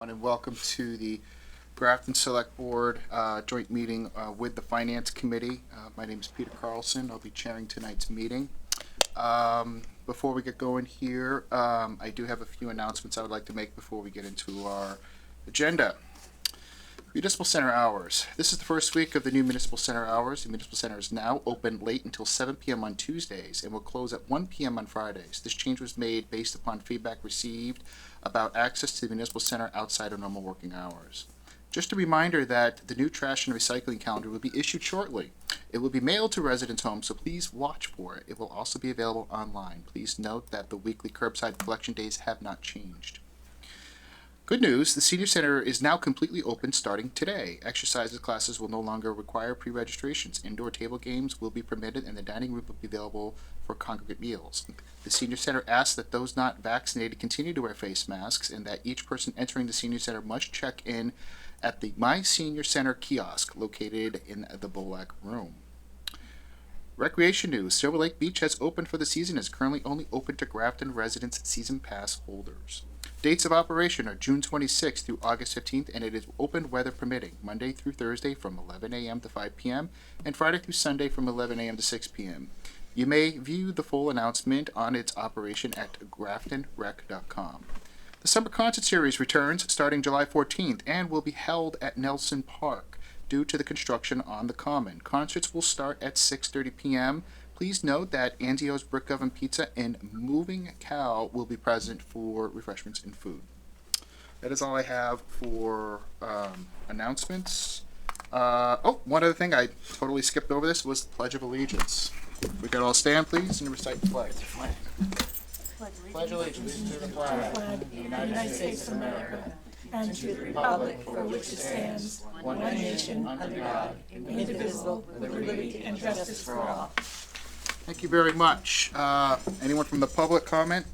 And welcome to the Grafton Select Board joint meeting with the Finance Committee. My name is Peter Carlson. I'll be chairing tonight's meeting. Before we get going here, I do have a few announcements I would like to make before we get into our agenda. Municipal Center hours. This is the first week of the new Municipal Center hours. The Municipal Center is now open late until 7 p.m. on Tuesdays and will close at 1 p.m. on Fridays. This change was made based upon feedback received about access to the Municipal Center outside of normal working hours. Just a reminder that the new trash and recycling calendar will be issued shortly. It will be mailed to residents' homes, so please watch for it. It will also be available online. Please note that the weekly curbside collection days have not changed. Good news, the Senior Center is now completely open starting today. Exercises classes will no longer require pre-registrations. Indoor table games will be permitted and the dining room will be available for congregate meals. The Senior Center asks that those not vaccinated continue to wear face masks and that each person entering the Senior Center must check in at the My Senior Center kiosk located in the Bolac room. Recreation news, Silver Lake Beach has opened for the season and is currently only open to Grafton residents season pass holders. Dates of operation are June 26th through August 15th, and it is open weather permitting, Monday through Thursday from 11 a.m. to 5 p.m., and Friday through Sunday from 11 a.m. to 6 p.m. You may view the full announcement on its operation at graftonrec.com. The Summer Concert Series returns starting July 14th and will be held at Nelson Park due to the construction on the Common. Concerts will start at 6:30 p.m., Please note that Anzio's Brick Oven Pizza and Moving Cow will be present for refreshments and food. That is all I have for announcements. One other thing, I totally skipped over this, was the Pledge of Allegiance. We could all stand, please, and recite the flag. Pledge allegiance to the flag of the United States of America and to the republic for which it stands, one nation, under God, indivisible, with liberty and justice for all. Thank you very much. Anyone from the public comment?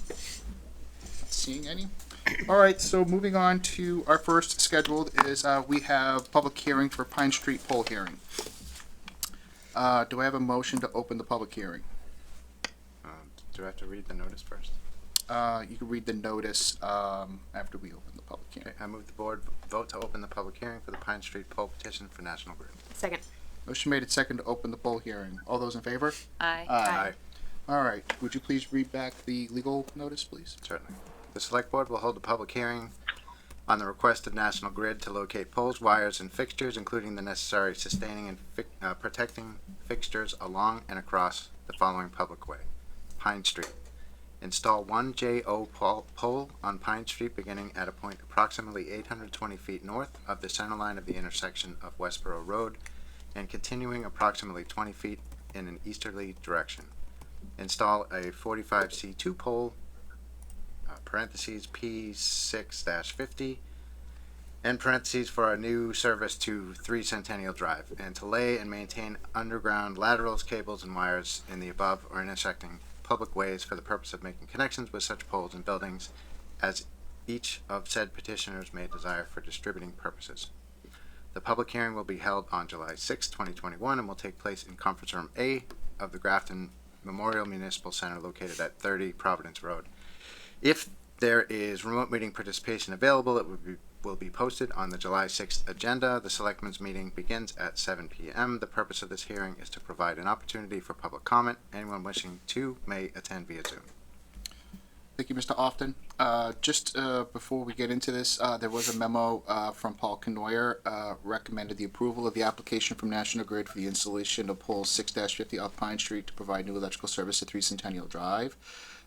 Not seeing any. All right, so moving on to our first scheduled is we have public hearing for Pine Street poll hearing. Do I have a motion to open the public hearing? Do I have to read the notice first? You can read the notice after we open the public hearing. Okay, I move the board vote to open the public hearing for the Pine Street poll petition for National Grid. Second. Motion made and second to open the poll hearing. All those in favor? Aye. Aye. All right. Would you please read back the legal notice, please? Certainly. The Select Board will hold a public hearing on the request of National Grid to locate poles, wires, and fixtures, including the necessary sustaining and protecting fixtures along and across the following public way. Pine Street. Install one JO pole on Pine Street beginning at a point approximately 820 feet north of the center line of the intersection of Westboro Road and continuing approximately 20 feet in an easterly direction. Install a 45C2 pole, parentheses P6-50, and parentheses for a new service to 3 Centennial Drive, and to lay and maintain underground laterals, cables, and wires in the above or intersecting public ways for the purpose of making connections with such poles and buildings as each of said petitioners may desire for distributing purposes. The public hearing will be held on July 6, 2021 and will take place in Conference Room A of the Grafton Memorial Municipal Center located at 30 Providence Road. If there is remote meeting participation available, it will be posted on the July 6th agenda. The Selectmen's meeting begins at 7 p.m. The purpose of this hearing is to provide an opportunity for public comment. Anyone wishing to may attend via Zoom. Thank you, Mr. Often. Just before we get into this, there was a memo from Paul Knoyer recommended the approval of the application from National Grid for the installation of poles 6-50 off Pine Street to provide new electrical service at 3 Centennial Drive,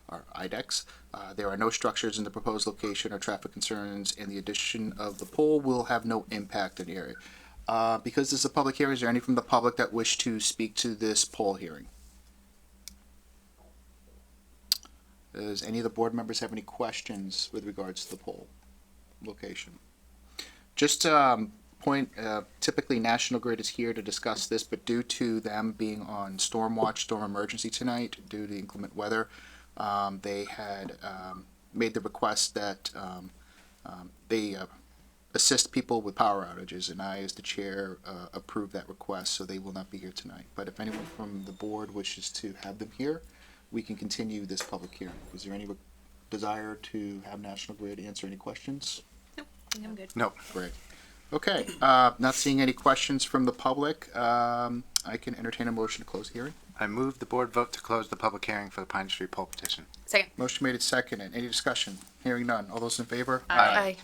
or IDEX. There are no structures in the proposed location or traffic concerns, and the addition of the pole will have no impact on the area. Because this is a public hearing, is there any from the public that wish to speak to this poll hearing? Does any of the board members have any questions with regards to the pole location? Just typically National Grid is here to discuss this, but due to them being on storm watch, storm emergency tonight, due to inclement weather, they had made the request that they assist people with power outages, and I, as the chair, approve that request, so they will not be here tonight. But if anyone from the board wishes to have them here, we can continue this public hearing. Is there any desire to have National Grid answer any questions? Nope, I think I'm good. No. Great. Okay, not seeing any questions from the public, I can entertain a motion to close the hearing. I move the board vote to close the public hearing for the Pine Street poll petition. Second. Motion made and seconded. Any discussion? Hearing none. All those in favor? Aye.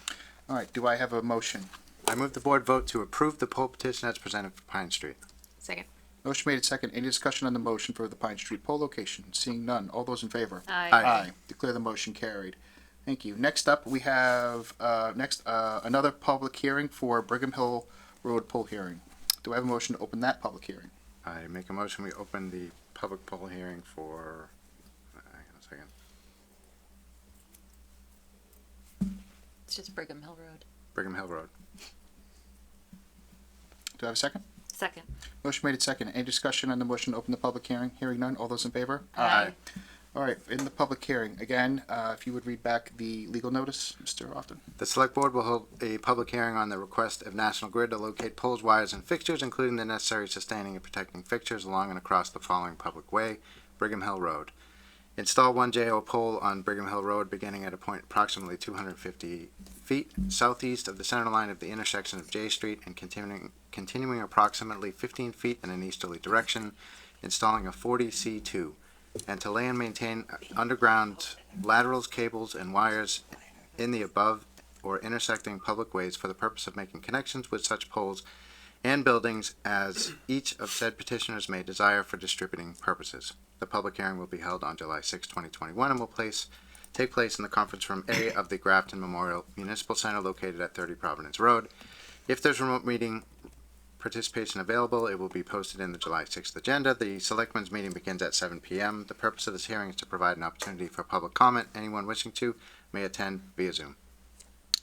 All right, do I have a motion? I move the board vote to approve the poll petition as presented for Pine Street. Second. Motion made and seconded. Any discussion on the motion for the Pine Street poll location? Seeing none. All those in favor? Aye. Declare the motion carried. Thank you. Next up, we have, another public hearing for Brigham Hill Road poll hearing. Do I have a motion to open that public hearing? I make a motion we open the public poll hearing for, hang on a second, It's just Brigham Hill Road. Brigham Hill Road. Do I have a second? Second. Motion made and seconded. Any discussion on the motion to open the public hearing? Hearing none. All those in favor? Aye. All right, in the public hearing, again, if you would read back the legal notice, Mr. Austin. The select board will hold a public hearing on the request of National Grid to locate poles, wires, and fixtures, including the necessary sustaining and protecting fixtures along and across the following public way, Brigham Hill Road. Install one JO pole on Brigham Hill Road beginning at a point approximately 250 feet southeast of the center line of the intersection of J Street and continuing approximately 15 feet in an easterly direction, installing a 40C2. And to lay and maintain underground laterals, cables, and wires in the above or intersecting public ways for the purpose of making connections with such poles and buildings as each of said petitioners may desire for distributing purposes. The public hearing will be held on July 6, 2021 and will take place in the conference room A of the Grafton Memorial Municipal Center located at 30 Providence Road. If there's remote meeting participation available, it will be posted in the July 6th agenda. The Selectmen's meeting begins at 7 p.m. The purpose of this hearing is to provide an opportunity for public comment. Anyone wishing to may attend via Zoom.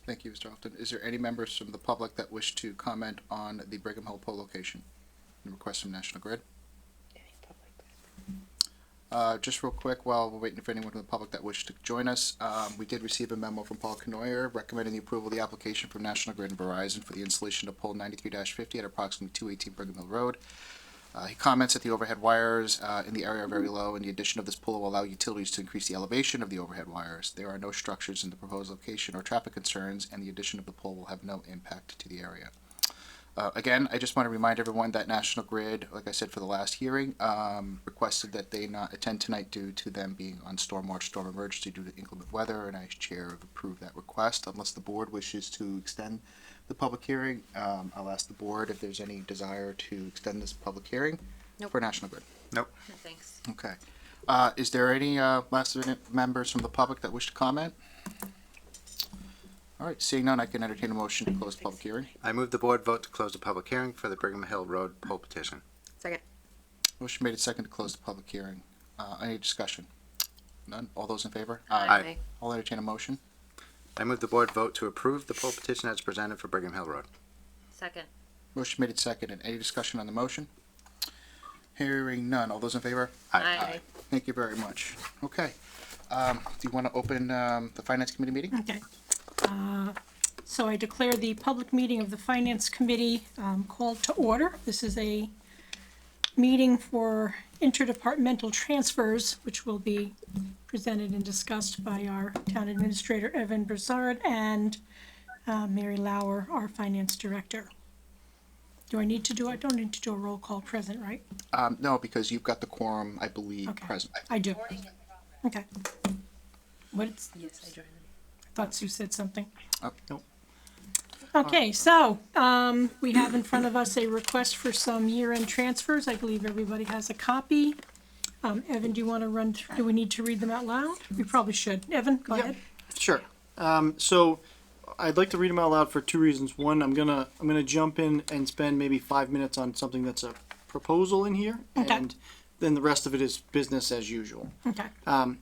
Thank you, Mr. Austin. Is there any members from the public that wish to comment on the Brigham Hill poll location? The request from National Grid? Just real quick, while we're waiting for anyone from the public that wishes to join us, we did receive a memo from Paul Canoyer recommending the approval of the application from National Grid and Verizon for the installation of pole 93-50 at approximately 218 Brigham Hill Road. He comments that the overhead wires in the area are very low, and the addition of this pole will allow utilities to increase the elevation of the overhead wires. There are no structures in the proposed location or traffic concerns, and the addition of the pole will have no impact to the area. Again, I just want to remind everyone that National Grid, like I said for the last hearing, requested that they not attend tonight due to them being on storm watch, storm emergency due to inclement weather, and I, as chair, have approved that request. Unless the board wishes to extend the public hearing, I'll ask the board if there's any desire to extend this public hearing Nope. for National Grid. No thanks. Okay. Is there any last minute members from the public that wish to comment? All right, seeing none, I can entertain a motion to close the public hearing. I move the board vote to close the public hearing for the Brigham Hill Road poll petition. Second. Motion made and second to close the public hearing. Any discussion? None? All those in favor? Aye. I'll entertain a motion. I move the board vote to approve the poll petition as presented for Brigham Hill Road. Second. Motion made and seconded. Any discussion on the motion? Hearing none. All those in favor? Aye. Thank you very much. Okay. Do you want to open the Finance Committee meeting? Okay. So I declare the public meeting of the Finance Committee called to order. This is a meeting for interdepartmental transfers, which will be presented and discussed by our Town Administrator, Evan Broussard, and Mary Lauer, our Finance Director. Do I need to do, I don't need to do a roll call present, right? No, because you've got the quorum, I believe, Okay. present. I do. Okay. What's, Yes, I joined them. thought Sue said something. Nope. Okay, so, we have in front of us a request for some year-end transfers. I believe everybody has a copy. Evan, do you want to run through, do we need to read them out loud? We probably should. Evan, go Yep. ahead. Sure. So I'd like to read them out loud for two reasons. One, I'm gonna jump in and spend maybe 5 minutes on something that's a proposal in here, Okay. and then the rest of it is business as usual. Okay,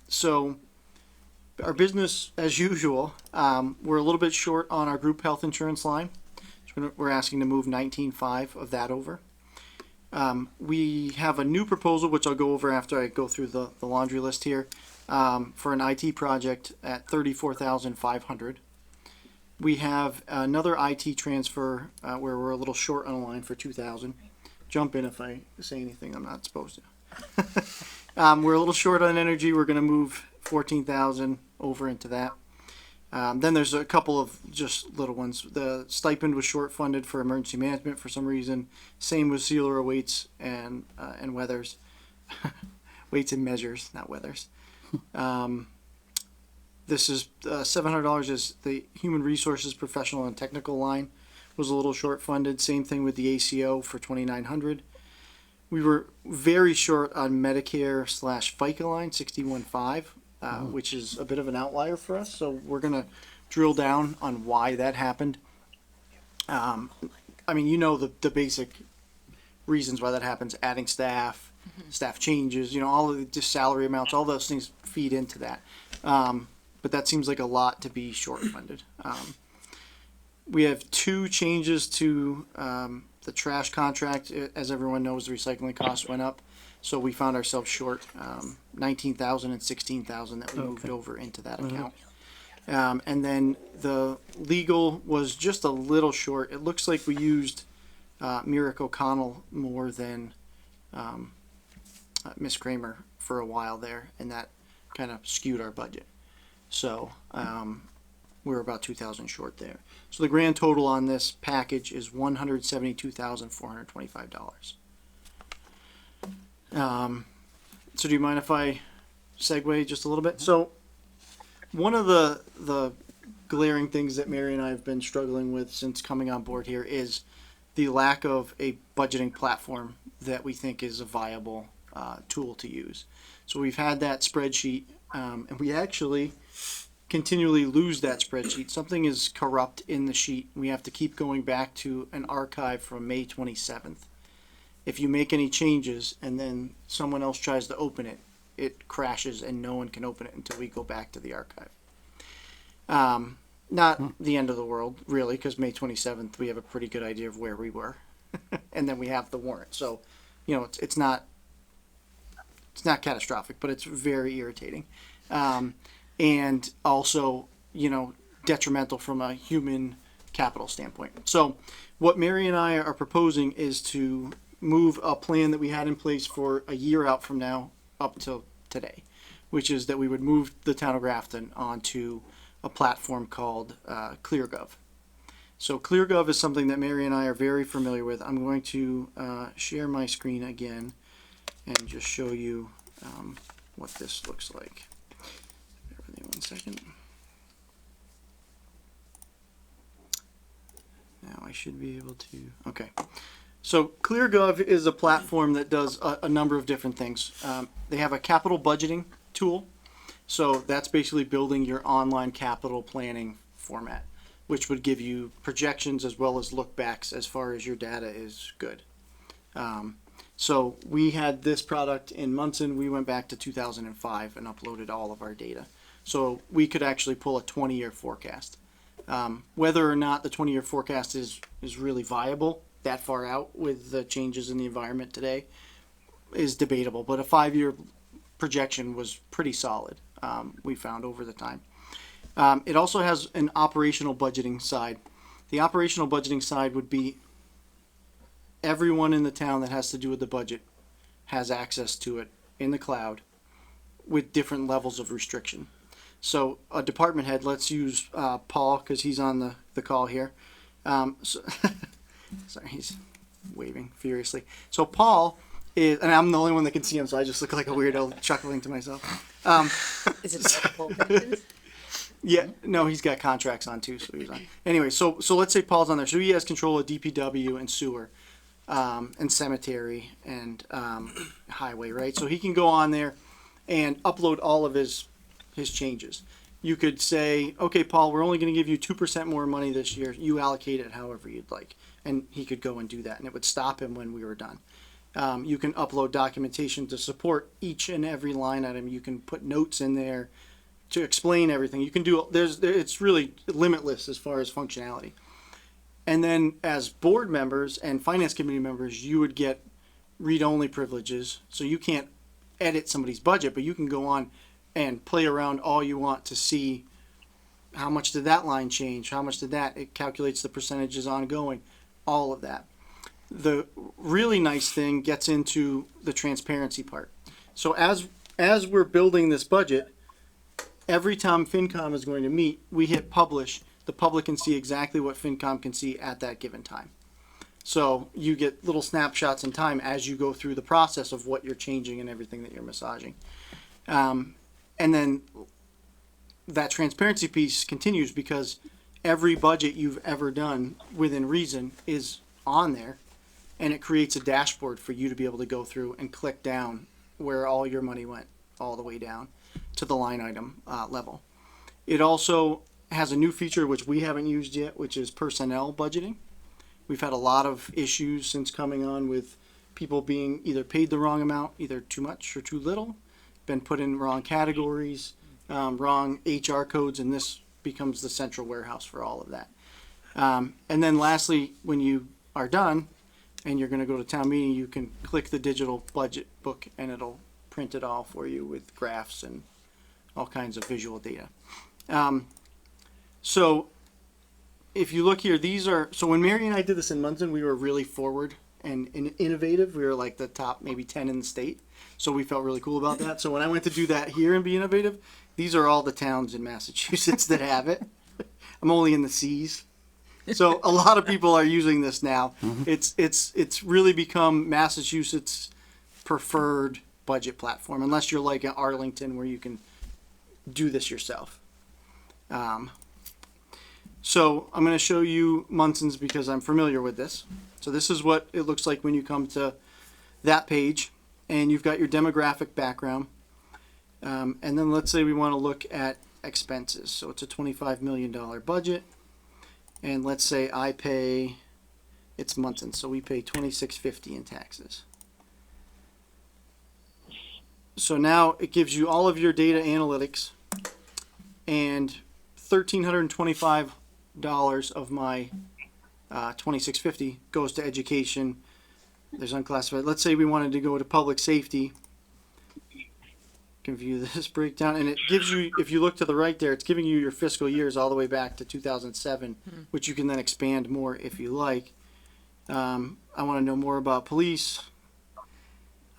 So our business as usual. We're a little bit short on our group health insurance line. So we're asking to move 19.5 of that over. We have a new proposal, which I'll go over after I go through the laundry list here, for an IT project at 34,500. We have another IT transfer where we're a little short on a line for 2,000. Jump in if I say anything I'm not supposed to. We're a little short on energy. We're going to move 14,000 over into that. Then there's a couple of just little ones. The stipend was short funded for emergency management for some reason. Same with Sealer Weights and Weathers. Weights and Measures, not Weathers. This is $700 is the human resources professional and technical line was a little short funded. Same thing with the ACO for 2,900. We were very short on Medicare / FICA line 61.5, which is a bit of an outlier for us. So we're gonna drill down on why that happened. I mean, you know the basic reasons why that happens: adding staff, staff changes, you know, all of the just salary amounts, all those things feed into that. But that seems like a lot to be short funded. We have two changes to the trash contract. As everyone knows, the recycling costs went up, so we found ourselves short 19,000 and 16,000 that we moved over into that account. And then the legal was just a little short. It looks like we used Merrick O'Connell more than Miss Kramer for a while there, and that kind of skewed our budget. So we were about 2,000 short there. So the grand total on this package is $172,425. So do you mind if I segue just a little bit? So one of the glaring things that Mary and I have been struggling with since coming on board here is the lack of a budgeting platform that we think is a viable tool to use. So we've had that spreadsheet, and we actually continually lose that spreadsheet. Something is corrupt in the sheet. We have to keep going back to an archive from May 27th. If you make any changes and then someone else tries to open it, it crashes and no one can open it until we go back to the archive. Not the end of the world, really, because May 27th we have a pretty good idea of where we were. And then we have the warrant. So, you know, it's not catastrophic, but it's very irritating. And also, you know, detrimental from a human capital standpoint. So what Mary and I are proposing is to move a plan that we had in place for a year out from now up till today, which is that we would move the town of Grafton onto a platform called ClearGov. So ClearGov is something that Mary and I are very familiar with. I'm going to share my screen again and just show you what this looks like. Bear with me 1 second. Now I should be able to, okay. So ClearGov is a platform that does a number of different things. They have a capital budgeting tool. So that's basically building your online capital planning format, which would give you projections as well as look backs as far as your data is good. So we had this product in Munson. We went back to 2005 and uploaded all of our data. So we could actually pull a 20-year forecast. Whether or not the 20-year forecast is really viable that far out with the changes in the environment today is debatable, but a 5-year projection was pretty solid, we found over the time. It also has an operational budgeting side. The operational budgeting side would be everyone in the town that has to do with the budget has access to it in the cloud with different levels of restriction. So a department head, let's use Paul because he's on the call here. Sorry, he's waving furiously. So Paul is, and I'm the only one that can see him, so I just look like a weirdo chuckling to myself. Is it multiple questions? Yeah, no, he's got contracts on too, so he's on. Anyway, so let's say Paul's on there. So he has control of DPW and sewer, and cemetery and highway, right? So he can go on there and upload all of his changes. You could say, okay, Paul, we're only going to give you 2% more money this year. You allocate it however you'd like. And he could go and do that, and it would stop him when we were done. You can upload documentation to support each and every line item. You can put notes in there, to explain everything. You can do, it's really limitless as far as functionality. And then as board members and finance committee members, you would get read-only privileges. So you can't edit somebody's budget, but you can go on and play around all you want to see how much did that line change, how much did that, it calculates the percentages ongoing, all of that. The really nice thing gets into the transparency part. So as we're building this budget, every time FinCom is going to meet, we hit publish. The public can see exactly what FinCom can see at that given time. So you get little snapshots in time as you go through the process of what you're changing and everything that you're massaging. And then that transparency piece continues because every budget you've ever done within reason is on there, and it creates a dashboard for you to be able to go through and click down where all your money went, all the way down to the line item level. It also has a new feature which we haven't used yet, which is personnel budgeting. We've had a lot of issues since coming on with people being either paid the wrong amount, either too much or too little, been put in wrong categories, wrong HR codes, and this becomes the central warehouse for all of that. And then lastly, when you are done and you're going to go to town meeting, you can click the digital budget book and it'll print it all for you with graphs and all kinds of visual data. So if you look here, so when Mary and I did this in Munson, we were really forward and innovative. We were like the top maybe 10 in the state. So we felt really cool about that. So when I went to do that here and be innovative, these are all the towns in Massachusetts that have it. I'm only in the C's. So a lot of people are using this now. It's really become Massachusetts' preferred budget platform, unless you're like in Arlington where you can do this yourself. So I'm going to show you Munson's because I'm familiar with this. So this is what it looks like when you come to that page, and you've got your demographic background. And then let's say we want to look at expenses. So it's a $25 million budget. And let's say I pay, it's Munson, so we pay $26.50 in taxes. So now it gives you all of your data analytics, and $1,325 of my $26.50 goes to education. There's unclassified. Let's say we wanted to go to public safety. You can view this breakdown, and it gives you, if you look to the right there, it's giving you your fiscal years all the way back to 2007, which you can then expand more if you like. I want to know more about police.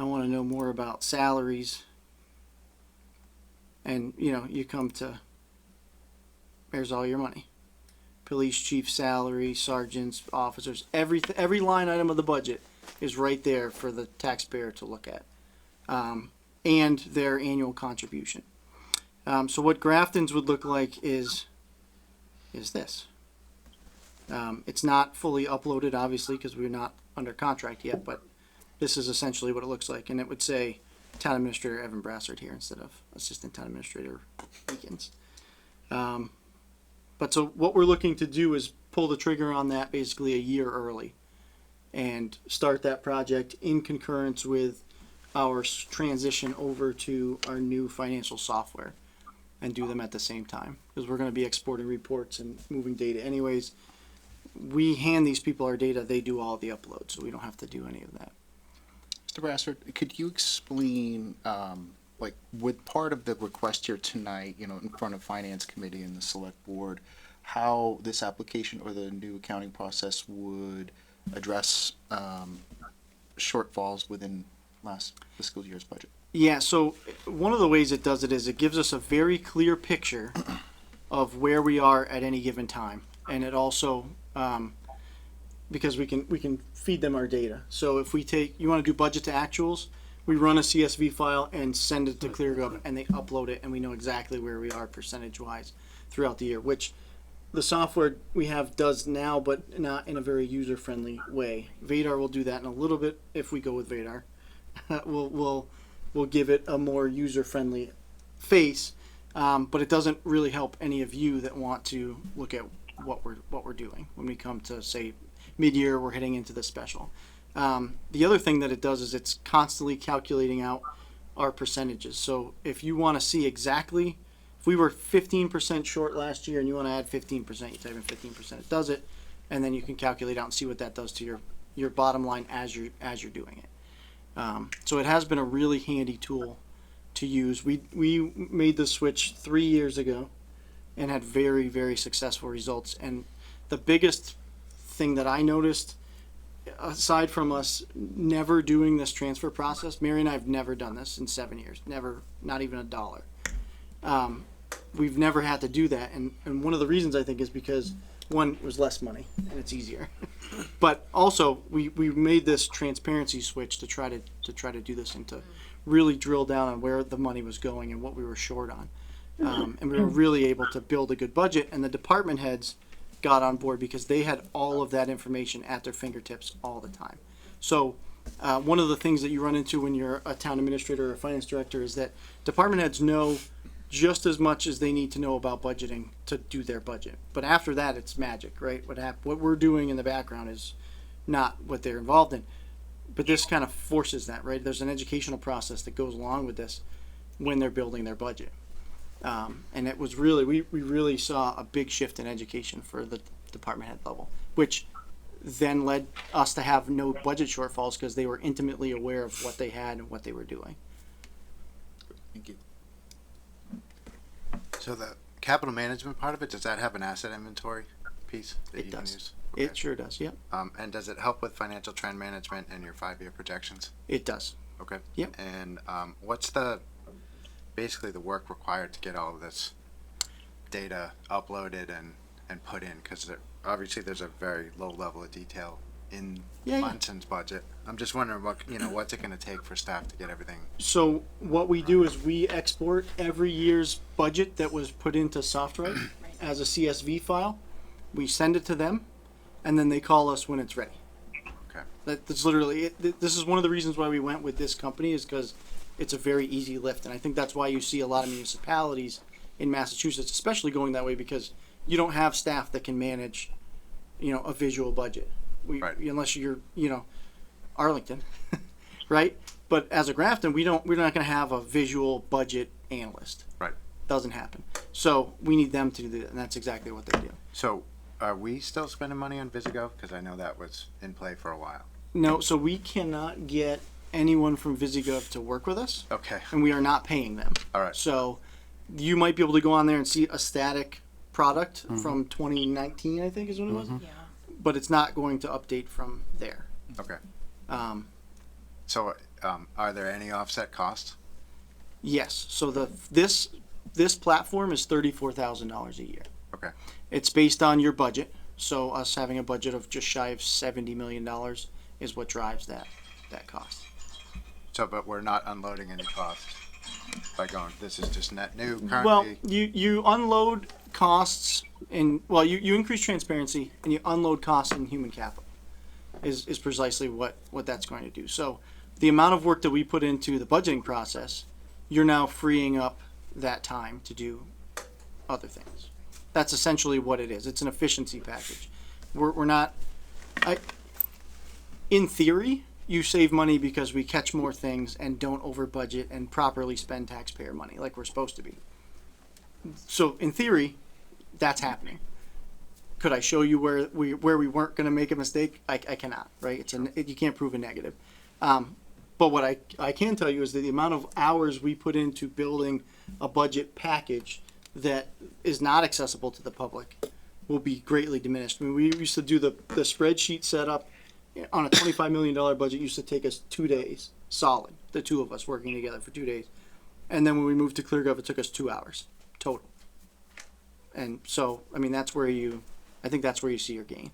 I want to know more about salaries. And, you know, you come to, there's all your money. Police chief salary, sergeants, officers, every line item of the budget is right there for the taxpayer to look at. And their annual contribution. So what Grafton's would look like is this. It's not fully uploaded, obviously, because we're not under contract yet, but this is essentially what it looks like. And it would say Town Administrator Evan Brassard here instead of Assistant Town Administrator Eakins. But so what we're looking to do is pull the trigger on that basically a year early and start that project in concurrence with our transition over to our new financial software and do them at the same time, because we're going to be exporting reports and moving data anyways. We hand these people our data, they do all the upload, so we don't have to do any of that. Mr. Brassard, could you explain, like, with part of the request here tonight, you know, in front of Finance Committee and the Select Board, how this application or the new accounting process would address shortfalls within last fiscal year's budget? Yeah, so one of the ways it does it is it gives us a very clear picture of where we are at any given time, and it also because we can feed them our data. So if we you want to do budget to actuals, we run a CSV file and send it to ClearGov, and they upload it, and we know exactly where we are percentage wise throughout the year, which the software we have does now, but not in a very user friendly way. Vadar will do that in a little bit if we go with Vadar. We'll give it a more user-friendly face, but it doesn't really help any of you that want to look at what we're doing when we come to, say, mid-year. We're heading into the special. The other thing that it does is it's constantly calculating out our percentages. So if you want to see exactly, if we were 15% short last year and you want to add 15%, you type in 15%, it does it, and then you can calculate out and see what that does to your bottom line as you're doing it. So it has been a really handy tool to use. We made the switch 3 years ago and had very, very successful results. And the biggest thing that I noticed, aside from us never doing this transfer process, Mary and I have never done this in 7 years, never, not even $1. We've never had to do that. And one of the reasons I think is because one, it was less money and it's easier. But also we made this transparency switch to try to do this and to really drill down on where the money was going and what we were short on. And we were really able to build a good budget, and the department heads got on board because they had all of that information at their fingertips all the time. So one of the things that you run into when you're a town administrator or a finance director is that department heads know just as much as they need to know about budgeting to do their budget. But after that, it's magic, right? What we're doing in the background is not what they're involved in. But this kind of forces that, right? There's an educational process that goes along with this when they're building their budget. And it was really, we really saw a big shift in education for the department head level, which then led us to have no budget shortfalls because they were intimately aware of what they had and what they were doing. Thank you. So the capital management part of it, does that have an asset inventory piece that It you can does. use? It sure does, yep. And does it help with financial trend management and your 5-year projections? It does. Okay. Yep. And what's basically the work required to get all of this data uploaded and put in? Because obviously there's a very low level of detail in Yeah. Munson's budget. I'm just wondering what's it going to take for staff to get everything? So what we do is we export every year's budget that was put into SoftWrite as a CSV file. We send it to them, and then they call us when it's ready. Okay. That's literally it. This is one of the reasons why we went with this company, is because it's a very easy lift, and I think that's why you see a lot of municipalities in Massachusetts, especially going that way, because you don't have staff that can manage, a visual budget. Right. Unless you're, Arlington, right? But as a Grafton, we're not going to have a visual budget analyst. Right. Doesn't happen. So we need them to do that, and that's exactly what they do. So are we still spending money on Visigo? Because I know that was in play for a while. No, so we cannot get anyone from Visigov to work with us, Okay. and we are not paying them. All right. So you might be able to go on there and see a static product from 2019, I think is what it was. Yeah. But it's not going to update from there. Okay. Um, So are there any offset costs? yes. So this platform is $34,000 a year. Okay. It's based on your budget. So us having a budget of just shy of $70 million is what drives that cost. So, but we're not unloading any costs by going, this is just net new currently? Well, you unload costs you increase transparency and you unload costs in human capital is precisely what that's going to do. So the amount of work that we put into the budgeting process, you're now freeing up that time to do other things. That's essentially what it is. It's an efficiency package. We're not, in theory, you save money because we catch more things and don't over budget and properly spend taxpayer money like we're supposed to be. So in theory, that's happening. Could I show you where we weren't going to make a mistake? I cannot, right? You can't prove a negative. But what I can tell you is that the amount of hours we put into building a budget package that is not accessible to the public will be greatly diminished. I mean, we used to do the spreadsheet setup on a $25 million budget. Used to take us 2 days solid, the two of us working together for 2 days. And then when we moved to ClearGov, it took us 2 hours total. And so, I mean, I think that's where you see your gain.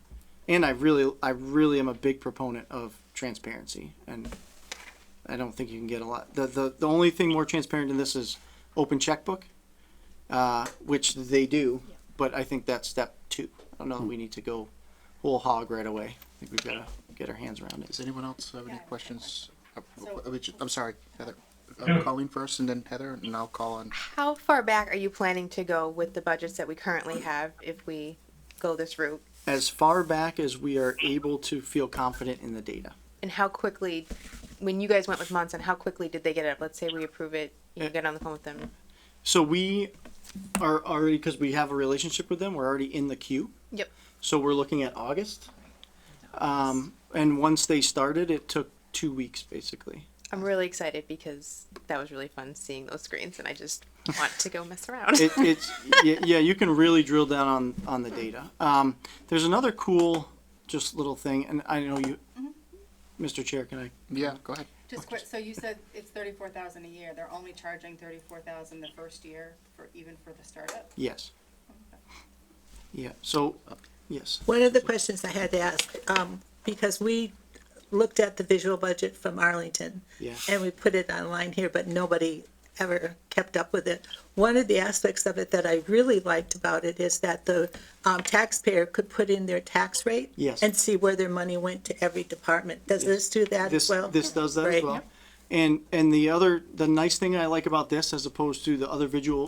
And I really am a big proponent of transparency, and I don't think you can get a lot. The only thing more transparent than this is open checkbook, which they do, but I think that's step 2. I don't know that we need to go whole hog right away. I think we've got to get our hands around it. Does anyone else have any questions? I'm sorry, Heather. Colleen first, and then Heather, and I'll call on. How far back are you planning to go with the budgets that we currently have if we go this route? As far back as we are able to feel confident in the data. And how quickly, when you guys went with Munson, how quickly did they get it up? Let's say we approve it, you get on the phone with them. So we are already, because we have a relationship with them, we're already in the queue. Yep. So we're looking at August. And once they started, it took 2 weeks basically. I'm really excited because that was really fun seeing those screens, and I just want to go mess around. It's yeah, you can really drill down on the data. There's another cool just little thing, and I know you, Mr. Chair, can I? Yeah, go ahead. Just quick, so you said it's 34,000 a year, they're only charging 34,000 the first year for, even for the startup? Yes. Yeah. So, yes. One of the questions I had to ask, because we looked at the visual budget from Arlington, Yeah. and we put it online here, but nobody ever kept up with it. One of the aspects of it that I really liked about it is that the taxpayer could put in their tax rate Yes. and see where their money went to every department. Does this do that This as well? this does that as Right. well. And the nice thing I like about this, as opposed to the other visual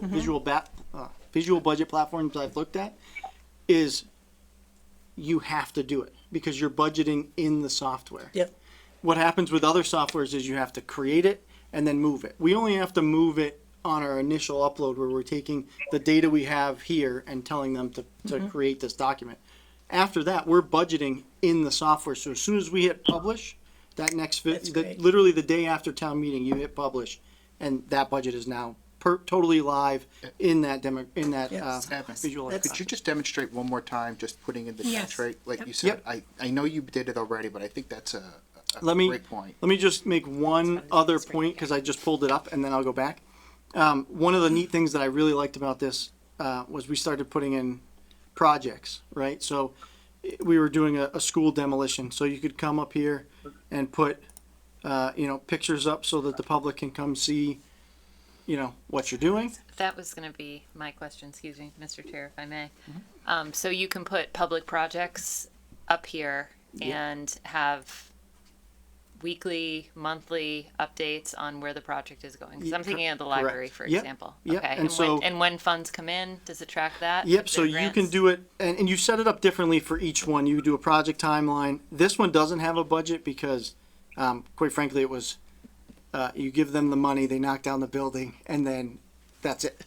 budget platforms I've looked at, is you have to do it because you're budgeting in the software. Yep. What happens with other softwares is you have to create it and then move it. We only have to move it on our initial upload where we're taking the data we have here and telling them to create this document. After that, we're budgeting in the software. So as soon as we hit publish, that next That's great. literally the day after town meeting, you hit publish, and that budget is now totally live in that Yes. visual. That's- Could you just demonstrate one more time, just putting in the Yes. tax rate, like Yep. you said? I know you did it already, but I think that's a Let me- great point. Let me just make one other point because I just pulled it up and then I'll go back. One of the neat things that I really liked about this was we started putting in projects, right? So we were doing a school demolition, so you could come up here and put, pictures up so that the public can come see, what you're doing. That was going to be my question, excuse me, Mr. Chair, if I may. So you can put public projects up here and have weekly, monthly updates on where the project is going. Because I'm thinking of the library, for Yep. example. Yep. Okay. And so- when funds come in, does it track that? Yep, If so there are you can grants? do it, and you set it up differently for each one. You do a project timeline. This one doesn't have a budget because, quite frankly, it was, you give them the money, they knock down the building, and then that's it.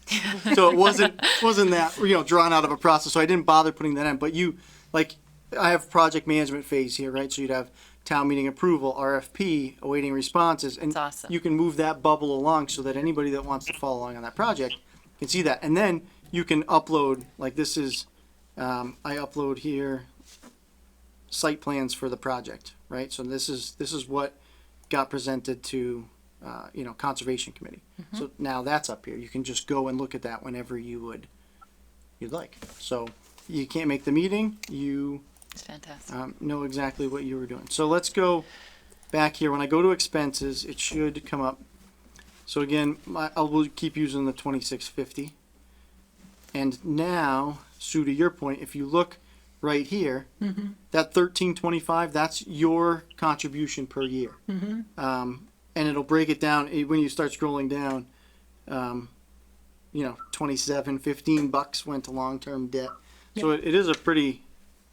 So it wasn't that, drawn out of a process, so I didn't bother putting that in. But I have project management phase here, right? So you'd have town meeting approval, RFP, awaiting responses, and That's awesome. you can move that bubble along so that anybody that wants to follow along on that project can see that. And then you can upload, like this is, I upload here site plans for the project, right? So this is what got presented to, Conservation Committee. So now that's up here. You can just go and look at that whenever you'd like. So you can't make the meeting, you It's fantastic. know exactly what you were doing. So let's go back here. When I go to expenses, it should come up. So again, I will keep using the 2650. And now, Sue, to your point, if you look right here, that 1325, that's your contribution per year. And it'll break it down when you start scrolling down. 15 bucks went to long-term debt. So it is a pretty,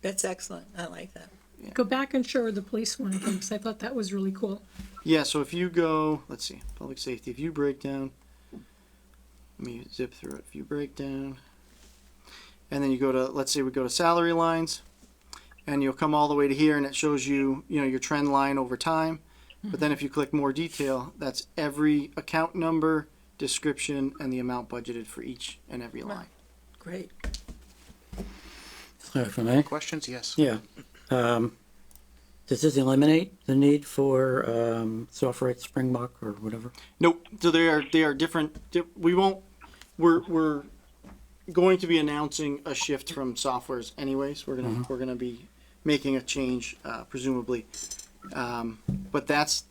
That's excellent. I like that. Go back and show her the police one again, because I thought that was really cool. yeah, so if you go, let's see, public safety, if you break down, let me zip through it. If you break down, and then you go to, let's say we go to salary lines, and you'll come all the way to here, and it shows you, your trend line over time. But then if you click more detail, that's every account number, description, and the amount budgeted for each and every line. Great. If I may? Questions? Yes. Yeah. Does this eliminate the need for software at Springbok or whatever? Nope. So they are different. We won't. We're going to be announcing a shift from softwares anyways. We're gonna be making a change, presumably. But that's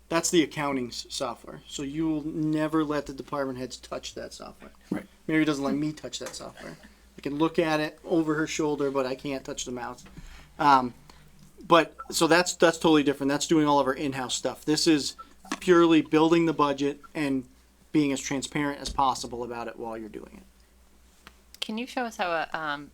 the accounting software. So you will never let the department heads touch that software. Right. Mary doesn't let me touch that software. I can look at it over her shoulder, but I can't touch the mouse. But so that's totally different. That's doing all of our in-house stuff. This is purely building the budget and being as transparent as possible about it while you're doing it. Can you show us how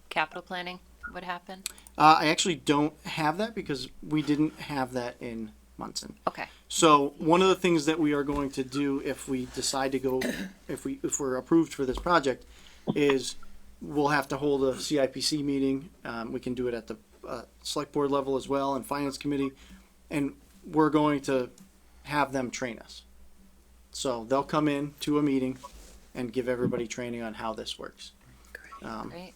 capital planning would happen? I actually don't have that because we didn't have that in Munson. Okay. So one of the things that we are going to do if we decide to go, if we're approved for this project, is we'll have to hold a CIPC meeting. We can do it at the select board level as well and finance committee. And we're going to have them train us. So they'll come in to a meeting and give everybody training on how this works. Great.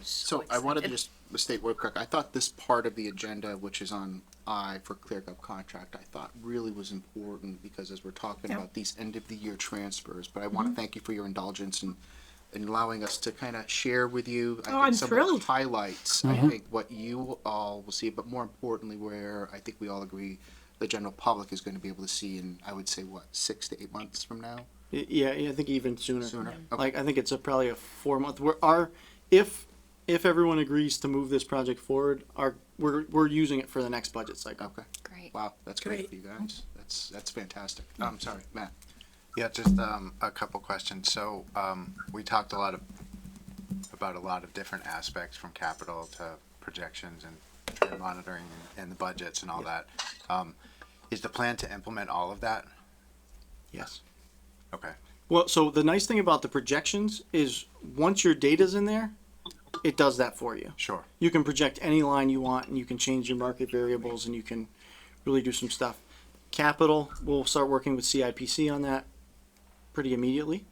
So I wanted to just state real quick, I thought this part of the agenda, which is on I for ClearGov contract, I thought really was important because as we're talking Yeah. about these end of the year transfers, but I want to thank you for your indulgence in allowing us to kind of share with you. I Oh, I'm some of thrilled. the highlights, I think what you all will see, but more importantly, where I think we all agree the general public is going to be able to see in, I would say, what, 6 to 8 months from now? Yeah, I think even sooner. Sooner? Okay. Like, I think it's probably a 4 month. If everyone agrees to move this project forward, we're using it for the next budget cycle. Okay. Great. Wow, that's great Great. for you guys. That's fantastic. I'm sorry, Matt. Yeah, just a couple questions. So we talked about a lot of different aspects from capital to projections and trend monitoring and the budgets and all that. Is the plan to implement all of that? Yes. Okay. Well, so the nice thing about the projections is once your data's in there, it does that for you. Sure. You can project any line you want and you can change your market variables and you can really do some stuff. Capital, we'll start working with CIPC on that pretty immediately.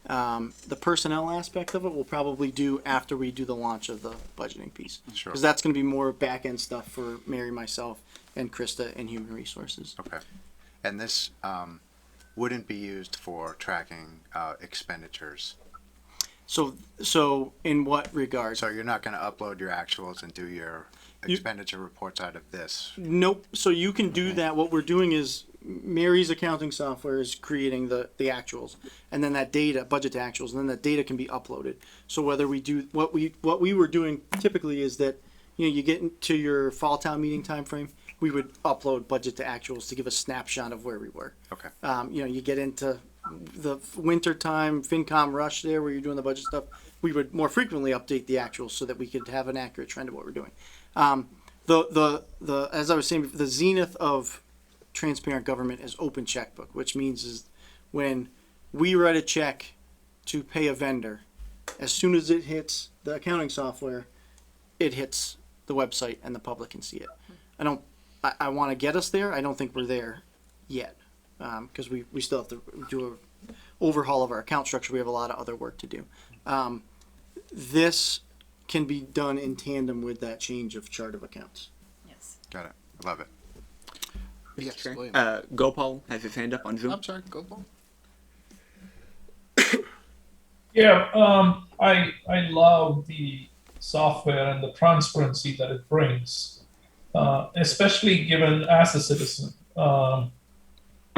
The personnel aspect of it we'll probably do after we do the launch of the budgeting piece. Sure. Because that's going to be more back end stuff for Mary, myself, and Krista and Human Resources. Okay. And this wouldn't be used for tracking expenditures. So in what regard? So you're not going to upload your actuals and do your expenditure reports out of this. Nope. So you can do that. What we're doing is Mary's accounting software is creating the actuals, and then that data, budget to actuals, and then that data can be uploaded. So whether we do what we were doing typically is that you get into your fall town meeting time frame, we would upload budget to actuals to give a snapshot of where we were. Okay. You get into the winter time FinCom rush there where you're doing the budget stuff. We would more frequently update the actuals so that we could have an accurate trend of what we're doing. The as I was saying, the zenith of transparent government is open checkbook, which means is when we write a check to pay a vendor, as soon as it hits the accounting software, it hits the website and the public can see it. I want to get us there. I don't think we're there yet because we still have to do a overhaul of our account structure. We have a lot of other work to do. This can be done in tandem with that change of chart of accounts. Yes. Got it. I love it. Yes, Chair. William. Gopal has his hand up on Zoom. I'm sorry, go Paul. Yeah, I love the software and the transparency that it brings, especially given as a citizen.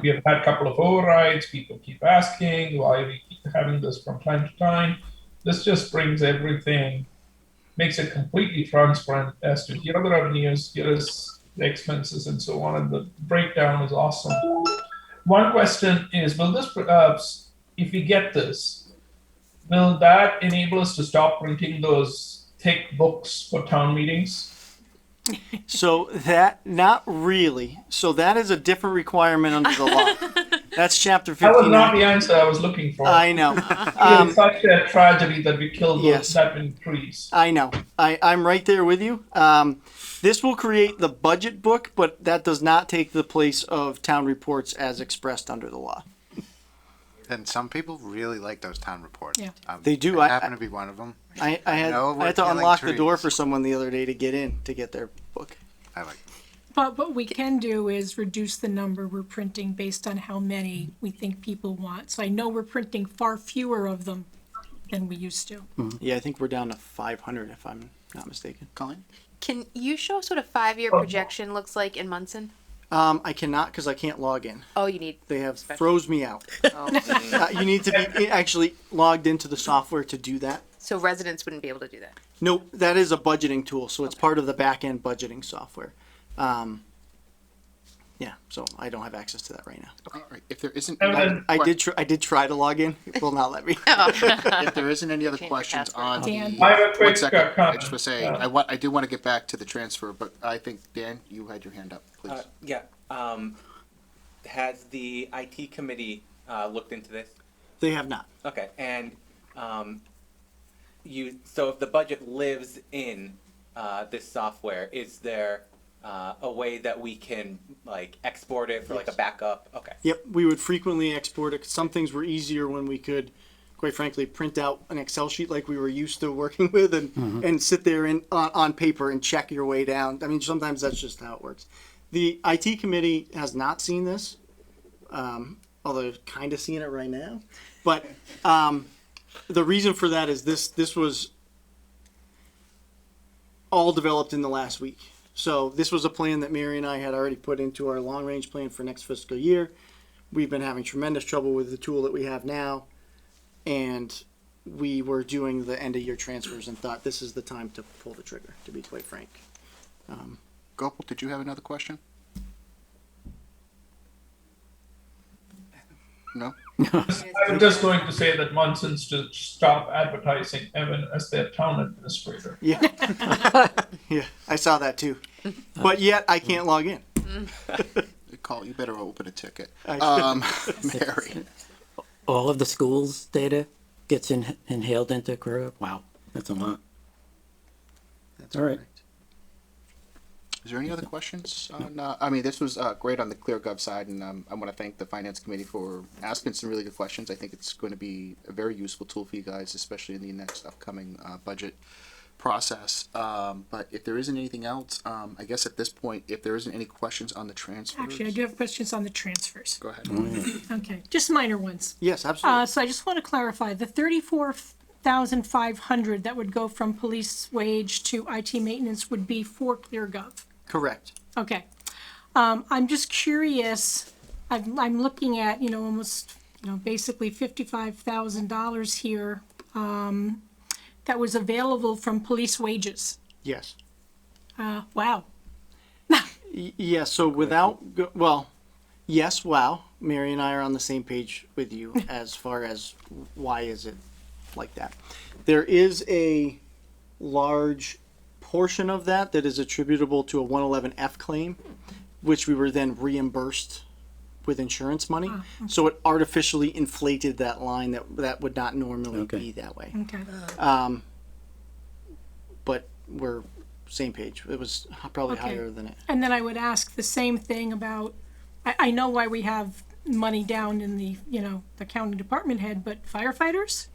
We have had a couple of overrides. People keep asking why we keep having this from time to time. This just brings everything, makes it completely transparent as to here are the revenues, here is the expenses, and so on. And the breakdown is awesome. One question is, will this, if we get this, will that enable us to stop printing those thick books for town meetings? So that, not really. So that is a different requirement under the law. That's chapter That was not 59. the answer I was looking for. I know. It's such a tragedy that we killed those, Yes. that many trees. I know. I'm right there with you. This will create the budget book, but that does not take the place of town reports as expressed under the law. And some people really like those town reports. Yeah. They do. I happen to be one of them. I had know we're to killing unlock the door trees. for someone the other day to get in to get their book. I like. But what we can do is reduce the number we're printing based on how many we think people want. So I know we're printing far fewer of them than we used to. Yeah, I think we're down to 500 if I'm not mistaken. Colleen? Can you show us what a 5-year projection looks like in Munson? I cannot because I can't log in. Oh, you need. They have Special. froze me out. You need to be actually logged into the software to do that. So residents wouldn't be able to do that. No, that is a budgeting tool, so it's part of the back end budgeting software. Yeah, so I don't have access to that right now. All right, if there isn't, And any then- I did try to log in. It will not let me. if there isn't any other Change your questions password. on Dan. the, I have a quick one second, I comment. just want to say, I do want to get back to the transfer, but I think, Dan, you had your hand up, please. Has the IT committee looked into this? They have not. Okay, and so if the budget lives in this software, is there a way that we can like export it for like a Yes. backup? Okay. Yep, we would frequently export it. Some things were easier when we could, quite frankly, print out an Excel sheet like we were used to working with and sit there on paper and check your way down. I mean, sometimes that's just how it works. The IT committee has not seen this, although kind of seeing it right now. But the reason for that is this was all developed in the last week. So this was a plan that Mary and I had already put into our long range plan for next fiscal year. We've been having tremendous trouble with the tool that we have now, and we were doing the end of year transfers and thought this is the time to pull the trigger, to be quite frank. Gopal, did you have another question? No? I was just going to say that Munson's to stop advertising Evan as their town administrator. Yeah. Yeah, I saw that too. But yet I can't log in. You better open a ticket. I- Mary. All of the schools' data gets inhaled into ClearGov? Wow, that's a lot. That's All right. correct. Is there any other questions on, this was great on the ClearGov side, and I want to thank the Finance Committee for asking some really good questions. I think it's going to be a very useful tool for you guys, especially in the next upcoming budget process. But if there isn't anything else, I guess at this point, if there isn't any questions on the transfers. Actually, I do have questions on the transfers. Go ahead. Okay, just minor ones. Yes, absolutely. So I just want to clarify, the 34,500 that would go from police wage to IT maintenance would be for ClearGov. Correct. Okay. I'm just curious, I'm looking at, almost, basically $55,000 here, that was available from police wages. Yes. Wow. Yes, so yes, wow. Mary and I are on the same page with you as far as why is it like that. There is a large portion of that is attributable to a 111F claim, which we were then reimbursed with insurance money. So it artificially inflated that line that would not normally Okay. be that way. Okay. But we're same page. It was probably Okay. higher than it. And then I would ask the same thing about, I know why we have money down in the, the county department head, but firefighters?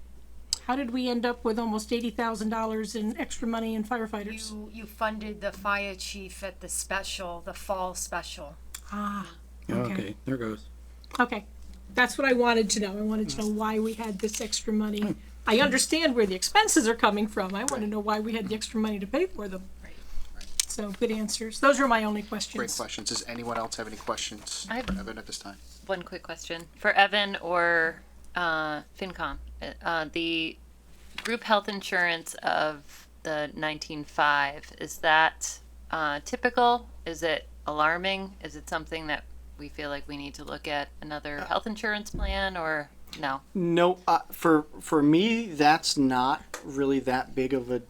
How did we end up with almost $80,000 in extra money in firefighters? You funded the fire chief at the fall special. Ah, Okay, there goes. okay. That's what I wanted to know. I wanted to know why we had this extra money. I understand where the expenses are coming from. I want to know why we had the extra money to pay for them. So good answers. Those are my only questions. Great questions. Does anyone else have any questions I have- for Evan at this time? One quick question for Evan or FinCom. The group health insurance of the 19.5, is that typical? Is it alarming? Is it something that we feel like we need to look at another health insurance plan, or no? No, for me, that's not really that big of a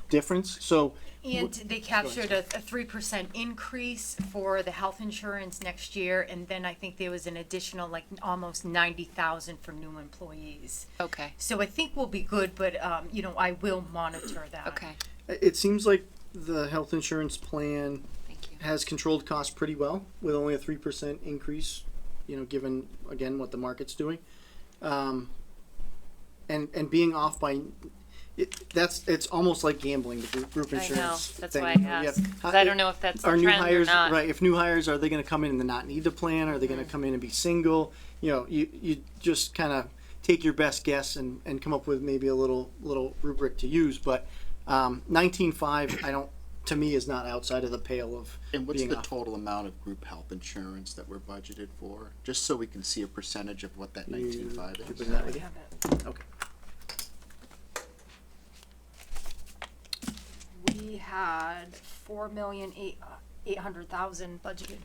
difference. So And they captured a 3% increase for the health insurance next year, and then I think there was an additional almost 90,000 for new employees. Okay. So I think we'll be good, but I will monitor that. Okay. it seems like the health insurance plan Thank you. has controlled costs pretty well with only a 3% increase, given again what the market's doing. And being off by it's almost like gambling, the group I insurance know. That's thing. why I You have- asked. 'Cause I don't know if that's Are the new trend hires or not. right? If new hires, are they going to come in and not need the plan? Are they going to come in and be single? You just kind of take your best guess and come up with maybe a little rubric to use. But 19.5, to me, is not outside of the pale of And what's being the off. total amount of group health insurance that we're budgeted for? Just so we can see a percentage of what that 19.5 You is. bring that with you? Okay. We had 4,800,000 budgeted.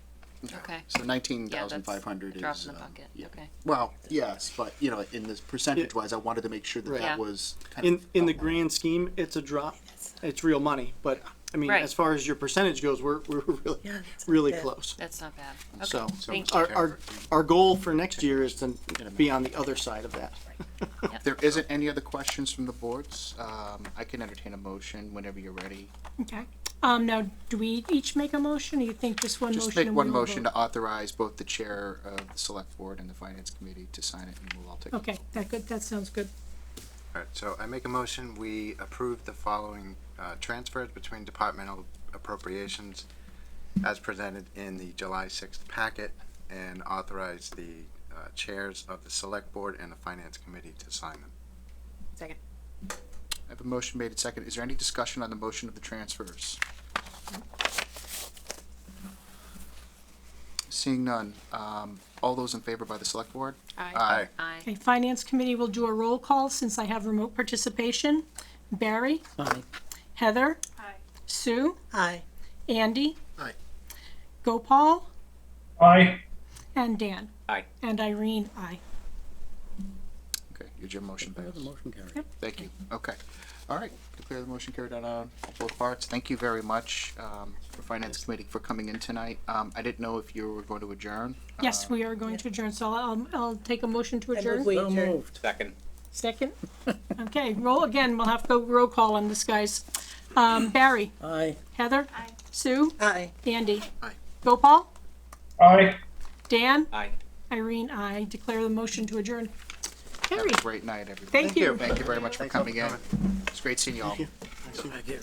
Okay. So 19,500 is. Drop in the bucket. Yeah. Okay. Well, yes, but in this percentage wise, I wanted to make sure that Right. that Yeah. was kind of. In the grand scheme, it's a drop. It's real money, but I mean, Right. as far as your percentage goes, we're really, Yeah, that's really good. close. That's not bad. Okay. So, Thank our goal for next year is to be on the other side of that. If there isn't any other questions from the boards, I can entertain a motion whenever you're ready. Okay. Now, do we each make a motion, or you think just one motion? Just make and one we all motion vote? to authorize both the chair of the select board and the finance committee to sign it, and we'll all take. Okay, that sounds good. All right, so I make a motion, we approve the following transfers between departmental appropriations as presented in the July 6th packet, and authorize the chairs of the select board and the finance committee to sign them. Second. I have a motion made and second. Is there any discussion on the motion of the transfers? Seeing none, all those in favor by the select board? Aye. Aye. Okay, Finance Committee will do a roll call since I have remote participation. Barry? Aye. Heather? Aye. Sue? Aye. Andy? Aye. Gopal? Aye. And Dan? Aye. And Irene, aye. Okay, your motion Declare passed. the motion carried. Yep. Thank you. Okay. All right. Declare the motion carried on both parts. Thank you very much for Finance Committee for coming in tonight. I didn't know if you were going to adjourn. Yes, we are going to adjourn, so I'll take a motion to adjourn. we So adjourn. moved. Second. Second? Okay, roll again, we'll have to go roll call on this, guys. Barry? Aye. Heather? Sue? Aye. Andy? Aye. Gopal? Aye. Dan? Aye. Irene, I declare the motion to adjourn. Have Carried. a great night, everybody. Thank you. Thank you very much for Thanks all coming for in. It's great seeing you all. Thank you.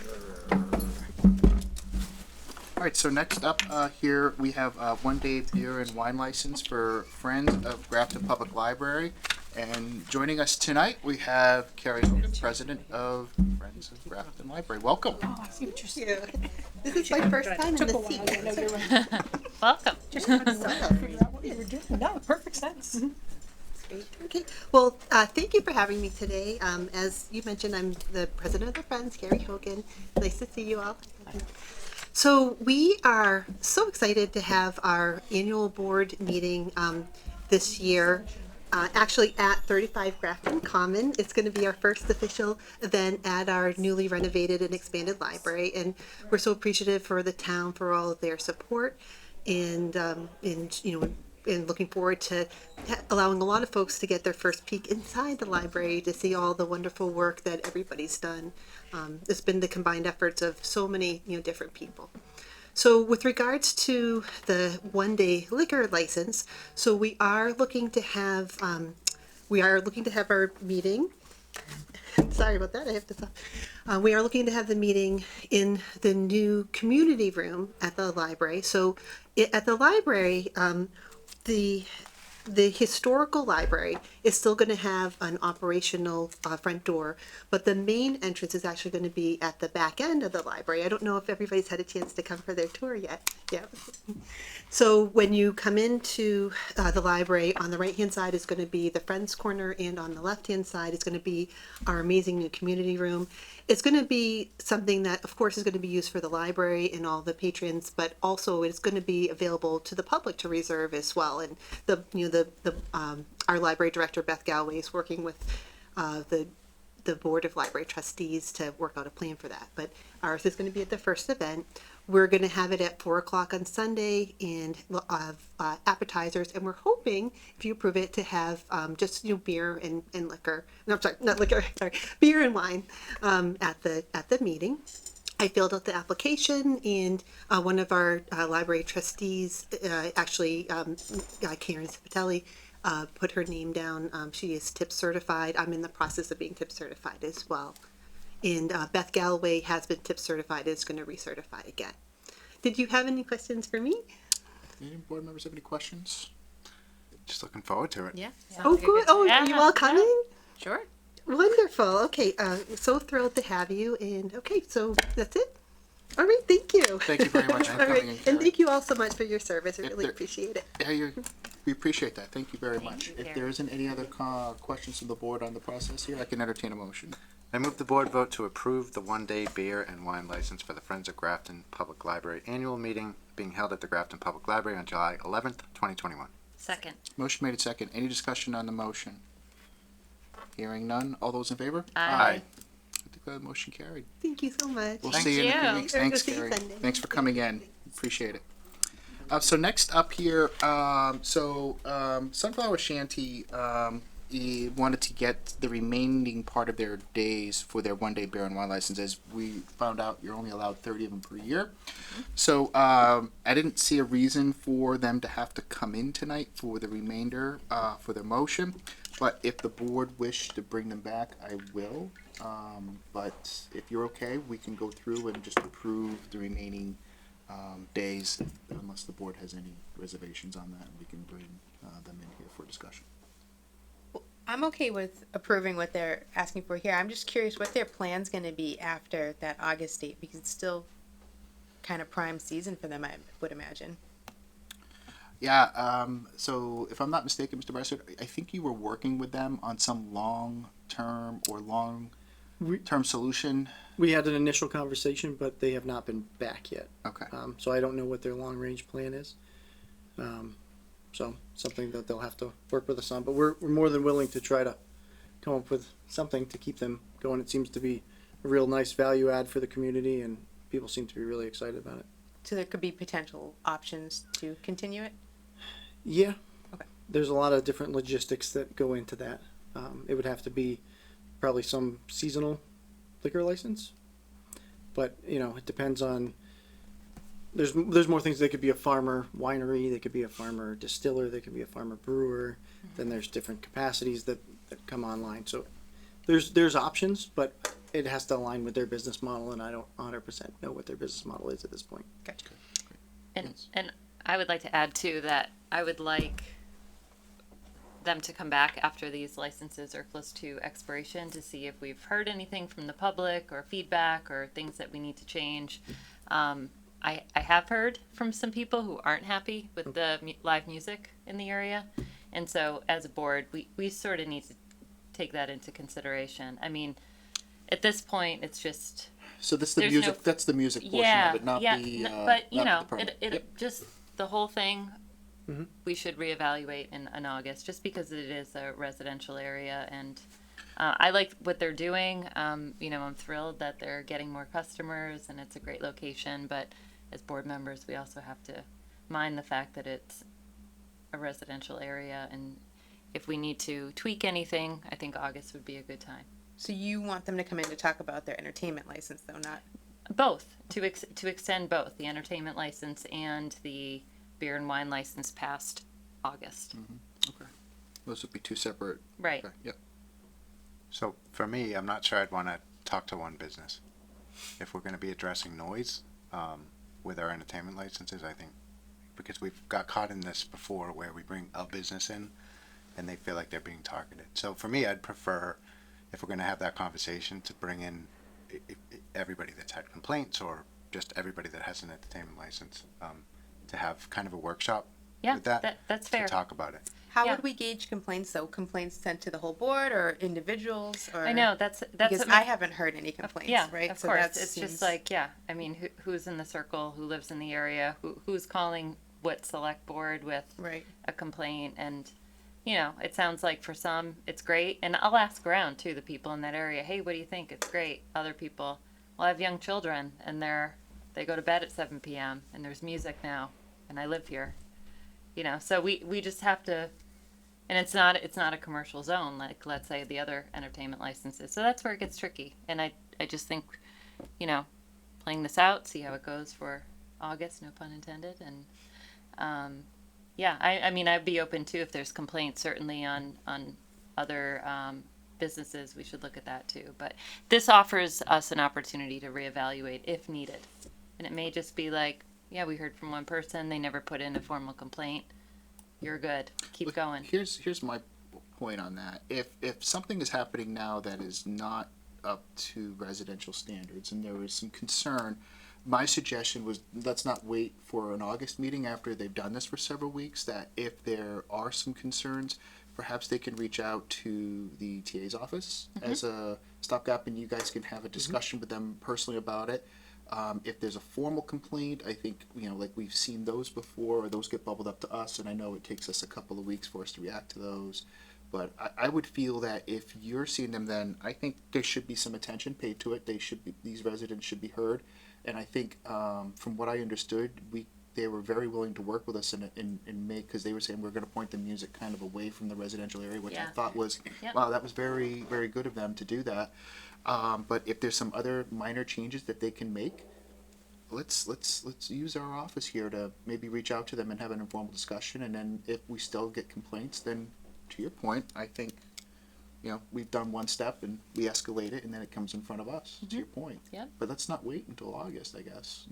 All right, so next up here, we have one-day beer and wine license for Friends of Grafton Public Library. And joining us tonight, we have Carrie Hogan, President of Friends of Grafton Library. Welcome. Oh, I see what you're saying. This is my first time in Took a the while, seat. I know you were- Welcome. just trying to figure out what you were doing. No, perfect sense. Okay, well, thank you for having me today. As you mentioned, I'm the president of the Friends, Carrie Hogan. Nice to see you all. So we are so excited to have our annual board meeting this year. Actually at 35 Grafton Common. It's going to be our first official event at our newly renovated and expanded library, and we're so appreciative for the town for all of their support, and looking forward to allowing a lot of folks to get their first peek inside the library to see all the wonderful work that everybody's done. It's been the combined efforts of so many different people. So with regards to the one-day liquor license, so we are looking to have our meeting. Sorry about that. I have to stop. We are looking to have the meeting in the new community room at the library. So at the library, the historical library is still going to have an operational front door, but the main entrance is actually going to be at the back end of the library. I don't know if everybody's had a chance to come for their tour yet. Yeah. So when you come into the library, on the right-hand side is going to be the Friends Corner, and on the left-hand side is going to be our amazing new community room. It's going to be something that, of course, is going to be used for the library and all the patrons, but also it's going to be available to the public to reserve as well. And our library director, Beth Galway, is working with the board of library trustees to work out a plan for that. But ours is going to be at the first event. We're going to have it at 4:00 on Sunday, and appetizers. And we're hoping, if you approve it, to have just beer and liquor. No, I'm sorry, not liquor. Sorry, beer and wine at the meeting. I filled out the application, and one of our library trustees, Karen Spitelli, put her name down. She is tip certified. I'm in the process of being tip certified as well. And Beth Galloway has been tip certified, is going to recertify again. Did you have any questions for me? Any board members have any questions? Just looking forward to it. Yeah. Oh, good. Oh, are you all coming? Sure. Wonderful. Okay, so thrilled to have you. And okay, so that's it. All right, thank you. Thank you very much for All right, coming in, and Carrie. thank you all so much for your service. I If really there- appreciate it. Yeah, we appreciate that. Thank you very much. you, If Carrie. there isn't any other questions from the board on the process here, I can entertain a motion. I move the board vote to approve the one-day beer and wine license for the Friends of Grafton Public Library annual meeting being held at the Grafton Public Library on July 11th, 2021. Second. Motion made in second. Any discussion on the motion? Hearing none. All those in favor? Aye. Motion carried. Thank you so much. We'll see you in a few you. weeks. We'll Thanks, see you Gary. Sunday. Thanks for coming in. Appreciate it. So next up here, Sunflower Shanty, he wanted to get the remaining part of their days for their one-day beer and wine license. As we found out, you're only allowed 30 of them per year. So I didn't see a reason for them to have to come in tonight for the remainder for their motion. But if the board wished to bring them back, I will. But if you're okay, we can go through and just approve the remaining days, unless the board has any reservations on that, and we can bring them in here for discussion. I'm okay with approving what they're asking for here. I'm just curious what their plan's gonna be after that August date, because it's still kind of prime season for them, I would imagine. Yeah, so if I'm not mistaken, Mr. Bryson, I think you were working with them on some long-term or long-term solution. We had an initial conversation, but they have not been back yet. Okay. So I don't know what their long-range plan is. So something that they'll have to work with us on, but we're more than willing to try to come up with something to keep them going. It seems to be a real nice value add for the community, and people seem to be really excited about it. So there could be potential options to continue it? Yeah. Okay. There's a lot of different logistics that go into that. It would have to be probably some seasonal liquor license, but it depends on. There's more things. They could be a farmer winery. They could be a farmer distiller. They could be a farmer brewer. Then there's different capacities that come online. So there's options, but it has to align with their business model, and I don't 100% know what their business model is at this point. Gotcha. And I would like to add too that I would like them to come back after these licenses are close to expiration to see if we've heard anything from the public or feedback or things that we need to change. I have heard from some people who aren't happy with the live music in the area. And so as a board, we sort of need to take that into consideration. I mean, at this point, it's just. So that's the There's music. no- that's the music portion Yeah, of it, not yeah, the. but you know, not the permit. it Yep. just the whole thing. Mhm. We should reevaluate in August, just because it is a residential area, and I like what they're doing. I'm thrilled that they're getting more customers, and it's a great location. But as board members, we also have to mind the fact that it's a residential area, and if we need to tweak anything, I think August would be a good time. So you want them to come in to talk about their entertainment license, though, not? Both, to extend both the entertainment license and the beer and wine license past August. Okay. Those would be two separate. Right. Okay. Yep. So for me, I'm not sure I'd want to talk to one business. If we're going to be addressing noise with our entertainment licenses, I think, because we've got caught in this before where we bring a business in and they feel like they're being targeted. So for me, I'd prefer, if we're going to have that conversation, to bring in everybody that's had complaints or just everybody that has an entertainment license, to have kind of a workshop Yeah, with that, that's to fair. talk about it. How Yeah. would we gauge complaints, though? Complaints sent to the whole board or individuals? Or I know that's because something- I haven't heard any complaints. Yeah, right. of So course. that It's seems- just like, yeah. I mean, who's in the circle? Who lives in the area? Who's calling what select board with right. a complaint? And it sounds like for some it's great. And I'll ask around too, the people in that area. Hey, what do you think? It's great. Other people, well, I have young children, and they go to bed at 7 p.m. and there's music now, and I live here. So we just have to. And it's not a commercial zone like, let's say, the other entertainment licenses. So that's where it gets tricky. And I just think, playing this out, see how it goes for August, no pun intended. And I mean, I'd be open too if there's complaints, certainly on other businesses. We should look at that too. But this offers us an opportunity to reevaluate if needed. And it may just be like, yeah, we heard from one person, they never put in a formal complaint. You're good. Keep Look, going. Here's my point on that. If something is happening now that is not up to residential standards, and there is some concern, my suggestion was let's not wait for an August meeting after they've done this for several weeks. That if there are some concerns, perhaps they can reach out to the TA's office as a stopgap, and you guys can have a discussion with them personally about it. If there's a formal complaint, I think, like we've seen those before, or those get bubbled up to us, and I know it takes us a couple of weeks for us to react to those. But I would feel that if you're seeing them, then I think there should be some attention paid to it. These residents should be heard. And I think, from what I understood, they were very willing to work with us in May, because they were saying we're gonna point the music kind of away from the residential area, which I Yeah. thought was, Yep. wow, that was very, very good of them to do that. But if there's some other minor changes that they can make, let's use our office here to maybe reach out to them and have an informal discussion. And then if we still get complaints, then to your point, I think, we've done one step and we escalate it, and then it comes in front of us, to your point. Yep. But let's not wait until August, I guess.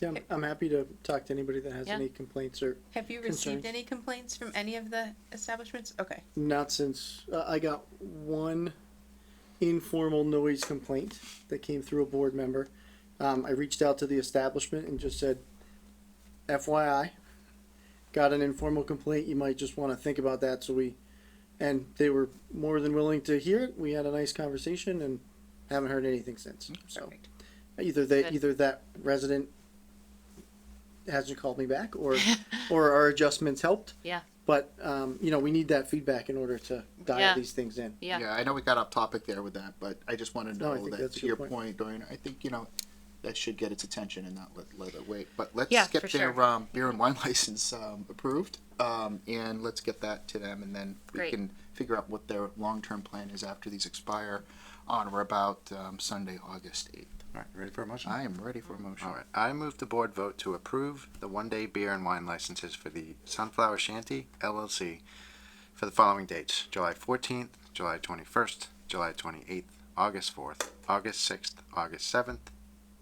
Yeah, I'm happy to talk to anybody that has Yeah. any complaints or Have you received Concerns? any complaints from any of the establishments? Okay. not since, I got one informal noise complaint that came through a board member. I reached out to the establishment and just said, FYI, got an informal complaint, you might just wanna think about that, and they were more than willing to hear it, we had a nice conversation and haven't heard anything since, so. Perfect. Good. Either that resident hasn't called me back, or our adjustments helped, Yeah. but, we need that feedback in order to Yeah. dial these things in. Yeah. I know we got off topic there with that, but I just want to No, I know think that that's a to your good point, Dorian, I think, that should get its attention and not let it wait. But let's Yeah, get for their sure. beer and wine license approved, and let's get that to them, and then we Great. can figure out what their long-term plan is after these expire on or about Sunday, August 8th. All right, ready for a motion? I am ready for a motion. All right, I move the board vote to approve the one-day beer and wine licenses for the Sunflower Shanty LLC for the following dates: July 14th, July 21st, July 28th, August 4th, August 6th, August 7th,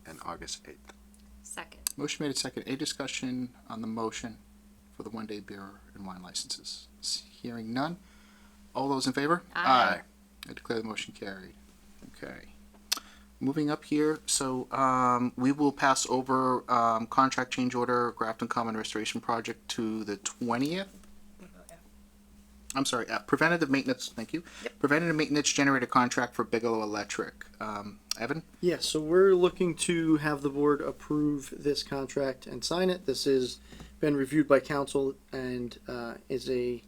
and August 8th. Second. Motion made second. Any discussion on the motion for the one-day beer and wine licenses? Hearing none. All those in favor? Aye. I declare the motion carried. Okay. Moving up here, so we will pass over contract change order Grafton Common Restoration Project to the 20th. I'm sorry, preventative maintenance, thank you. Preventative maintenance generator contract for Bigelow Electric. Evan? Yeah, so we're looking to have the board approve this contract and sign it. This has been reviewed by council and is a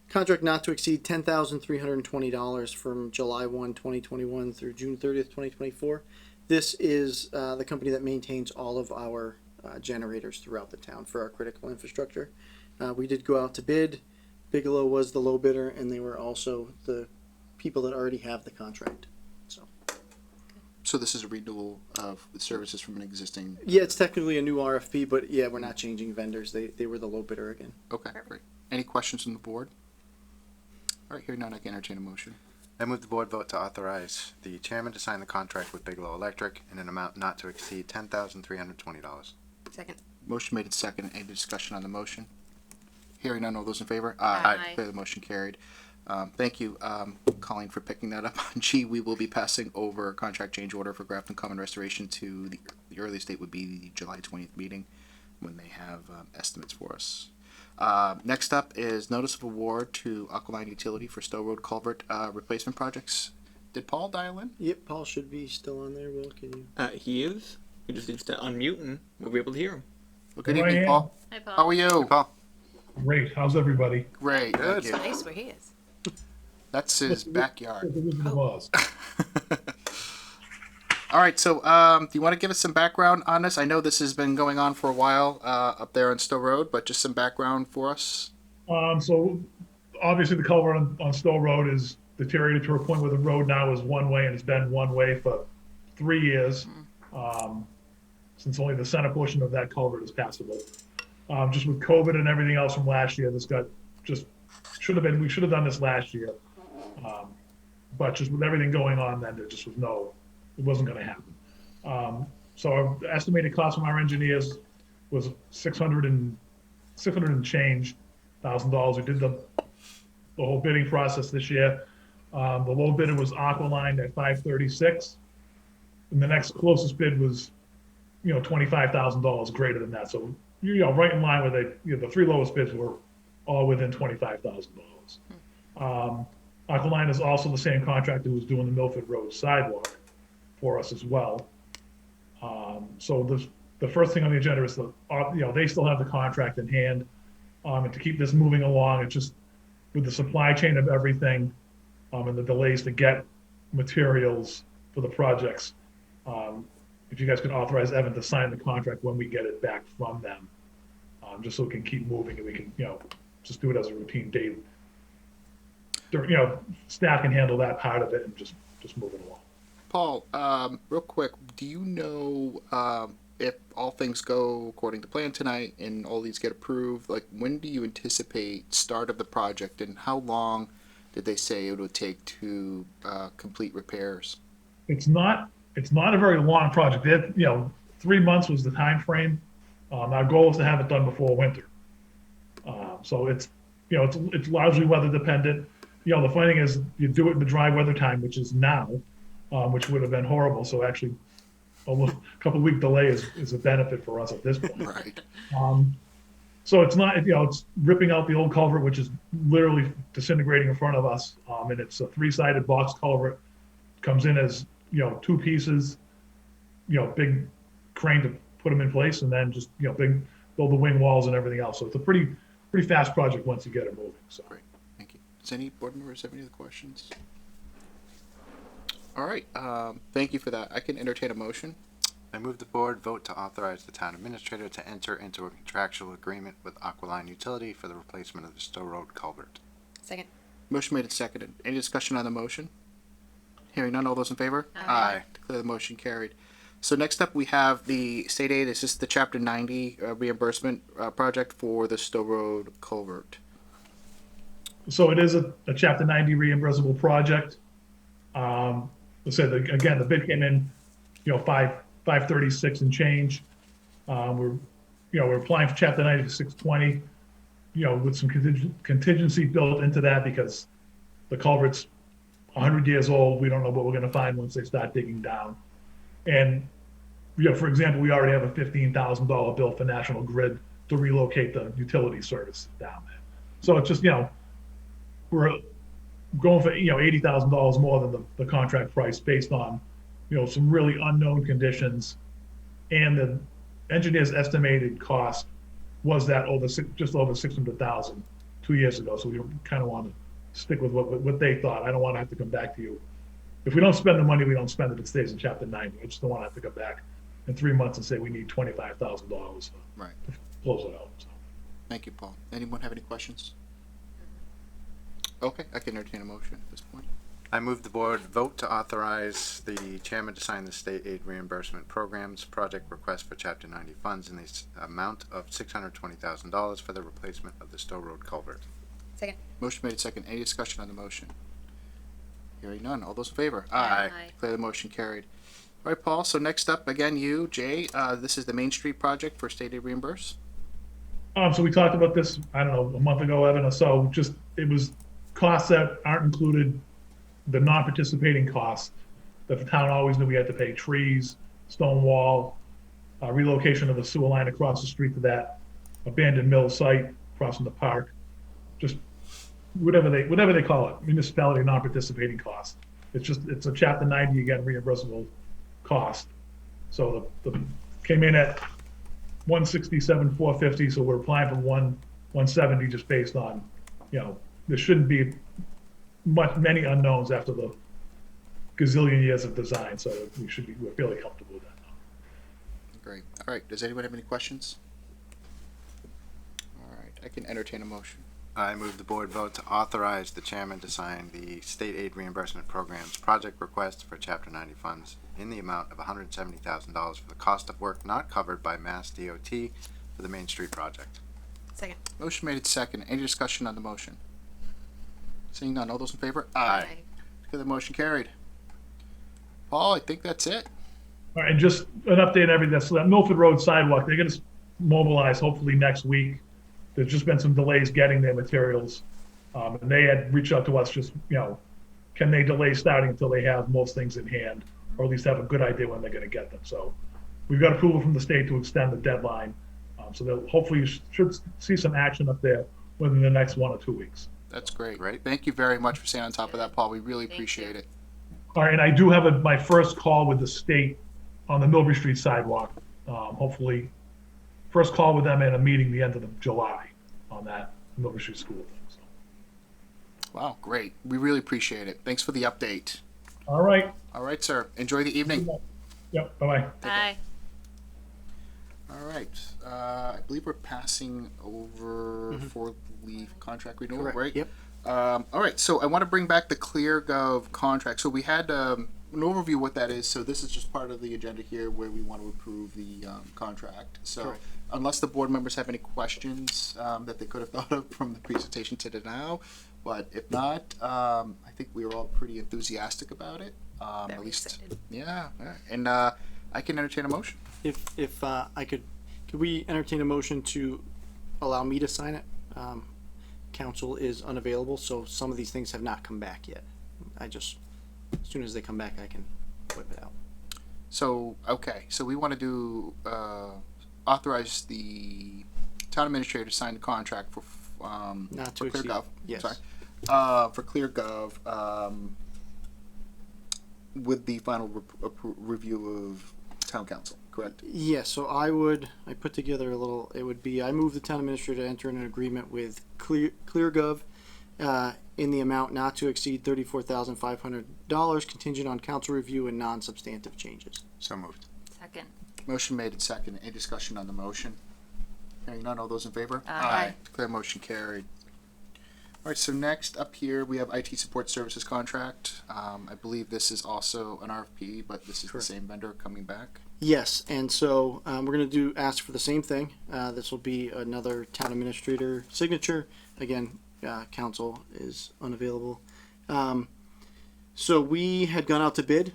contract not to exceed $10,320 from July 1, 2021 through June 30th, 2024. This is the company that maintains all of our generators throughout the town for our critical infrastructure. We did go out to bid. Bigelow was the low bidder, and they were also the people that already have the contract. So this is a renewal of the services from an existing, Yeah, it's technically a new RFP, but yeah, we're not changing vendors. They were the low bidder again. okay, great. Any questions from the board? All right, hearing none, I can entertain a motion. I move the board vote to authorize the chairman to sign the contract with Bigelow Electric in an amount not to exceed $10,320. Second. Motion made second. Any discussion on the motion? Hearing none, all those in favor? Aye. Declare the motion carried. Thank you, Colleen, for picking that up. On G, we will be passing over a contract change order for Grafton Common Restoration to the earliest date would be the July 20th meeting when they have estimates for us. Next up is notice of award to Aqualine Utility for Stowe Road Culvert replacement projects. Did Paul dial in? Yep, Paul should be still on there. Will, can you? He is. He just needs to unmute and we'll be able to hear him. Well, good Here I evening, am. Paul. Hi, Paul. How are you? Paul? Great. How's everybody? Great. Good. Thank you. Nice where he is. That's his backyard. The Wizard of Oz. All right, so do you want to give us some background on this? I know this has been going on for a while up there on Stowe Road, but just some background for us. So obviously the culvert on Stowe Road is deteriorated to a point where the road now is one way and it's been one way for 3 years. Since only the center portion of that culvert is passable. Just with COVID and everything else from last year, this got we should have done this last year. But just with everything going on then, there just was it wasn't gonna happen. So our estimated cost from our engineers was $600 and change $1,000. We did the whole bidding process this year. The low bidder was Aqualine at $536. And the next closest bid was, $25,000 greater than that. So, right in line with the three lowest bids were all within $25,000. Aqualine is also the same contractor who was doing the Milford Road sidewalk for us as well. So the first thing on the agenda is they still have the contract in hand. And to keep this moving along, with the supply chain of everything, and the delays to get materials for the projects, if you guys could authorize Evan to sign the contract when we get it back from them, just so we can keep moving and we can, just do it as a routine daily. Staff can handle that part of it and just move it along. Paul, real quick, do you know if all things go according to plan tonight and all these get approved? Like, when do you anticipate start of the project, and how long did they say it would take to complete repairs? It's not a very long project. 3 months was the time frame. Our goal is to have it done before winter. So it's largely weather dependent. The funny thing is, you do it in the dry weather time, which is now, which would have been horrible. So actually, a couple week delay is a benefit for us at this point. Right. So it's not, it's ripping out the old culvert, which is literally disintegrating in front of us. And it's a 3-sided box culvert. Comes in as, 2 pieces, big crane to put them in place, and then just, build the wing walls and everything else. So it's a pretty fast project once you get it moving. So. Great, thank you. Does any board members have any other questions? All right, thank you for that. I can entertain a motion. I move the board vote to authorize the town administrator to enter into a contractual agreement with Aqualine Utility for the replacement of the Stowe Road culvert. Second. Motion made and seconded. Any discussion on the motion? Hearing none, all those in favor? Aye. Declare the motion carried. So next up, we have the state aid. Is this the Chapter 90 reimbursement project for the Stowe Road culvert? So it is a Chapter 90 reimbursable project. Let's say again, the bid came in, 536 and change. We're applying for Chapter 90 for 620, with some contingency built into that because the culvert's 100 years old. We don't know what we're going to find once they start digging down. And, for example, we already have a $15,000 bill for National Grid to relocate the utility service down there. So it's just, we're going for, $80,000 more than the contract price based on, some really unknown conditions. And the engineer's estimated cost was that just over 600,000 2 years ago. So we kind of want to stick with what they thought. I don't want to have to come back to you. If we don't spend the money, we don't spend it. It stays in Chapter 90. I just don't want to have to come back in 3 months and say we need $25,000 Right. to close it out. So. Thank you, Paul. Anyone have any questions? Okay, I can entertain a motion at this point. I move the board vote to authorize the chairman to sign the state aid reimbursement programs project request for Chapter 90 funds in the amount of $620,000 for the replacement of the Stowe Road culvert. Second. Motion made second. Any discussion on the motion? Hearing none. All those in favor? Aye. Declare the motion carried. All right, Paul. So next up, again, you, Jay. This is the Main Street project for state aid reimburse. So we talked about this, I don't know, a month ago, Evan, or so. Just it was costs that aren't included, the non-participating costs that the town always knew we had to pay: trees, stone wall, relocation of the sewer line across the street to that abandoned mill site across from the park. Just whatever they call it, municipality non-participating cost. It's a Chapter 90 again reimbursable cost. So the came in at 167,450. So we're applying for 170 just based on, there shouldn't be many unknowns after the gazillion years of design. So we're fairly comfortable with that now. Great. All right. Does anyone have any questions? All right. I can entertain a motion. I move the board vote to authorize the chairman to sign the state aid reimbursement programs project request for Chapter 90 funds in the amount of $170,000 for the cost of work not covered by Mass DOT for the Main Street project. Second. Motion made second. Any discussion on the motion? Seeing none. All those in favor? Aye. Declare the motion carried. Paul, I think that's it. All right, and just an update on everything. So that Milford Road sidewalk, they're going to mobilize hopefully next week. There's just been some delays getting their materials. And they had reached out to us just, can they delay starting until they have most things in hand, or at least have a good idea when they're going to get them. So we've got approval from the state to extend the deadline. So they'll hopefully should see some action up there within the next 1 or 2 weeks. That's great. Great. Thank you very much for staying on top of that, Paul. We really appreciate it. All right, and I do have my first call with the state on the Millbury Street sidewalk. Hopefully, first call with them in a meeting the end of July on that Millbury Street school thing. So. Wow, great. We really appreciate it. Thanks for the update. All right. All right, sir. Enjoy the evening. Yep. Bye-bye. Bye. All right. I believe we're passing over for leave contract renewal, Correct. right? Yep. All right. So I want to bring back the ClearGov contract. So we had an overview of what that is. So this is just part of the agenda here where we want to approve the contract. So Correct. unless the board members have any questions that they could have thought of from the presentation to now, but if not, I think we were all pretty enthusiastic about it. Very At least, excited. yeah. And I can entertain a motion. If I could we entertain a motion to allow me to sign it? Council is unavailable, so some of these things have not come back yet. As soon as they come back, I can whip it out. So, okay, so we want to do, authorize the town administrator to sign the contract for, Not to for exceed, ClearGov. yes. Sorry. For ClearGov, with the final review of town council, correct? Yes, so I put together it would be, I move the town administrator to enter an agreement with ClearGov in the amount not to exceed $34,500 contingent on council review and non-substantive changes. So moved. Second. Motion made and second. Any discussion on the motion? Hearing none, all those in favor? Aye. Declare motion carried. All right, so next up here, we have IT support services contract. I believe this is also an RFP, but this is Correct. the same vendor coming back. Yes, and so we're going to ask for the same thing. This will be another town administrator signature. Again, council is unavailable. So we had gone out to bid,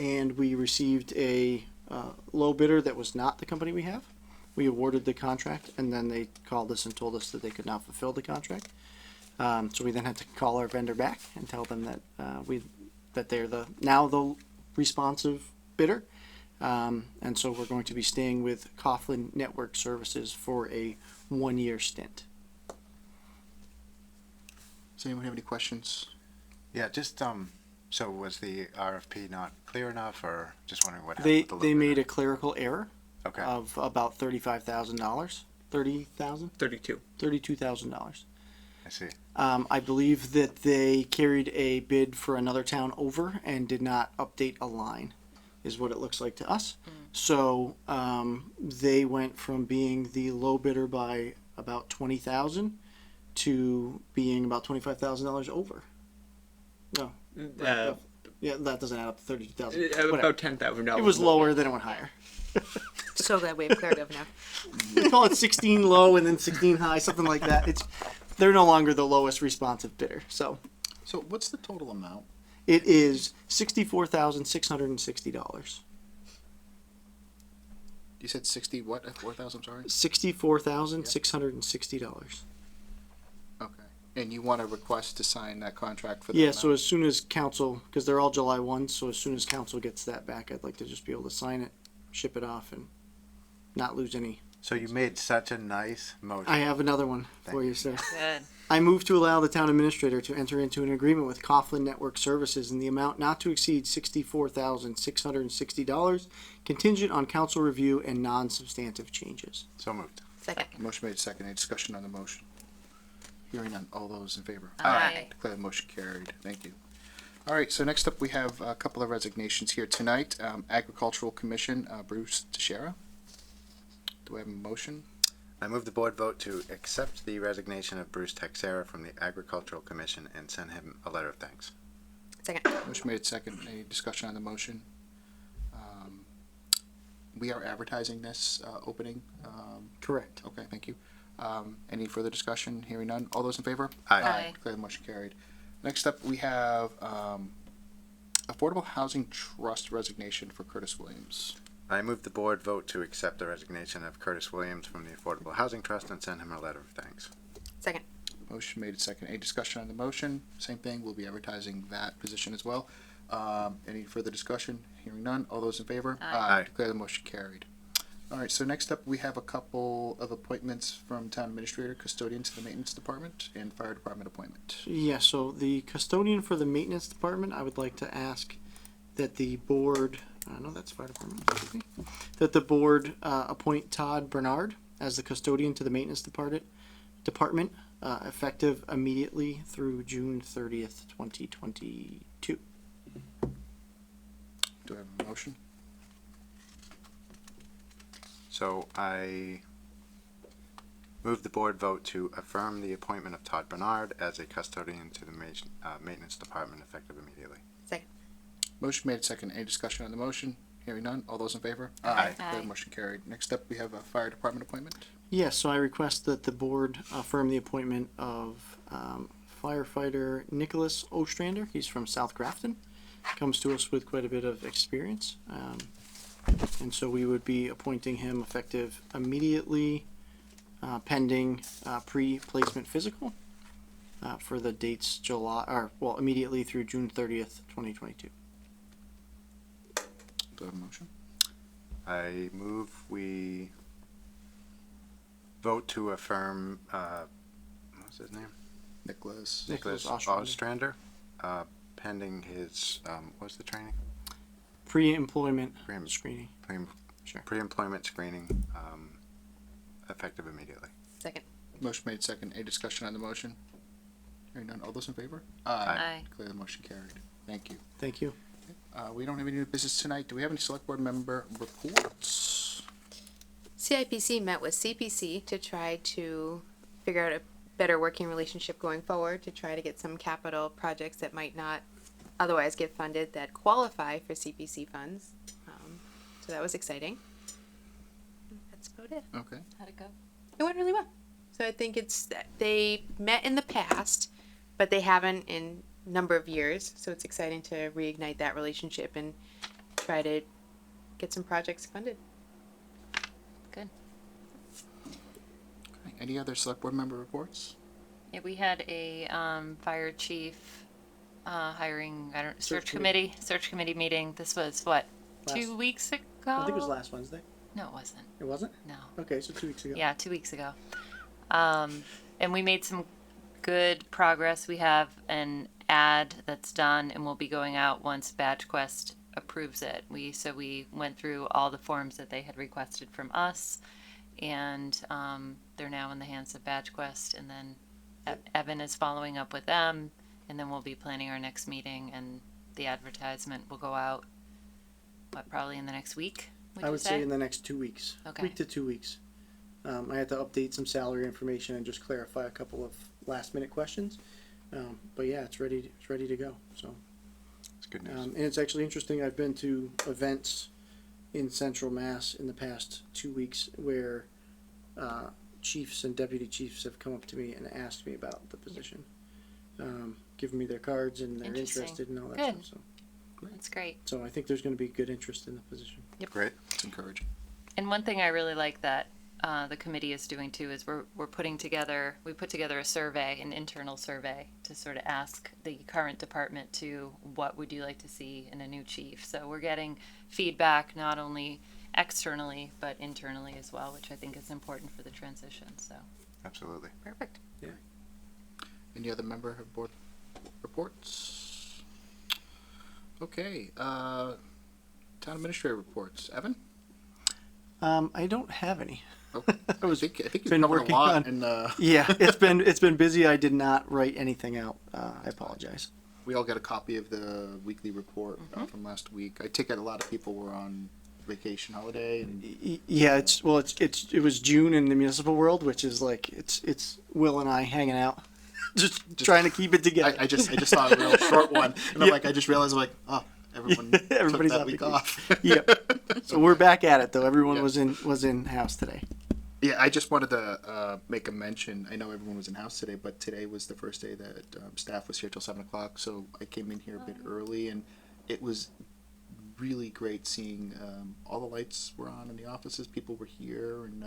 and we received a low bidder that was not the company we have. We awarded the contract, and then they called us and told us that they could not fulfill the contract. So we then had to call our vendor back and tell them that that they're now the responsive bidder. And so we're going to be staying with Coughlin Network Services for a 1-year stint. Does anyone have any questions? Yeah, just, so was the RFP not clear enough, or just wondering what happened with the They little made bit a clerical error Okay. of about $35,000. $32,000. I see. I believe that they carried a bid for another town over and did not update a line, is what it looks like to us. So they went from being the low bidder by about 20,000 to being about $25,000 over. No, yeah, that doesn't add up to 32,000. About $10,000. It was lower, then it went higher. So glad we have ClearGov now. They call it 16 low and then 16 high, something like that. They're no longer the lowest responsive bidder. So what's the total amount? it is $64,660. You said 60 what? 4,000, sorry? $64,660. Okay. And you want a request to sign that contract for that Yeah, amount? so as soon as council, because they're all July 1, so as soon as council gets that back, I'd like to just be able to sign it, ship it off, and not lose any. So you made such a nice motion. I have another one for Thank you, sir. Good. I move to allow the town administrator to enter into an agreement with Coughlin Network Services in the amount not to exceed $64,660, contingent on council review and non-substantive changes. So moved. Second. Motion made second. Any discussion on the motion? Hearing none. All those in favor? Aye. Declare the motion carried. Thank you. All right, so next up we have a couple of resignations here tonight. Agricultural Commission, Bruce Teixeira. Do we have a motion? I move the board vote to accept the resignation of Bruce Teixeira from the Agricultural Commission and send him a letter of thanks. Second. Motion made second. Any discussion on the motion? We are advertising this opening. Correct. Okay, thank you. Any further discussion? Hearing none. All those in favor? Aye. Declare the motion carried. Next up, we have Affordable Housing Trust resignation for Curtis Williams. I move the board vote to accept the resignation of Curtis Williams from the Affordable Housing Trust and send him a letter of thanks. Second. Motion made second. Any discussion on the motion? Same thing. We'll be advertising that position as well. Any further discussion? Hearing none. All those in favor? Aye. Declare the motion carried. All right, so next up, we have a couple of appointments from Town Administrator, Custodian to the Maintenance Department, and Fire Department appointment. Yeah, so the custodian for the maintenance department, I would like to ask that the board, no, that's fire department, excuse me, that the board appoint Todd Bernard as the custodian to the maintenance department effective immediately through June 30th, 2022. Do I have a motion? So I move the board vote to affirm the appointment of Todd Bernard as a custodian to the maintenance department effective immediately. Second. Motion made second. Any discussion on the motion? Hearing none. All those in favor? Aye. Declare the motion carried. Next up, we have a fire department appointment. Yes, so I request that the board affirm the appointment of firefighter Nicholas Ostrander. He's from South Grafton. Comes to us with quite a bit of experience. And so we would be appointing him effective immediately, pending pre-placement physical for the dates immediately through June 30th, 2022. Do I have a motion? I move we vote to affirm, what's his name? Nicholas. Nicholas Ostrander, pending his, what's the training? Pre-employment Pre- screening. Sure. Pre-employment screening, effective immediately. Second. Motion made second. Any discussion on the motion? Hearing none. All those in favor? Aye. Declare the motion carried. Thank you. Thank you. We don't have any new business tonight. Do we have any select board member reports? CIPC met with CPC to try to figure out a better working relationship going forward, to try to get some capital projects that might not otherwise get funded that qualify for CPC funds. So that was exciting. That's about it. Okay. How'd it go? It went really well. So I think they met in the past, but they haven't in a number of years. So it's exciting to reignite that relationship and try to get some projects funded. Good. Okay. Any other select board member reports? Yeah, we had a fire chief hiring search committee. committee meeting. This was what, 2 weeks ago? I think it was last Wednesday. No, it wasn't. It wasn't? No. Okay, so 2 weeks ago. Yeah, 2 weeks ago. And we made some good progress. We have an ad that's done and will be going out once BadgeQuest approves it. So we went through all the forms that they had requested from us, and they're now in the hands of BadgeQuest. And then Evan is following up with them, and then we'll be planning our next meeting, and the advertisement will go out, probably in the next week? I would say in the next 2 weeks. Okay. Week to 2 weeks. I had to update some salary information and just clarify a couple of last minute questions. But yeah, it's ready to go. So It's good news. and it's actually interesting. I've been to events in Central Mass in the past 2 weeks where chiefs and deputy chiefs have come up to me and asked me about the position, giving me their cards and they're Interesting. interested and all that Good. stuff. That's great. So I think there's going to be good interest in the position. Great. It's encouraging. And one thing I really like that the committee is doing too is we put together a survey, an internal survey, to sort of ask the current department to what would you like to see in a new chief. So we're getting feedback not only externally but internally as well, which I think is important for the transition. So Absolutely. perfect. Any other member of board reports? Okay. Town administrator reports. Evan? I don't have any. Okay. I think you've been covered working a lot. on- And Yeah, it's been busy. I did not write anything out. I apologize. we all got a copy of the weekly report from last week. I take it a lot of people were on vacation holiday. And Yeah, it was June in the municipal world, which is like it's Will and I hanging out, just trying to keep it together. I just saw a real short one, and I'm Yeah. like, I just realized, I'm like, oh, everyone Everybody's took that on week vacation. off. Yep. So we're back at it though. Everyone Yeah. was in house today. Yeah, I just wanted to make a mention. I know everyone was in house today, but today was the first day that staff was here till 7:00. So I came in here a bit early, and it was really great seeing all the lights were on in the offices. People were here, and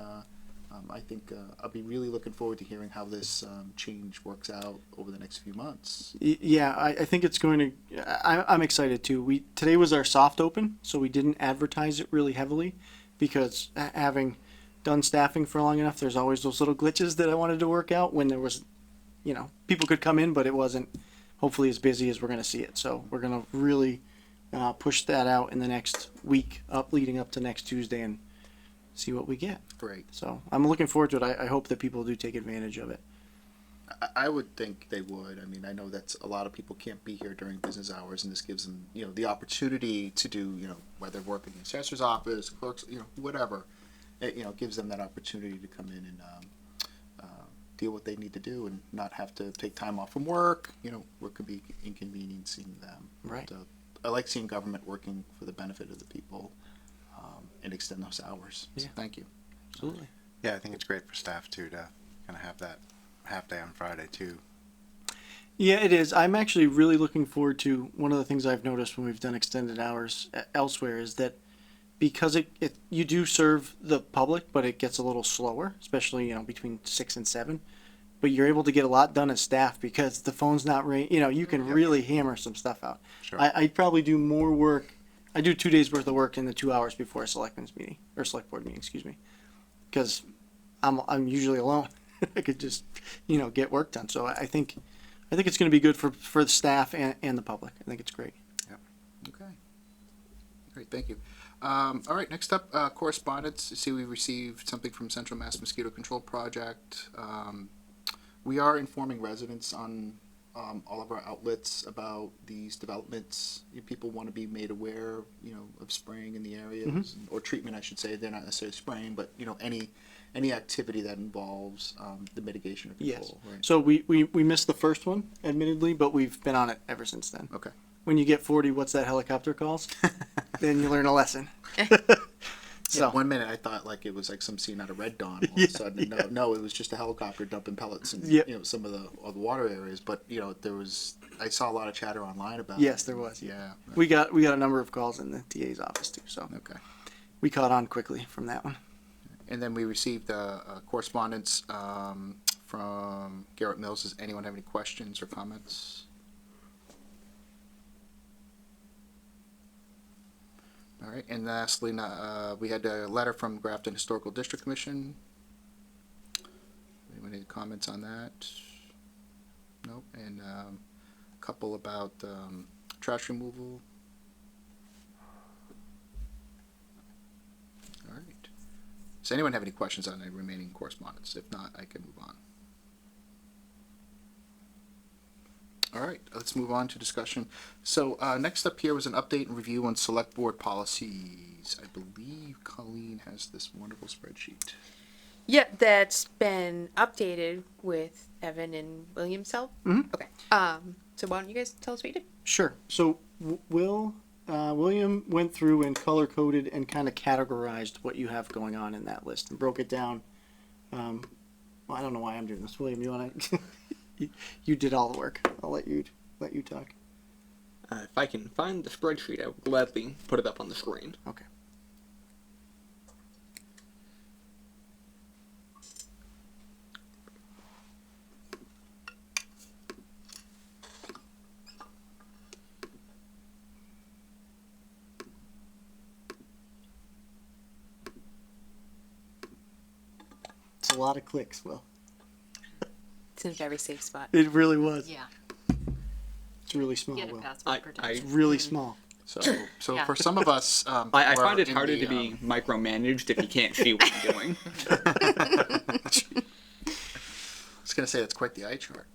I think I'll be really looking forward to hearing how this change works out over the next few months. Yeah, I think it's going to. I'm excited too. Today was our soft open, so we didn't advertise it really heavily because having done staffing for long enough, there's always those little glitches that I wanted to work out when there was, people could come in, but it wasn't hopefully as busy as we're going to see it. So we're going to really push that out in the next week, leading up to next Tuesday, and see what we get. Great. So I'm looking forward to it. I hope that people do take advantage of it. I would think they would. I mean, I know that's a lot of people can't be here during business hours, and this gives them, the opportunity to do, whether work in the assessor's office, clerks, whatever. It, gives them that opportunity to come in and deal what they need to do and not have to take time off from work. Work could be inconveniencing them. Right. But, I like seeing government working for the benefit of the people and extend those hours. So Yeah. thank you. Absolutely. Yeah, I think it's great for staff too to kind of have that half day on Friday too. Yeah, it is. I'm actually really looking forward to one of the things I've noticed when we've done extended hours elsewhere is that because you do serve the public, but it gets a little slower, especially between 6 and 7. But you're able to get a lot done as staff because the phone's not ringing. You can really hammer some stuff out. Sure. I probably do more work. I do 2 days worth of work in the 2 hours before a selectmen's meeting or select board meeting, excuse me, because I'm usually alone. I could just get work done. So I think it's going to be good for the staff and the public. I think it's great. Okay. Great, thank you. All right, next up, correspondence. I see we received something from Central Mass Mosquito Control Project. We are informing residents on all of our outlets about these developments. People want to be made aware, of spraying in the areas, or treatment, I should say. They're not necessarily spraying, but, any activity that involves the mitigation or control. Yes. Right? So we missed the first one, admittedly, but we've been on it ever since then. Okay. When you get 40, what's that helicopter calls? Then you learn a lesson. So Yeah, 1 minute I thought like it was like some scene out of Red Dawn. All of a sudden, no, it was just a helicopter dumping pellets in some of the water areas. But I saw a lot of chatter online about. yes, there was. Yeah. We got a number of calls in the DA's office too. So Okay. we caught on quickly from that one. And then we received correspondence from Garrett Mills. Does anyone have any questions or comments? All right, and lastly, we had a letter from Grafton Historical District Commission. Anyone any comments on that? Nope. And a couple about trash removal. All right. Does anyone have any questions on the remaining correspondence? If not, I can move on. All right, let's move on to discussion. So next up here was an update and review on select board policies. I believe Colleen has this wonderful spreadsheet. Yeah, that's been updated with Evan and William's help. Mhm. Okay. So why don't you guys tell us what you did? Sure. So William went through and color coded and kind of categorized what you have going on in that list and broke it down. Well, I don't know why I'm doing this. William, you want to? You did all the work. I'll let you talk. If I can find the spreadsheet, I will gladly put it up on the screen. Okay. It's a lot of clicks, Will. It's in a very safe spot. It really was. Yeah. It's really small, Get a Will. password protection. It's really small. So Yeah. for some of us, I who are find it in harder the, to be micromanaged if you can't see what I'm doing. I was gonna say that's quite the eye chart.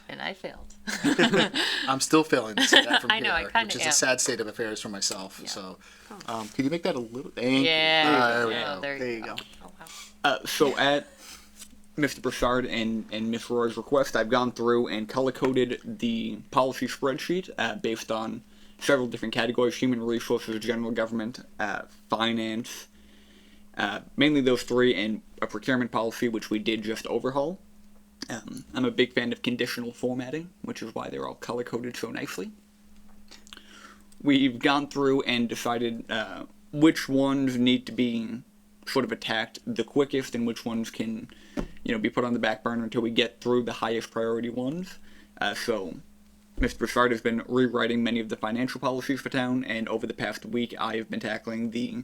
And I failed. I'm still failing to see that from I know, I here, kinda which is am. a sad state of affairs for myself. Yeah. So, could you make that a little? Thank Yeah, you. There we yeah, go. there you go. Oh, wow. So at Mr. Broussard and Ms. Roy's request, I've gone through and color-coded the policy spreadsheet based on several different categories: human resources, general government, finance, mainly those three, and a procurement policy, which we did just overhaul. I'm a big fan of conditional formatting, which is why they're all color-coded so nicely. We've gone through and decided which ones need to be sort of attacked the quickest and which ones can, be put on the back burner until we get through the highest priority ones. So Mr. Broussard has been rewriting many of the financial policies for town, and over the past week I have been tackling the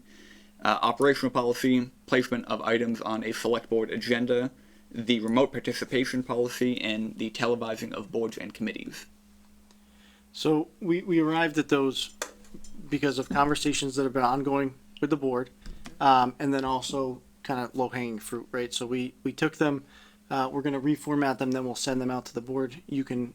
operational policy, placement of items on a select board agenda, the remote participation policy, and the televising of boards and committees. So we arrived at those because of conversations that have been ongoing with the board, and then also kind of low-hanging fruit, right? So we took them We're going to reformat them, then we'll send them out to the board. You can,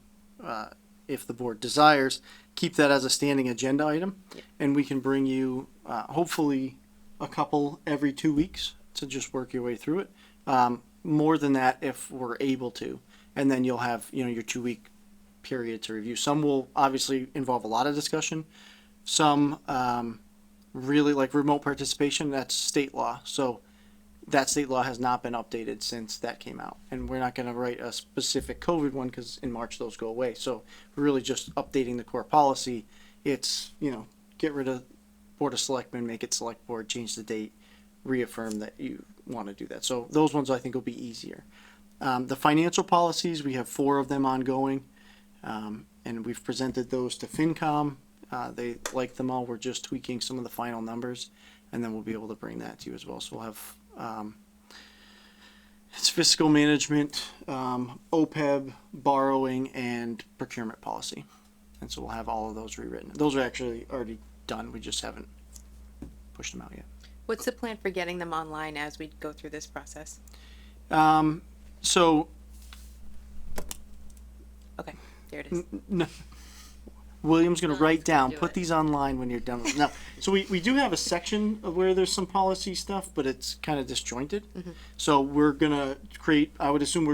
if the board desires, keep that as a standing agenda item, and we can bring you hopefully a couple every 2 weeks to just work your way through it. More than that if we're able to, and then you'll have your 2 week period to review. Some will obviously involve a lot of discussion. Some really like remote participation. That's state law, so that state law has not been updated since that came out, and we're not going to write a specific COVID one because in March those go away. So we're really just updating the core policy. It's get rid of Board of Selectmen, make it Select Board, change the date, reaffirm that you want to do that. So those ones I think will be easier. The financial policies, we have 4 of them ongoing, and we've presented those to FinCom. They like them all. We're just tweaking some of the final numbers, and then we'll be able to bring that to you as well. So we'll have it's fiscal management, OPEB, borrowing, and procurement policy. And so we'll have all of those rewritten. Those are actually already done. We just haven't pushed them out yet. What's the plan for getting them online as we go through this process? So Okay, there it is. no, William's going to write down, do put it. these online when you're done with now. So we do have a section of where there's some policy stuff, but it's kind of disjointed. So we're going to create, I would assume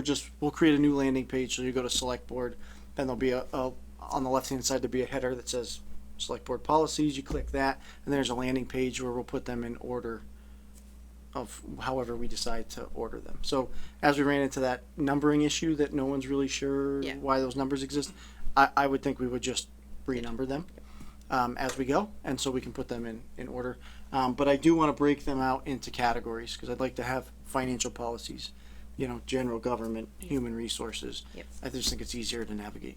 we'll create a new landing page. So you go to Select Board, then there'll be on the left-hand side, there'll be a header that says Select Board Policies. You click that, and there's a landing page where we'll put them in order of however we decide to order them. So as we ran into that numbering issue that no one's really sure why those numbers exist, I would think we would just renumber them as we go, and so we can put them in order. But I do want to break them out into categories because I'd like to have financial policies, general government, human resources. I just think it's easier to navigate.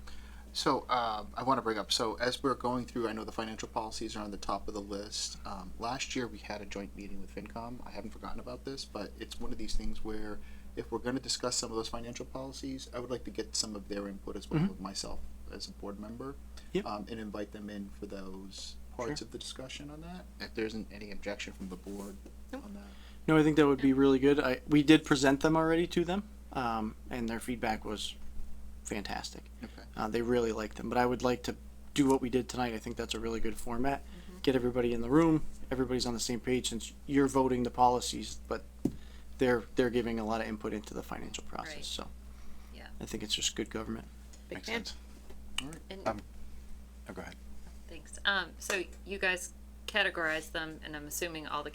So I want to bring up, so as we're going through, I know the financial policies are on the top of the list. Last year we had a joint meeting with FinCom. I haven't forgotten about this, but it's one of these things where if we're going to discuss some of those financial policies, I would like to get some of their input as well with myself as a board member, and invite them in for those parts of the discussion on that. If there isn't any objection from the board on that. No, I think that would be really good. We did present them already to them, and their feedback was fantastic. Okay. They really liked them, but I would like to do what we did tonight. I think that's a really good format. Get everybody in the room. Everybody's on the same page since you're voting the policies, but they're giving a lot of input into the financial process. Right. So Yeah. I think it's just good government. Big Makes fan. sense. And, Oh, go ahead. thanks. So you guys categorize them, and I'm assuming all the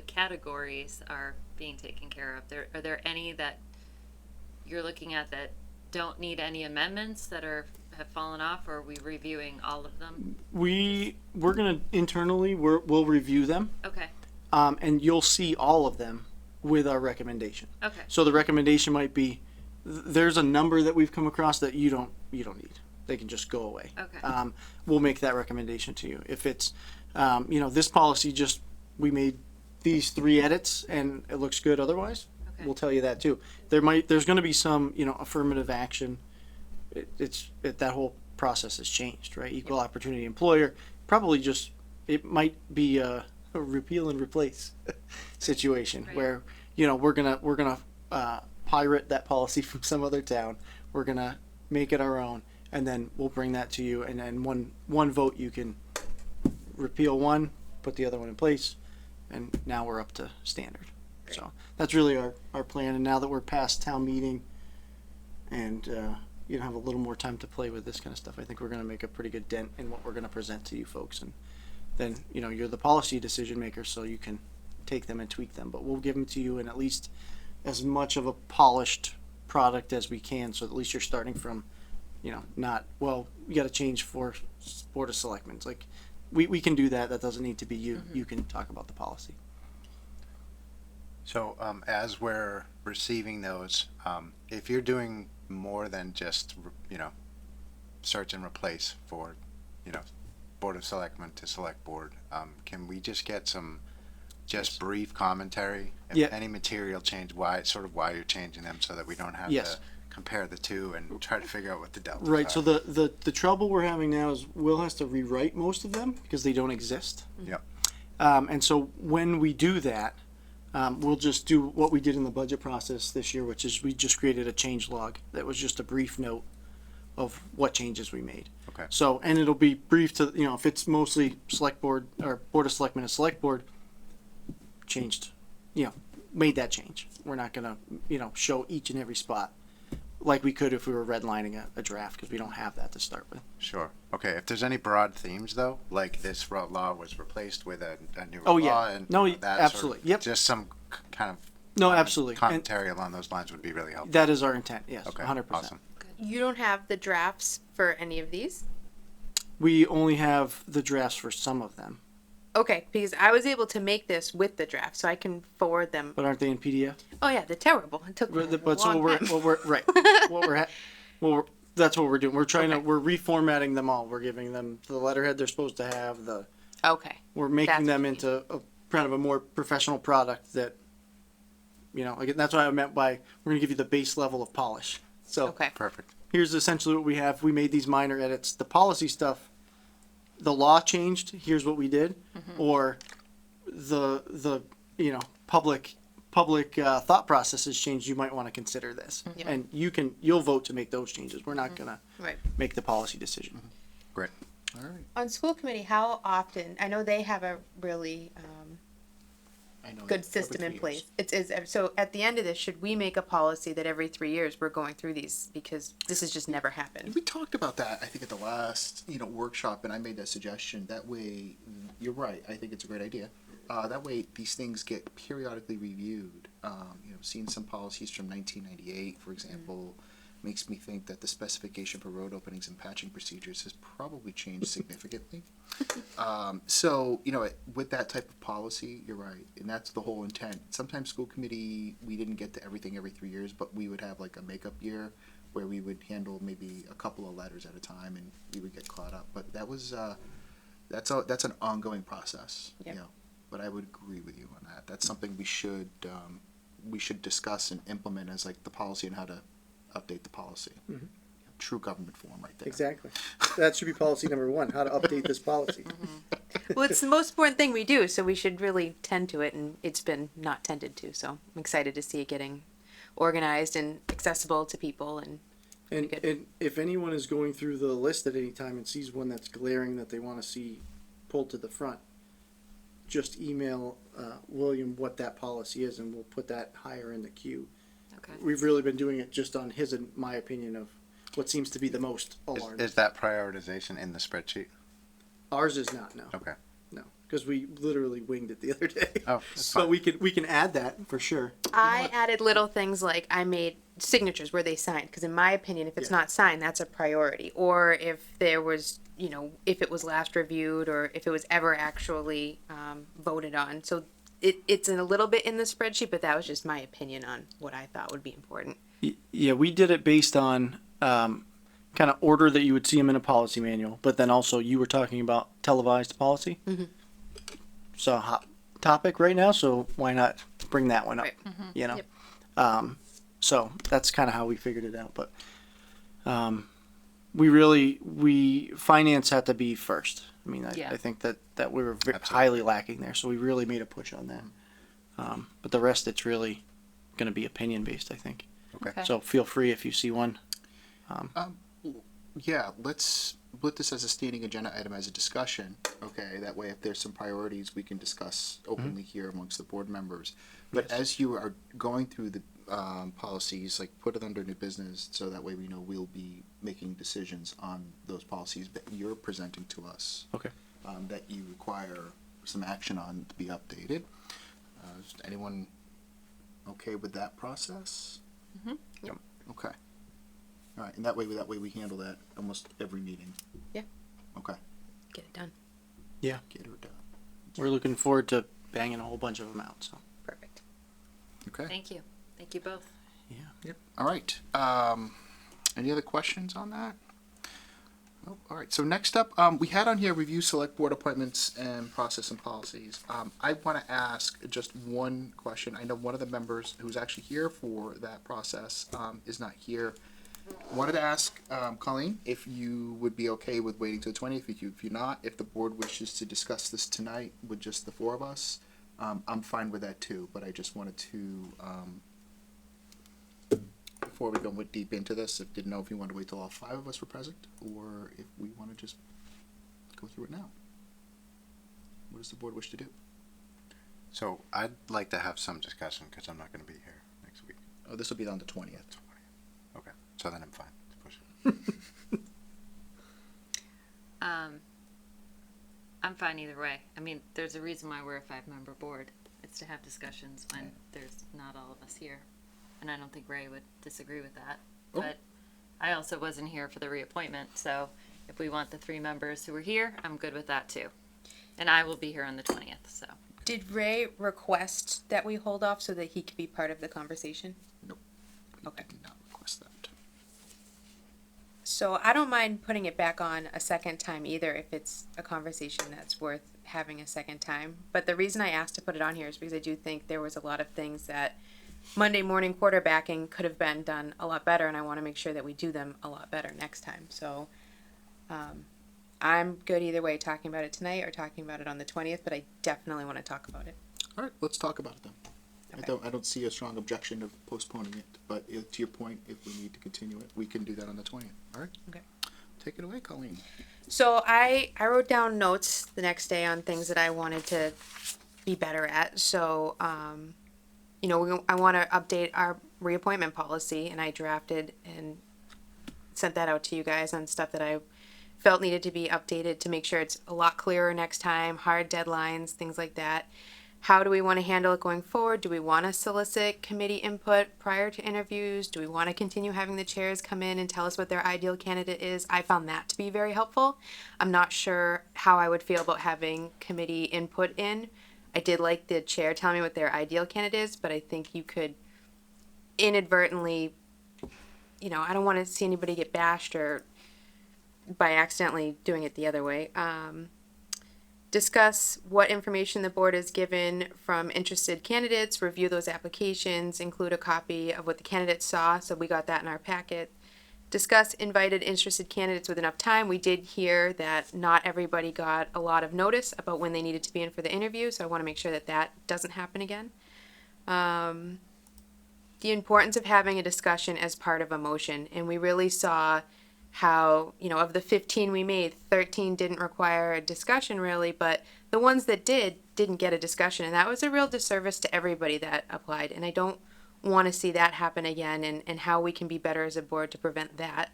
categories are being taken care of. Are there any that you're looking at that don't need any amendments that have fallen off, or are we reviewing all of them? We're gonna internally we'll review them, Okay. and you'll see all of them with our recommendation. Okay. So the recommendation might be there's a number that we've come across that you don't need. They can just go away. Okay. We'll make that recommendation to you. If it's this policy we made these 3 edits and it looks good otherwise, Okay. we'll tell you that too. There's going to be some affirmative action. That whole process has changed, right? Equal opportunity employer, probably it might be a repeal and replace situation Right. where we're gonna pirate that policy from some other town. We're gonna make it our own, and then we'll bring that to you. And then one vote, you can repeal one, put the other one in place, and now we're up to standard. Great. So that's really our plan. And now that we're past town meeting, and have a little more time to play with this kind of stuff, I think we're gonna make a pretty good dent in what we're gonna present to you folks. And then you're the policy decision maker, so you can take them and tweak them. But we'll give them to you in at least as much of a polished product as we can, so at least you're starting from not, well, we got to change for Board of Selectmen. It's like we can do that. That doesn't need to be you. You can talk about the policy. So as we're receiving those, if you're doing more than just search and replace for Board of Selectmen to Select Board, can we just get some brief commentary? If any material change, why you're changing them, so that we don't have to compare the two and try to figure out what the delta Right. are. So the trouble we're having now is Will has to rewrite most of them because they don't exist. Yep. And so when we do that, We'll just do what we did in the budget process this year, which is we just created a change log that was just a brief note of what changes we made. Okay. So, and it'll be brief to, you know, if it's mostly select board or board of selectmen and select board changed, you know, made that change. We're not gonna, you know, show each and every spot like we could if we were redlining a draft, because we don't have that to start with. Sure. Okay, if there's any broad themes though, like this law was replaced with a new Oh, law yeah. and No, that sort of- absolutely. Yep. just some kind of No, absolutely. And commentary along those lines would be really helpful. that is our intent, yes, Okay, 100%. awesome. You don't have the drafts for any of these? We only have the drafts for some of them, Okay, because I was able to make this with the draft, so I can forward them. but aren't they in PDF? Oh yeah, they're terrible. It took me a But so long we're, time. what we're, right, that's what we're doing. We're trying to, Okay. we're reformatting them all. We're giving them the letterhead they're supposed to have, Okay. we're making That's them what you into a kind of a more professional product that, you know, again, that's what I meant by, we're gonna give you the base level of polish. So Okay. Perfect. here's essentially what we have. We made these minor edits. The policy stuff, the law changed, here's what we did. Or the, you know, public thought processes changed, you might want to consider this. Yep. And you'll vote to make those changes. We're not gonna Right. make the policy decision. Great. All right. On school committee, how often? I know they have a really I know. good system in place. It's so at the end of this, should we make a policy that every 3 years we're going through these, because this has just never happened? We talked about that, I think, at the last, workshop, and I made that suggestion. That way, you're right, I think it's a great idea. That way, these things get periodically reviewed. Seeing some policies from 1998, for example, makes me think that the specification for road openings and patching procedures has probably changed significantly. With that type of policy, you're right, and that's the whole intent. Sometimes school committee, we didn't get to everything every 3 years, but we would have like a makeup year where we would handle maybe a couple of letters at a time, and we would get caught up. But that was that's an ongoing process. Yep. But I would agree with you on that. That's something we should discuss and implement as like the policy and how to update the policy. True government form, right there. Exactly. That should be policy number one, how to update this policy. Well, it's the most important thing we do, so we should really tend to it, and it's been not tended to. So I'm excited to see it getting organized and accessible to people. And And if anyone is going through the list at any time and sees one that's glaring that they want to see pulled to the front, just email William what that policy is, and we'll put that higher in the queue. Okay. We've really been doing it just on his and my opinion of what seems to be the most alarming. Is that prioritization in the spreadsheet? Ours is not, no. Okay. No, because we literally winged it the other day. Oh, that's So fine. we can add that for sure. I added little things like I made signatures where they signed, because in my opinion, if it's not signed, that's a priority. Or if there was, if it was last reviewed, or if it was ever actually voted on. So it's in a little bit in the spreadsheet, but that was just my opinion on what I thought would be important. Yeah, we did it based on kind of order that you would see them in a policy manual, but then also you were talking about televised policy. So hot topic right now, so why not bring that one up? Right. You know, Yep. so that's kind of how we figured it out. But finance had to be first. I mean, Yeah. I think that we were highly lacking there, so we really made a push on that. But the rest, it's really going to be opinion based, I think. Okay. So feel free if you see one. Yeah, let's put this as a standing agenda item as a discussion. Okay, that way if there's some priorities, we can discuss openly here amongst the board members. But as you are going through the policies, like put it under new business, so that way we know we'll be making decisions on those policies that you're presenting to us. Okay. That you require some action on to be updated. Is anyone okay with that process? Yep. Okay. All right, and that way we handle that almost every meeting. Yeah. Okay. Get it done. Yeah. Get her done. We're looking forward to banging a whole bunch of them out. So Perfect. Okay. Thank you. Thank you both. All right. Any other questions on that? Oh, all right. So next up, we had on here review select board appointments and process and policies. I want to ask just one question. I know one of the members who's actually here for that process is not here. Wanted to ask Colleen if you would be okay with waiting till the 20th. If you're not, if the board wishes to discuss this tonight with just the four of us, I'm fine with that too, but I just wanted to, before we go deep into this, I didn't know if you wanted to wait till all 5 of us were present, or if we want to just go through it now. What does the board wish to do? So I'd like to have some discussion because I'm not going to be here next week. Oh, this will be on the 20th. Okay, so then I'm fine. Let's push it. I'm fine either way. I mean, there's a reason why we're a 5-member board. It's to have discussions when there's not all of us here. And I don't think Ray would disagree with that. Oh. But I also wasn't here for the reappointment, so if we want the 3 members who were here, I'm good with that too. And I will be here on the 20th, so. Did Ray request that we hold off so that he could be part of the conversation? Nope. Okay. Did not request that. So I don't mind putting it back on a second time either if it's a conversation that's worth having a second time. But the reason I asked to put it on here is because I do think there was a lot of things that Monday morning quarterbacking could have been done a lot better, and I want to make sure that we do them a lot better next time. So I'm good either way, talking about it tonight or talking about it on the 20th, but I definitely want to talk about it. All right, let's talk about it then. Okay. I don't see a strong objection of postponing it, but to your point, if we need to continue it, we can do that on the 20th. All right? Okay. Take it away, Colleen. So I wrote down notes the next day on things that I wanted to be better at. So, you know, I want to update our reappointment policy, and I drafted and sent that out to you guys on stuff that I felt needed to be updated to make sure it's a lot clearer next time, hard deadlines, things like that. How do we want to handle it going forward? Do we want to solicit committee input prior to interviews? Do we want to continue having the chairs come in and tell us what their ideal candidate is? I found that to be very helpful. I'm not sure how I would feel about having committee input in. I did like the chair telling me what their ideal candidate is, but I think you could inadvertently, you know, I don't want to see anybody get bashed or by accidentally doing it the other way. Discuss what information the board is given from interested candidates, review those applications, include a copy of what the candidates saw, so we got that in our packet. Discuss invited interested candidates with enough time. We did hear that not everybody got a lot of notice about when they needed to be in for the interview, so I want to make sure that that doesn't happen again. The importance of having a discussion as part of a motion, and we really saw how, you know, of the 15 we made, 13 didn't require a discussion really, but the ones that didn't get a discussion, and that was a real disservice to everybody that applied, and I don't want to see that happen again, and how we can be better as a board to prevent that.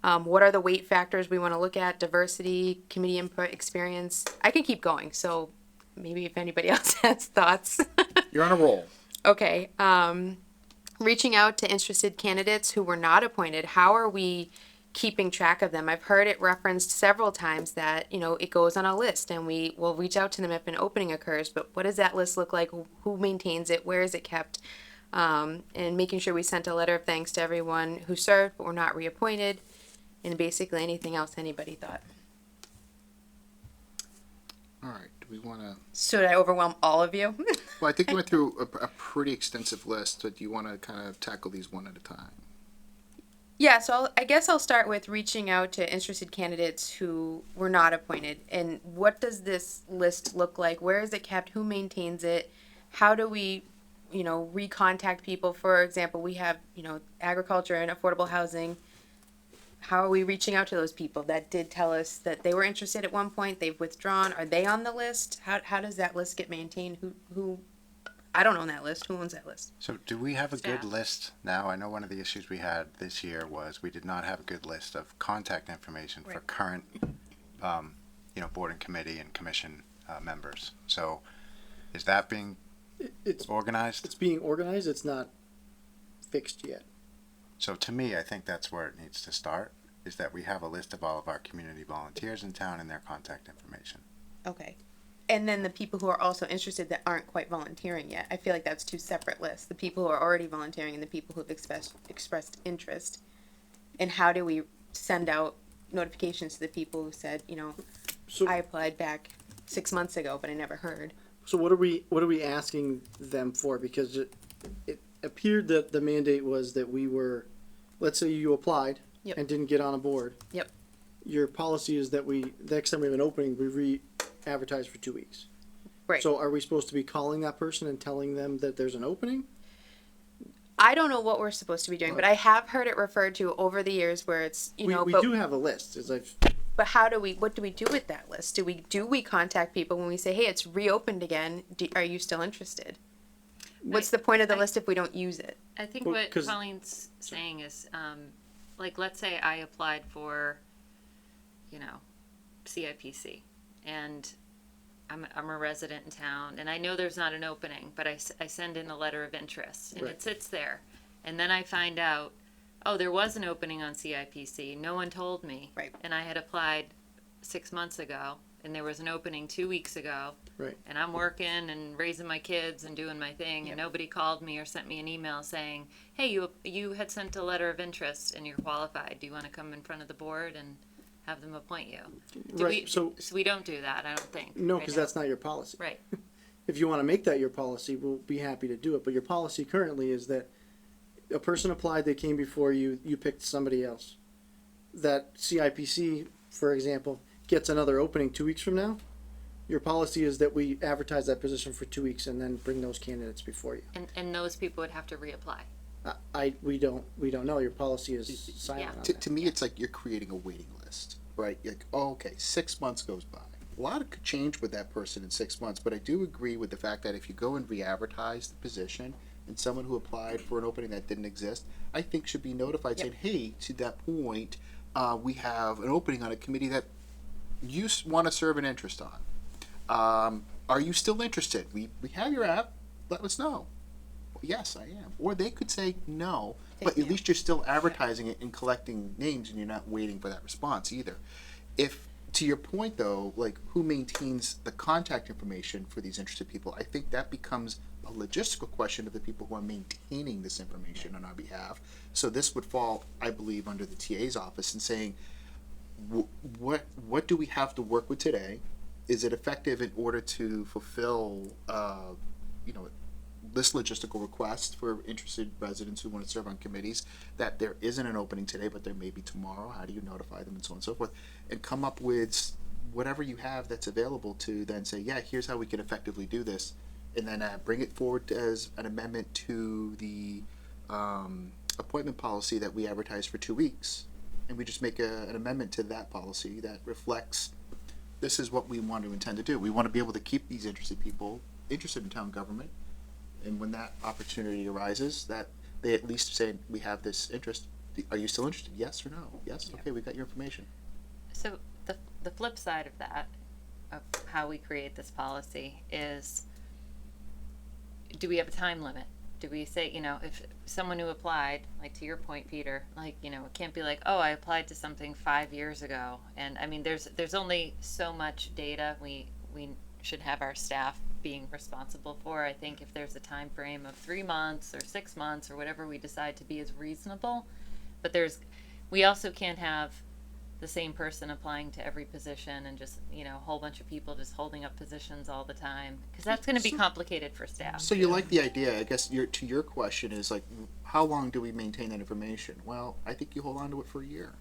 What are the weight factors we want to look at? Diversity, committee input, experience. I can keep going, so maybe if anybody else has thoughts. You're on a roll. Okay. Reaching out to interested candidates who were not appointed, how are we keeping track of them? I've heard it referenced several times that, you know, it goes on a list and we will reach out to them if an opening occurs, but what does that list look like? Who maintains it? Where is it kept? And making sure we sent a letter of thanks to everyone who served but were not reappointed, and basically anything else anybody thought. All right, do we want to... So did I overwhelm all of you? Well, I think we went through a pretty extensive list, but do you want to kind of tackle these one at a time? Yeah, so I guess I'll start with reaching out to interested candidates who were not appointed. And what does this list look like? Where is it kept? Who maintains it? How do we, you know, recontact people? For example, we have, you know, agriculture and affordable housing. How are we reaching out to those people that did tell us that they were interested at one point? They've withdrawn. Are they on the list? How does that list get maintained? Who? I don't own that list. Who owns that list? So do we have a good Staff. list now? I know one of the issues we had this year was we did not have a good list of contact information for Right. current, you know, board and committee and commission members. So is that being It's organized? being organized. It's not fixed yet. So to me, I think that's where it needs to start, is that we have a list of all of our community volunteers in town and their contact information. Okay. And then the people who are also interested that aren't quite volunteering yet. I feel like that's two separate lists. The people who are already volunteering and the people who have expressed interest. And how do we send out notifications to the people who said, you know, So, I applied back 6 months ago, but I never heard. so what are we asking them for? Because it appeared that the mandate was that we were, let's say you applied Yep. and didn't get on a board. Yep. Your policy is that the next time we have an opening, we re-advertise for 2 weeks. Right. So are we supposed to be calling that person and telling them that there's an opening? I don't know what we're supposed to be doing, but I have heard it referred to over the years where it's, you know, We but, do have a list, as I've, but what do we do with that list? Do we contact people when we say, hey, it's reopened again, are you still interested? What's the point of the list if we don't use it? I think Well, what 'cause- Colleen's saying is, like, let's say I applied for, you know, CIPC, and I'm a resident in town, and I know there's not an opening, but I send in a letter of interest, and Right. it sits there, and then I find out, oh, there was an opening on CIPC, no one told me. Right. And I had applied 6 months ago, and there was an opening 2 weeks ago. Right. And I'm working and raising my kids and doing my thing, and nobody called me or sent me an email saying, hey, you had sent a letter of interest and you're qualified. Do you want to come in front of the board and have them appoint you? right, so, So we don't do that, I don't think. no, right because now. that's not your policy. Right. If you want to make that your policy, we'll be happy to do it, but your policy currently is that a person applied, they came before you, you picked somebody else. That CIPC, for example, gets another opening 2 weeks from now, your policy is that we advertise that position for 2 weeks and then bring those candidates before you. And those people would have to reapply. We don't know, your policy is silent on To, that. to me, it's like you're creating a waiting list, right? You're like, oh, okay, 6 months goes by. A lot could change with that person in 6 months, but I do agree with the fact that if you go and re-advertise the position, and someone who applied for an opening that didn't exist, I think should be notified saying, hey, to that point, we have an opening on a committee that you want to serve an interest on. Are you still interested? We have your app. Let us know. Yes, I am. Or they could say no, but at least you're still advertising it and collecting names, and you're not waiting for that response either. If, to your point though, like who maintains the contact information for these interested people, I think that becomes a logistical question of the people who are maintaining this information on our behalf. So this would fall, I believe, under the TA's office and saying, what do we have to work with today? Is it effective in order to fulfill, this logistical request for interested residents who want to serve on committees, that there isn't an opening today, but there may be tomorrow? How do you notify them, and so on and so forth? And come up with whatever you have that's available to then say, yeah, here's how we can effectively do this. And then bring it forward as an amendment to the appointment policy that we advertise for 2 weeks. And we just make an amendment to that policy that reflects, this is what we want to intend to do. We want to be able to keep these interested people interested in town government. And when that opportunity arises, that they at least say, we have this interest. Are you still interested? Yes or no? Yes? Okay, we got your information. So the flip side of that, of how we create this policy, is, do we have a time limit? Do we say, if someone who applied, like to your point, Peter, like, it can't be like, oh, I applied to something 5 years ago. And I mean, there's only so much data we should have our staff being responsible for. I think if there's a time frame of 3 months or 6 months or whatever we decide to be is reasonable, but we also can't have the same person applying to every position and just, a whole bunch of people just holding up positions all the time, because that's going to be complicated for staff. So you like the idea, I guess. To your question is like, how long do we maintain that information? Well, I think you hold on to it for a year.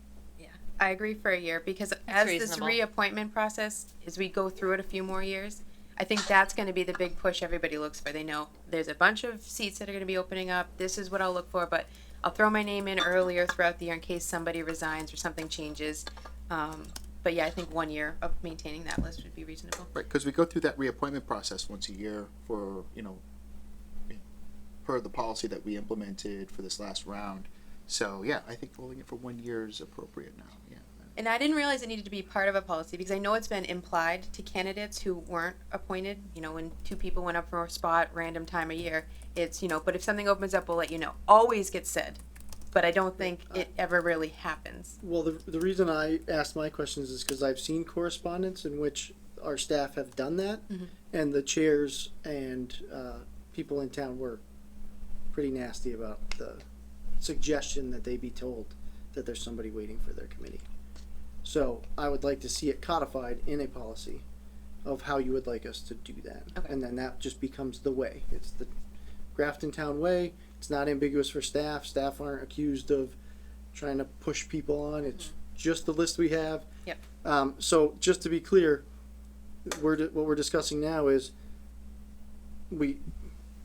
I agree for a year, because as this reasonable. reappointment process, as we go through it a few more years, I think that's going to be the big push everybody looks for. They know there's a bunch of seats that are going to be opening up. This is what I'll look for, but I'll throw my name in earlier throughout the year in case somebody resigns or something changes. But yeah, I think 1 year of maintaining that list would be reasonable. Right, because we go through that reappointment process once a year for, per the policy that we implemented for this last round. So yeah, I think holding it for 1 year is appropriate now, yeah. And I didn't realize it needed to be part of a policy, because I know it's been implied to candidates who weren't appointed, when 2 people went up for a spot, random time of year. It's, but if something opens up, we'll let you know. Always gets said, but I don't think it ever really happens. Well, the reason I asked my questions is because I've seen correspondence in which our staff have done that, and the chairs and people in town were pretty nasty about the suggestion that they be told that there's somebody waiting for their committee. So I would like to see it codified in a policy of how you would like us to do that. Okay. And then that just becomes the way. It's the Grafton Town way. It's not ambiguous for staff. Staff aren't accused of trying to push people on. It's just the list we have. Yep. So just to be clear, what we're discussing now is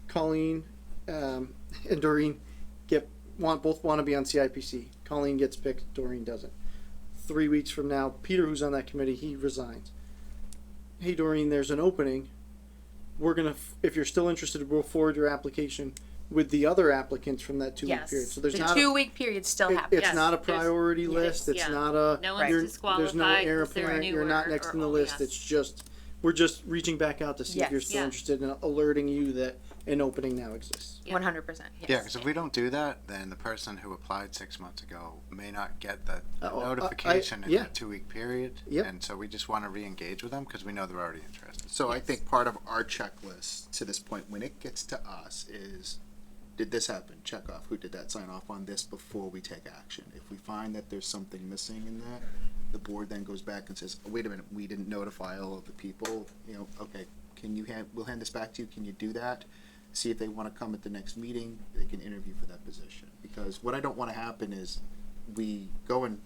Colleen, and Doreen both want to be on CIPC. Colleen gets picked, Doreen doesn't. 3 weeks from now, Peter, who's on that committee, he resigns. Hey, Doreen, there's an opening. We're gonna, if you're still interested, we'll forward your application with the other applicants from that 2 week Yes. period. So there's The not 2 week period still happens. it's Yes, not a there's- priority list. It's yeah. not a No one's there's disqualified no heir 'cause they're apparent. You're not newer next or on the old, list. yes. It's just we're just reaching back out to see if you're Yes. still Yeah. interested in alerting you that an opening now exists. 100%. Yes. Yeah, because if we don't do that, then the person who applied 6 months ago may not get the Oh, notification in yeah. that 2 week period. Yep. And so we just want to re-engage with them because we know they're already interested. So I think part of our checklist to this point, when it gets to us, is did this happen? Check off. Who did that? Sign off on this before we take action. If we find that there's something missing in that, the board then goes back and says, oh, wait a minute, we didn't notify all of the people. You know, okay, can you we'll hand this back to you. Can you do that? See if they want to come at the next meeting. They can interview for that position. Because what I don't want to happen is we go and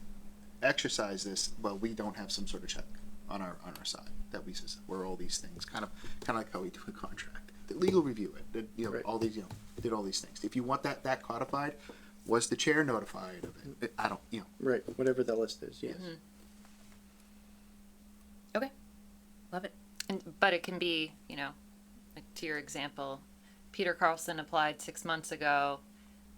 exercise this, but we don't have some sort of check on our side that we says where all these things kind of like how we do a contract. The legal review it. Did, you know, Right. all these, you know, did all these things. If you want that codified, was the chair notified of it? I don't, you know. Right. Whatever the list is. Yes. Okay. Love it. But it can be, you know, like to your example, Peter Carlson applied 6 months ago.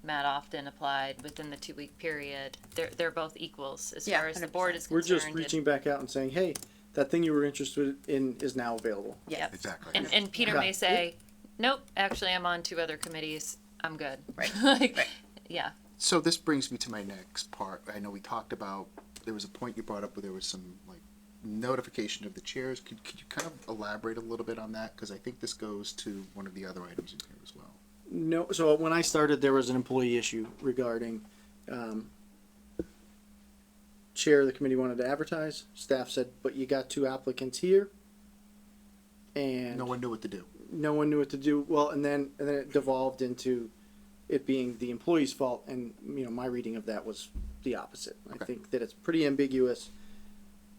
Matt Often applied within the 2 week period. They're both equals as Yeah, far as the 100%. board is We're concerned. just reaching back out and saying, hey, that thing you were interested in is now available. Yes. Exactly. And Peter Yeah. may say, nope, actually I'm on 2 other committees. I'm good. Right. Like, Right. yeah. So this brings me to my next part. I know we talked about, there was a point you brought up where there was some like notification of the chairs. Could you kind of elaborate a little bit on that? Because I think this goes to one of the other items in here as well. No. So when I started, there was an employee issue regarding chair of the committee wanted to advertise. Staff said, but you got 2 applicants here. And No one knew what to do. no one knew what to do. Well, and then it devolved into it being the employee's fault, and you know my reading of that was the opposite. I Okay. think that it's pretty ambiguous.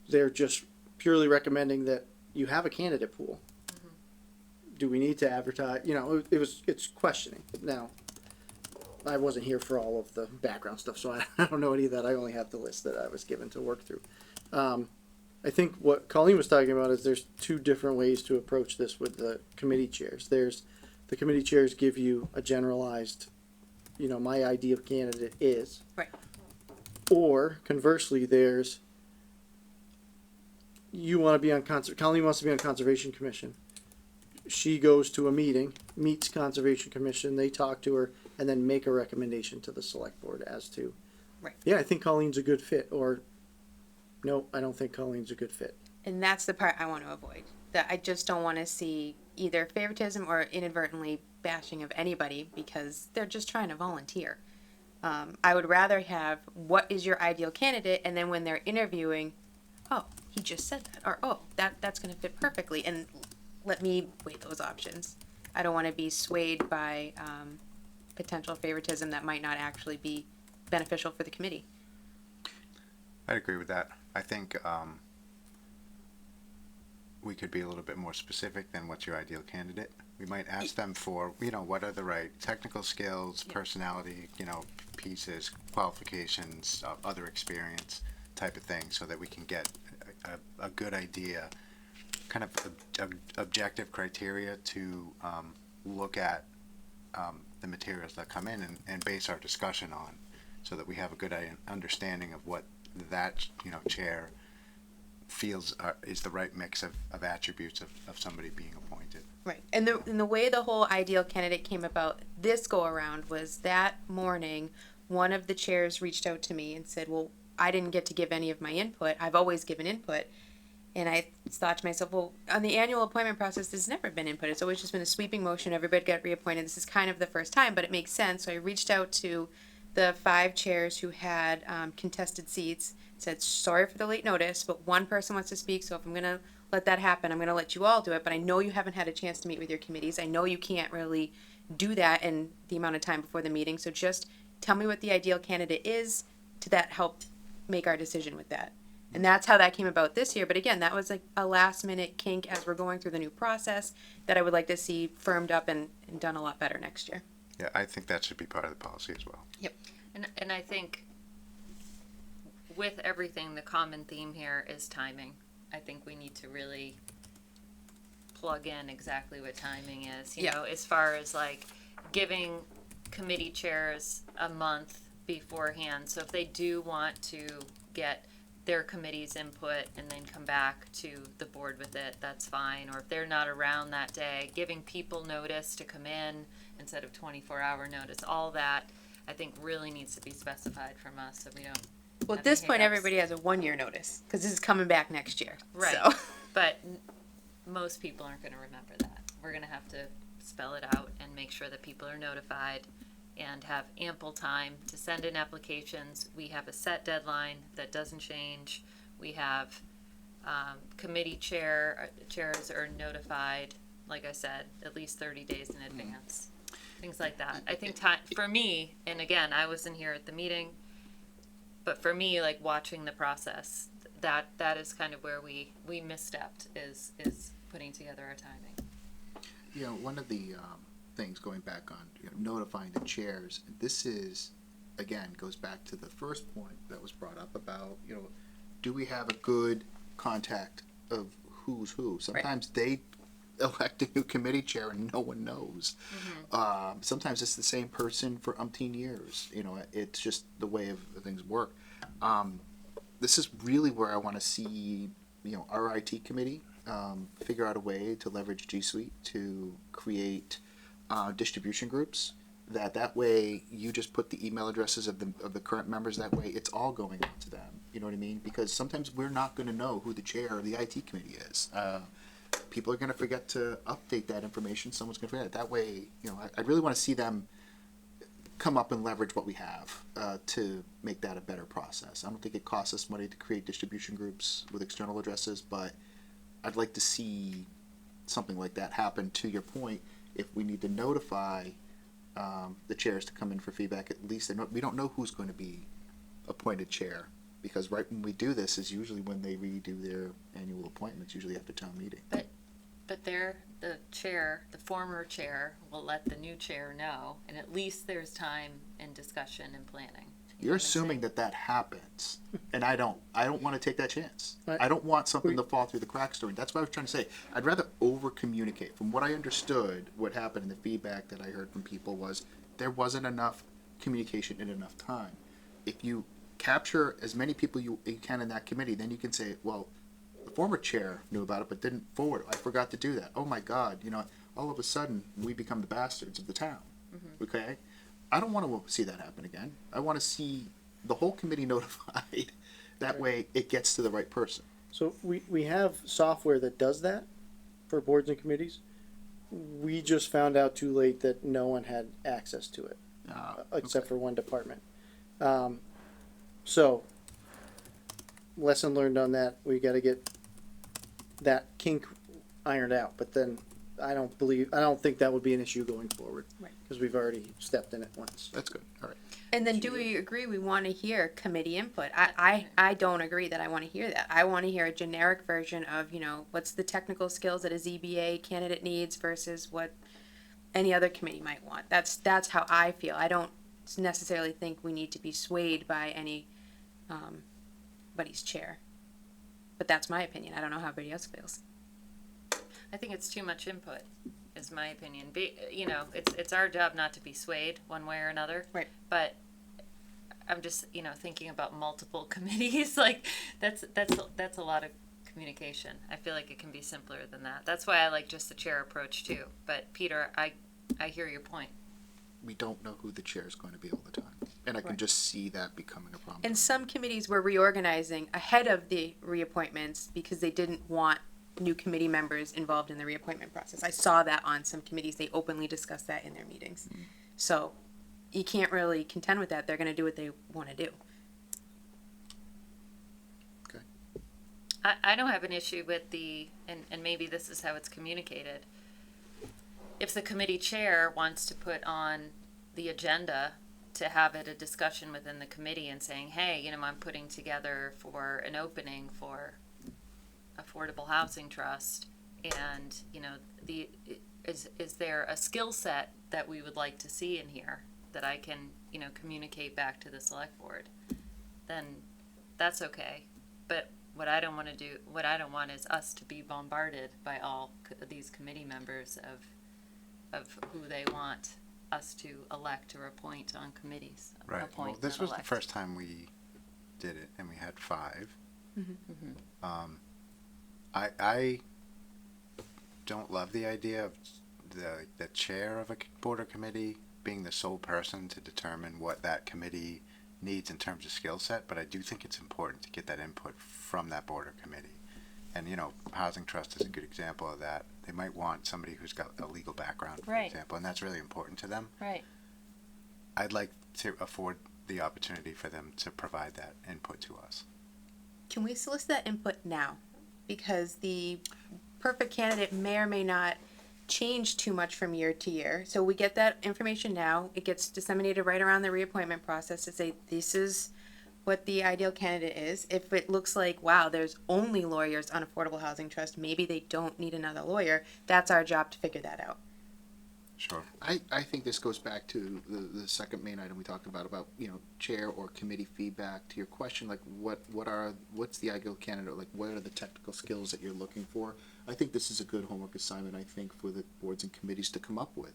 They're just purely recommending that you have a candidate pool. Do we need to advertise? You know, it's questioning. Now, I wasn't here for all of the background stuff, so I don't know any of that. I only have the list that I was given to work through. I think what Colleen was talking about is there's 2 different ways to approach this with the committee chairs. There's the committee chairs give you a generalized, you know, my ideal candidate is. Right. Or conversely, there's you want to be on Colleen wants to be on Conservation Commission. She goes to a meeting, meets Conservation Commission, they talk to her, and then make a recommendation to the select board as to, Right. yeah, I think Colleen's a good fit, or no, I don't think Colleen's a good fit. And that's the part I want to avoid. That I just don't want to see either favoritism or inadvertently bashing of anybody because they're just trying to volunteer. I would rather have what is your ideal candidate, and then when they're interviewing, oh, he just said that, or oh, that's going to fit perfectly, and let me weigh those options. I don't want to be swayed by potential favoritism that might not actually be beneficial for the committee. I'd agree with that. I think we could be a little bit more specific than what's your ideal candidate. We might ask them for, you know, what are the right technical skills, personality, you know, pieces, qualifications, other experience type of thing so that we can get a good idea, kind of objective criteria to look at the materials that come in and base our discussion on so that we have a good understanding of what that, you know, chair feels is the right mix of attributes of somebody being appointed. Right. And the way the whole ideal candidate came about this go around was that morning, one of the chairs reached out to me and said, well, I didn't get to give any of my input. I've always given input. And I thought to myself, well, on the annual appointment process, there's never been input. It's always just been a sweeping motion. Everybody got reappointed. This is kind of the first time, but it makes sense. So I reached out to the 5 chairs who had contested seats, said, sorry for the late notice, but one person wants to speak, so if I'm going to let that happen, I'm going to let you all do it, but I know you haven't had a chance to meet with your committees. I know you can't really do that in the amount of time before the meeting, so just tell me what the ideal candidate is to that help make our decision with that. And that's how that came about this year. But again, that was like a last minute kink as we're going through the new process that I would like to see firmed up and done a lot better next year. Yeah, I think that should be part of the policy as well. And I think with everything, the common theme here is timing. I think we need to really plug in exactly what timing is, you know, as far as like giving committee chairs a month beforehand. So if they do want to get their committee's input and then come back to the board with it, that's fine. Or if they're not around that day, giving people notice to come in instead of 24-hour notice, all that I think really needs to be specified from us so we don't. Well, at have this any point, hiccups. everybody has a 1 year notice because this is coming back next year. Right. So. But most people aren't going to remember that. We're going to have to spell it out and make sure that people are notified and have ample time to send in applications. We have a set deadline that doesn't change. We have committee chairs are notified, like I said, at least 30 days in advance. Things like that. I think time for me, and again, I wasn't here at the meeting, but for me, like watching the process, that is kind of where we misstepped is putting together our timing. You know, one of the things going back on notifying the chairs, this is, again, goes back to the first point that was brought up about, do we have a good contact of who's who? Sometimes they elect a new committee chair and no one knows. Sometimes it's the same person for umpteen years. It's just the way of things work. This is really where I want to see, our IT committee figure out a way to leverage G Suite to create distribution groups. That way you just put the email addresses of the current members. That way it's all going out to them. You know what I mean? Because sometimes we're not going to know who the chair of the IT committee is. People are going to forget to update that information. Someone's going to forget it. That way, I really want to see them come up and leverage what we have to make that a better process. I don't think it costs us money to create distribution groups with external addresses, but I'd like to see something like that happen. To your point, if we need to notify the chairs to come in for feedback, at least we don't know who's going to be appointed chair, because right when we do this is usually when they redo their annual appointments, usually after town meeting. But the chair, the former chair, will let the new chair know, and at least there's time and discussion and planning. You're assuming that happens, and I don't want to take that chance. Right. I don't want something to fall through the cracks. That's what I was trying to say. I'd rather over communicate. From what I understood, what happened in the feedback that I heard from people was there wasn't enough communication in enough time. If you capture as many people you can in that committee, then you can say, well, the former chair knew about it but didn't forward it. I forgot to do that. Oh my God, all of a sudden we become the bastards of the town. Okay? I don't want to see that happen again. I want to see the whole committee notified. That way it gets to the right person. So we have software that does that for boards and committees. We just found out too late that no one had access to it, except for one department. So, lesson learned on that. We got to get that kink ironed out. But then I don't think that would be an issue going forward. Right. Because we've already stepped in it once. That's good. All right. And then do we agree we want to hear committee input? I don't agree that I want to hear that. I want to hear a generic version of, what's the technical skills that a ZBA candidate needs versus what any other committee might want. That's how I feel. I don't necessarily think we need to be swayed by any body's chair. But that's my opinion. I don't know how everybody else feels. I think it's too much input, is my opinion. It's our job not to be swayed one way or another. Right. But I'm just, thinking about multiple committees. Like that's a lot of communication. I feel like it can be simpler than that. That's why I like just the chair approach too. But Peter, I hear your point. We don't know who the chair is going to be all the time. And I can just see that becoming a problem. And some committees were reorganizing ahead of the reappointments because they didn't want new committee members involved in the reappointment process. I saw that on some committees. They openly discuss that in their meetings. So you can't really contend with that. They're going to do what they want to do. Okay. I don't have an issue with and maybe this is how it's communicated. If the committee chair wants to put on the agenda to have it a discussion within the committee and saying, hey, you know, I'm putting together for an opening for Affordable Housing Trust, and, you know, is there a skill set that we would like to see in here that I can, you know, communicate back to the select board? Then that's okay. But what I don't want is us to be bombarded by all these committee members of who they want us to elect or appoint on committees. Right. Well, Appoint, this not was the elect. first time we did it, and we had 5. I don't love the idea of the chair of a board or committee being the sole person to determine what that committee needs in terms of skill set, but I do think it's important to get that input from that board or committee. And, you know, Housing Trust is a good example of that. They might want somebody who's got a legal background, for Right. example, and that's really important to them. Right. I'd like to afford the opportunity for them to provide that input to us. Can we solicit that input now? Because the perfect candidate may or may not change too much from year to year. So we get that information now. It gets disseminated right around the reappointment process to say, this is what the ideal candidate is. If it looks like, wow, there's only lawyers on Affordable Housing Trust, maybe they don't need another lawyer, that's our job to figure that out. Sure. I think this goes back to the second main item we talked about, you know, chair or committee feedback. To your question, like what's the ideal candidate, like what are the technical skills that you're looking for? I think this is a good homework assignment, I think, for the boards and committees to come up with.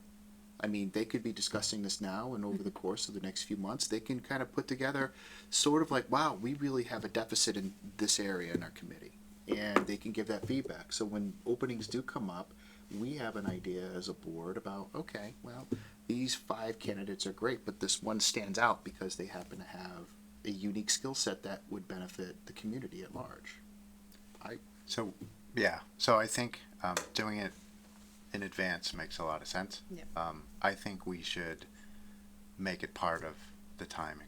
I mean, they could be discussing this now, and over the course of the next few months, they can kind of put together sort of like, wow, we really have a deficit in this area in our committee. And they can give that feedback. So when openings do come up, we have an idea as a board about, okay, well, these 5 candidates are great, but this one stands out because they happen to have a unique skill set that would benefit the community at large. So I think doing it in advance makes a lot of sense. Yep. I think we should make it part of the timing.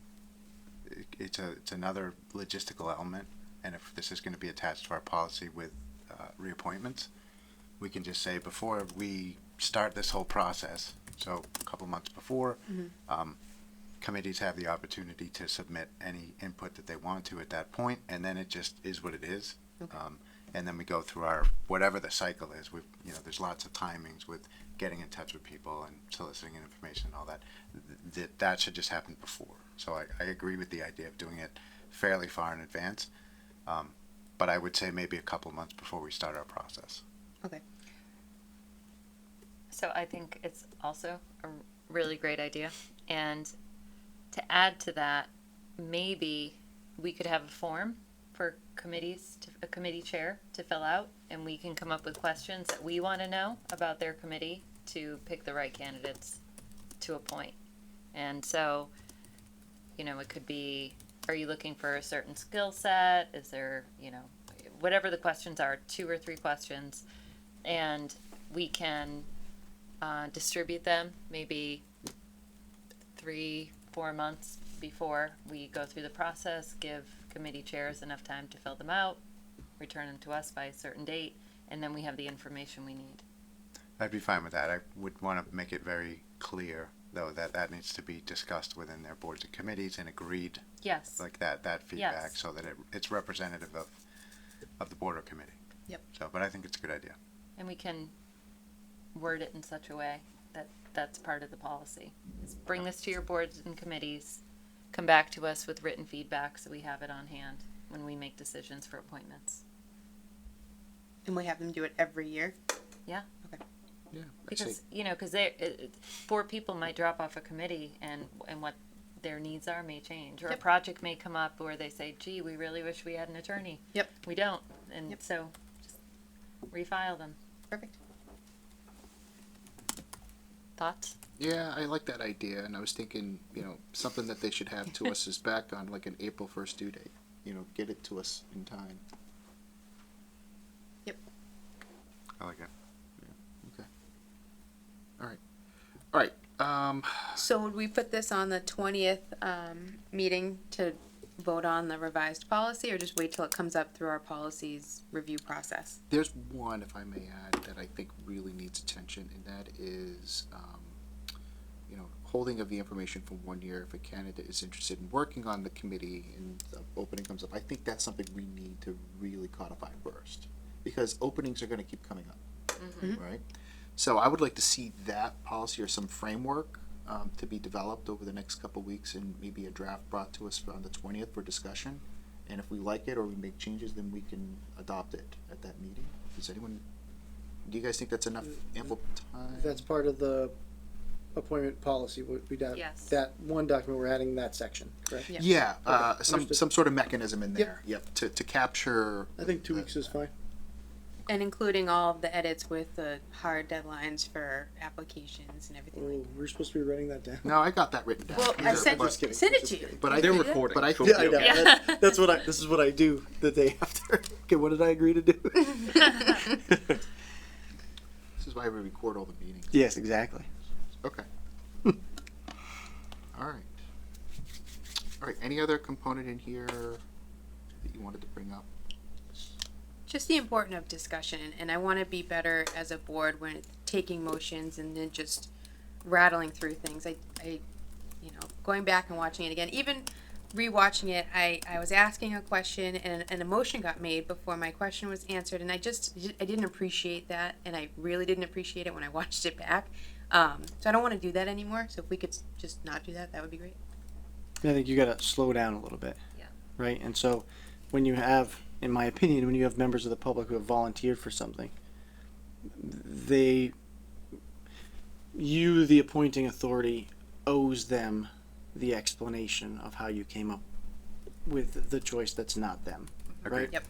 It's another logistical element, and if this is going to be attached to our policy with reappointments, we can just say before we start this whole process, so a couple months before, committees have the opportunity to submit any input that they want to at that point, and then it just is what it is. Okay. And then we go through our, whatever the cycle is, there's lots of timings with getting in touch with people and soliciting information and all that. That should just happen before. So I agree with the idea of doing it fairly far in advance. But I would say maybe a couple months before we start our process. Okay. So I think it's also a really great idea. And to add to that, maybe we could have a form for committees, a committee chair to fill out, and we can come up with questions that we want to know about their committee to pick the right candidates to appoint. And so, you know, it could be, are you looking for a certain skill set? Is there, you know, whatever the questions are, 2 or 3 questions, and we can distribute them maybe 3-4 months before we go through the process, give committee chairs enough time to fill them out, return them to us by a certain date, and then we have the information we need. I'd be fine with that. I would want to make it very clear, though, that needs to be discussed within their boards and committees and agreed, Yes. like that feedback, Yes. so that it's representative of the board or committee. Yep. So, but I think it's a good idea. And we can word it in such a way that that's part of the policy. Is bring this to your boards and committees, come back to us with written feedback so we have it on hand when we make decisions for appointments. And we have them do it every year? Yeah. Okay. Yeah. Because, you know, because 4 people might drop off a committee and what their needs are may change. Or a Yep. project may come up where they say, gee, we really wish we had an attorney. Yep. We don't. And Yep. so just refile them. Perfect. Thoughts? Yeah, I like that idea, and I was thinking, you know, something that they should have to us is back on like an April 1st due date. You know, get it to us in time. I like it. Okay. All right. So would we put this on the 20th meeting to vote on the revised policy, or just wait till it comes up through our policies review process? There's one, if I may add, that I think really needs attention, and that is holding of the information for 1 year if a candidate is interested in working on the committee and the opening comes up. I think that's something we need to really codify first, because openings are gonna keep coming up, right? So I would like to see that policy or some framework to be developed over the next couple weeks, and maybe a draft brought to us on the 20th for discussion. And if we like it or we make changes, then we can adopt it at that meeting. Do you guys think that's enough ample time? If that's part of the appointment policy, would be that, Yes. that one document, we're adding that section, correct? Yeah. Yeah, Okay, some understood. sort of mechanism in there. Yep, to capture. I think 2 weeks is fine. And including all of the edits with the hard deadlines for applications and everything like Oh, we're supposed to be writing that down. No, I got that written down. Well, I sent But- Just kidding, send it just to you. kidding. But I They're think, recording. but I so think, Yeah, I know. Yeah. That's what this is what I do the day after. Okay, what did I agree to do? this is why we record all the meetings. Yes, exactly. Okay. All right. All right, any other component in here that you wanted to bring up? Just the importance of discussion, and I want to be better as a board when taking motions and then just rattling through things. I going back and watching it again, even rewatching it, I was asking a question and a motion got made before my question was answered, and I didn't appreciate that, and I really didn't appreciate it when I watched it back. So I don't want to do that anymore. So if we could just not do that, that would be great. I think you gotta slow down a little bit. Yeah. Right, and so when you have, in my opinion, when you have members of the public who have volunteered for something, you, the appointing authority, owes them the explanation of how you came up with the choice that's not them, right? Yep.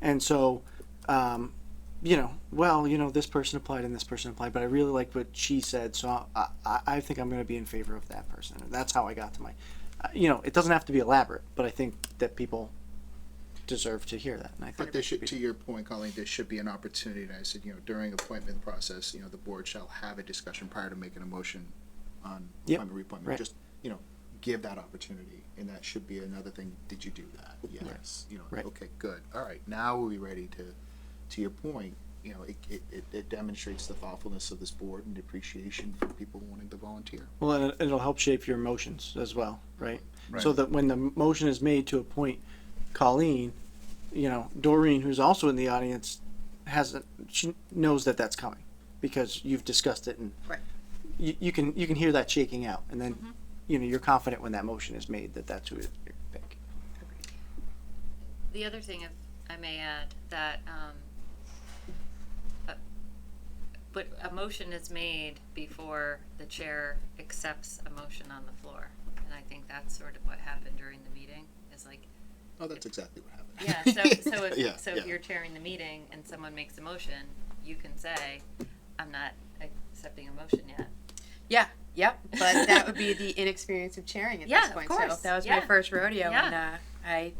And so, this person applied and this person applied, but I really liked what she said, so I think I'm going to be in favor of that person. And that's how I got to my, it doesn't have to be elaborate, but I think that people deserve to hear that. And I think But there should, to your point, Colleen, there should be an opportunity, and I said, during appointment process, the board shall have a discussion prior to making a motion on Yep, appointment, reappointment. right. Just, give that opportunity, and that should be another thing. Did you do that? Yes. Right. Okay, good. All right, now we're ready to your point, it demonstrates the thoughtfulness of this board and the appreciation for people wanting to volunteer. Well, and it'll help shape your motions as well, right? So Right. that when the motion is made to appoint Colleen, Doreen, who's also in the audience, she knows that that's coming because you've discussed it, and Right. you can hear that shaking out, and then you're confident when that motion is made that that's who you pick. The other thing, if I may add, that but a motion is made before the chair accepts a motion on the floor, and I think that's sort of what happened during the meeting. Is like, Oh, that's exactly what happened. yeah. So if Yeah, if you're chairing the meeting and someone makes a motion, you can say, "I'm not accepting a motion yet." Yeah. Yep. But that would be the inexperience of chairing at Yeah, this of point. course. So that was Yeah. my first rodeo, Yeah. and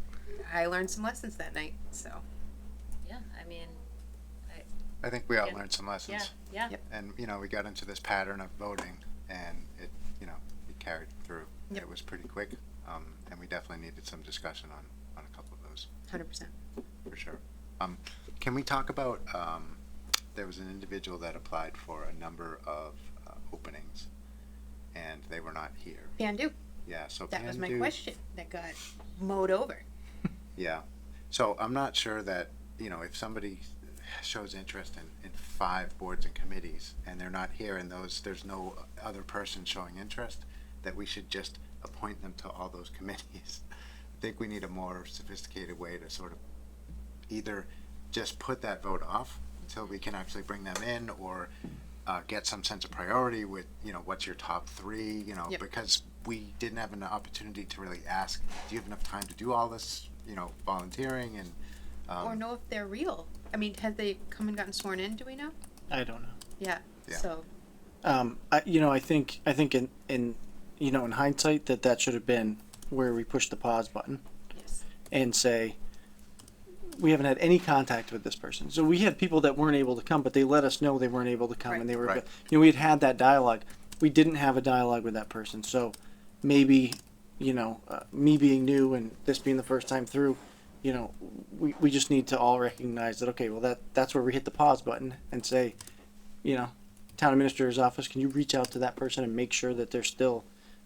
I learned some lessons that night. So Yeah, I mean, I think we all Yeah. learned some lessons. yeah. Yep. And, we got into this pattern of voting, and it carried through. Yep. It was pretty quick, and we definitely needed some discussion on a couple of those, 100%. for sure. Can we talk about, there was an individual that applied for a number of openings, and they were not here. Pandu. Yeah, so That was my Pandu- question that got mowed over. Yeah. So I'm not sure that, if somebody shows interest in 5 boards and committees and they're not here and there's no other person showing interest, that we should just appoint them to all those committees. I think we need a more sophisticated way to sort of either just put that vote off until we can actually bring them in, or get some sense of priority with, what's your top 3, Yep. because we didn't have an opportunity to really ask, do you have enough time to do all this, volunteering and, Or know if they're real. I mean, had they come and gotten sworn in? Do we know? I don't know. Yeah. Yeah. So I think in hindsight that should have been where we push the pause button yes. and say, we haven't had any contact with this person. So we had people that weren't able to come, but they let us know they weren't able to come, Right. and they were, Right. we had that dialogue. We didn't have a dialogue with that person. So maybe, me being new and this being the first time through, we just need to all recognize that, okay, well, that's where we hit the pause button and say, town administrator's office, can you reach out to that person and make sure that they're still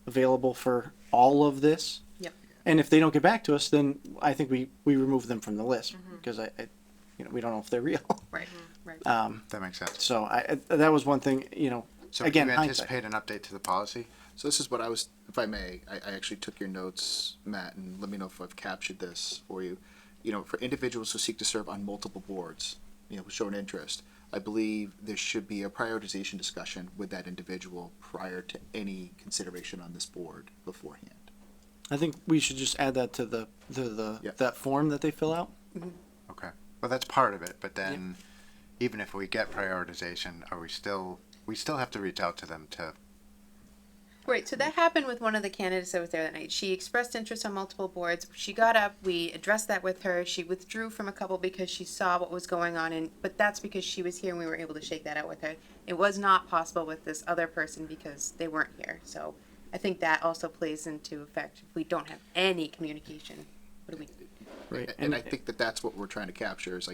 available for all of this? Yep. And if they don't get back to us, then I think we remove them from the list, because I we don't know if they're real. Right, right. That makes sense. So that was one thing, So again, do you hindsight. anticipate an update to the policy? So this is what I was, if I may, I actually took your notes, Matt, and let me know if I've captured this for you. For individuals who seek to serve on multiple boards, who show an interest, I believe there should be a prioritization discussion with that individual prior to any consideration on this board beforehand. I think we should just add that to that form that they fill out. Okay. Well, that's part of it, but then even if we get prioritization, we still have to reach out to them to. Right, so that happened with one of the candidates that was there that night. She expressed interest on multiple boards. She got up, we addressed that with her. She withdrew from a couple because she saw what was going on, but that's because she was here and we were able to shake that out with her. It was not possible with this other person because they weren't here. So I think that also plays into effect. If we don't have any communication, what do we do? Right. And I think that's what we're trying to capture is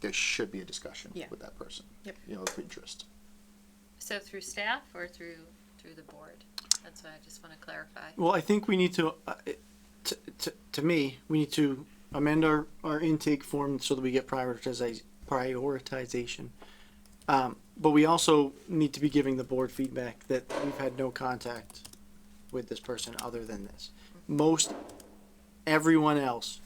there should be a discussion Yeah. with that person. Yep. Of interest. So through staff or through the board? That's what I just want to clarify. Well, I think we need to, to me, we need to amend our intake form so that we get prioritization. But we also need to be giving the board feedback that we've had no contact with this person other than this. Everyone else,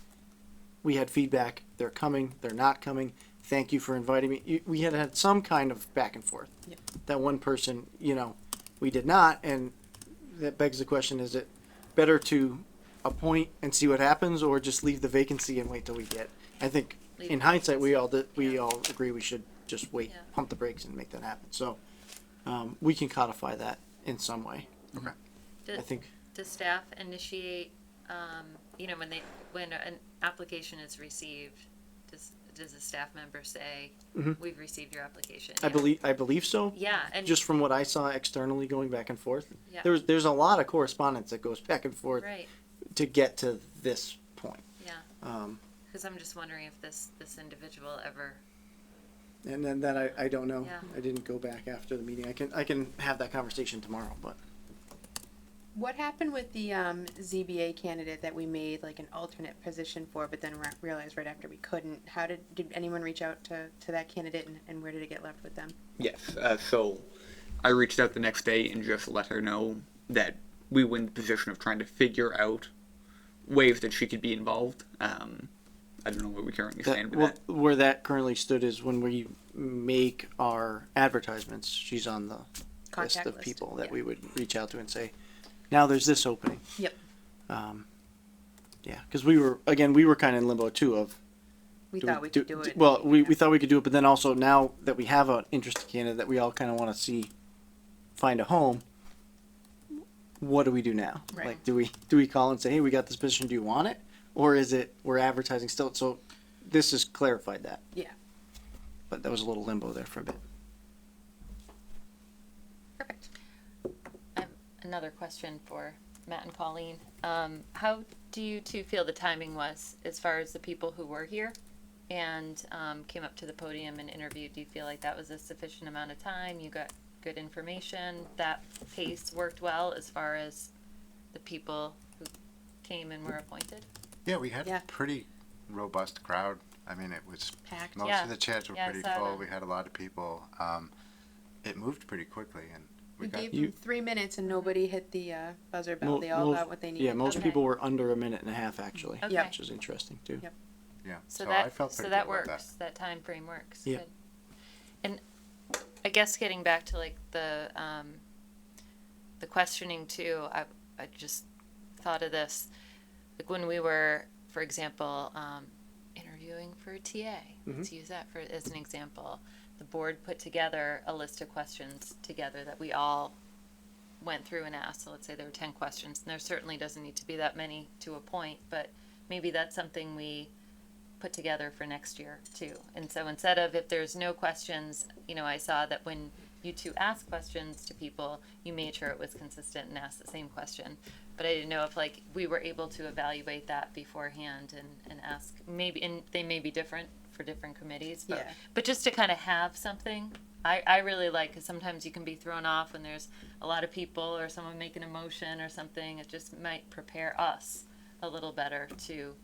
we had feedback, they're coming, they're not coming, thank you for inviting me. We had some kind of back and forth. Yep. That one person, we did not, and that begs the question, is it better to appoint and see what happens, or just leave the vacancy and wait till we get? I think in hindsight, we all agree we should just wait, Yeah. pump the brakes and make that happen. So, we can codify that in some way. Okay. Does, I think. does staff initiate, when an application is received, does a staff member say, we've received your application? I believe so. Yeah, and Just from what I saw externally going back and forth, Yeah. there's a lot of correspondence that goes back and forth right, to get to this point. yeah. Because I'm just wondering if this individual ever. And then that I don't know. Yeah. I didn't go back after the meeting. I can have that conversation tomorrow, but What happened with the ZBA candidate that we made like an alternate position for, but then realized right after we couldn't? How did anyone reach out to that candidate, and where did it get left with them? Yes. So I reached out the next day and just let her know that we were in the position of trying to figure out ways that she could be involved. I don't know where we currently stand with that. where that currently stood is when we make our advertisements, she's on the Contact list of list, people that yeah. we would reach out to and say, now there's this opening. Yep. Yeah, because we were kind of in limbo too of. We thought we could do it. Well, we thought we could do it, but then also now that we have an interested candidate that we all kind of want to find a home. What do we do now? Right. Like, do we call and say, hey, we got this position, do you want it? Or is it, we're advertising still? So this has clarified that. Yeah. But there was a little limbo there for a bit. Perfect. Another question for Matt and Colleen. How do you two feel the timing was as far as the people who were here and came up to the podium and interviewed? Do you feel like that was a sufficient amount of time? You got good information? That pace worked well as far as the people who came and were appointed? Yeah, we had Yeah. a pretty robust crowd. I mean, it was Packed. most Yeah. of the chairs were Yeah, I pretty saw full. that. We had a lot of people. It moved pretty quickly, and We got gave them 3 minutes and nobody hit the buzzer bell. Mo- They all most- got what they needed. Yeah, most Okay. people were under a minute and a half actually, Okay. which is interesting too. Yep. yeah. So I that felt pretty that good about works. That time frame works. Yeah. Good. And I guess getting back to like the questioning too, I just thought of this, like when we were, for example, interviewing for a TA. Let's use that as an example. The board put together a list of questions together that we all went through and asked. So let's say there were 10 questions, and there certainly doesn't need to be that many to a point, but maybe that's something we put together for next year too. And so instead of, if there's no questions, I saw that when you two asked questions to people, you made sure it was consistent and asked the same question. But I didn't know if like we were able to evaluate that beforehand and ask, maybe, and they may be different for different committees, but Yeah. but just to kind of have something I really like, because sometimes you can be thrown off when there's a lot of people or someone making a motion or something. It just might prepare us a little better to